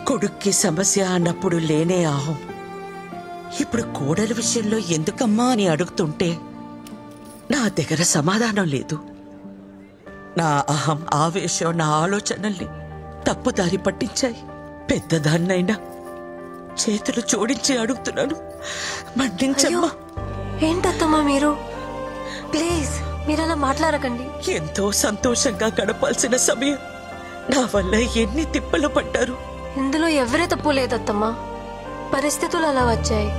కొడుక్కి సమస్య అన్నప్పుడు లేనే ఆహం. ఇప్పుడు కోడల విషయంలో ఎందుకమ్మా అని అడుగుతుంటే నా దగ్గర సమాధానం లేదు. నా అహం, ఆవేశం, నా ఆలోచనల్ని తప్పుదారి పట్టించాయి. పెద్దదాన్నైనా చేతులు జోడించి అడుగుతున్నాను, మన్నించమ్మా.
ఏంటమ్మా మీరు? ప్లీజ్ మీరలా మాట్లాడకండి.
ఎంతో సంతోషంగా గడపాల్సిన సమయం నా వల్ల ఎన్ని తిప్పలు పడ్డారు.
ఇందులో ఎవరే తప్పు లేదత్తమ్మా, పరిస్థితులు అలా వచ్చాయి.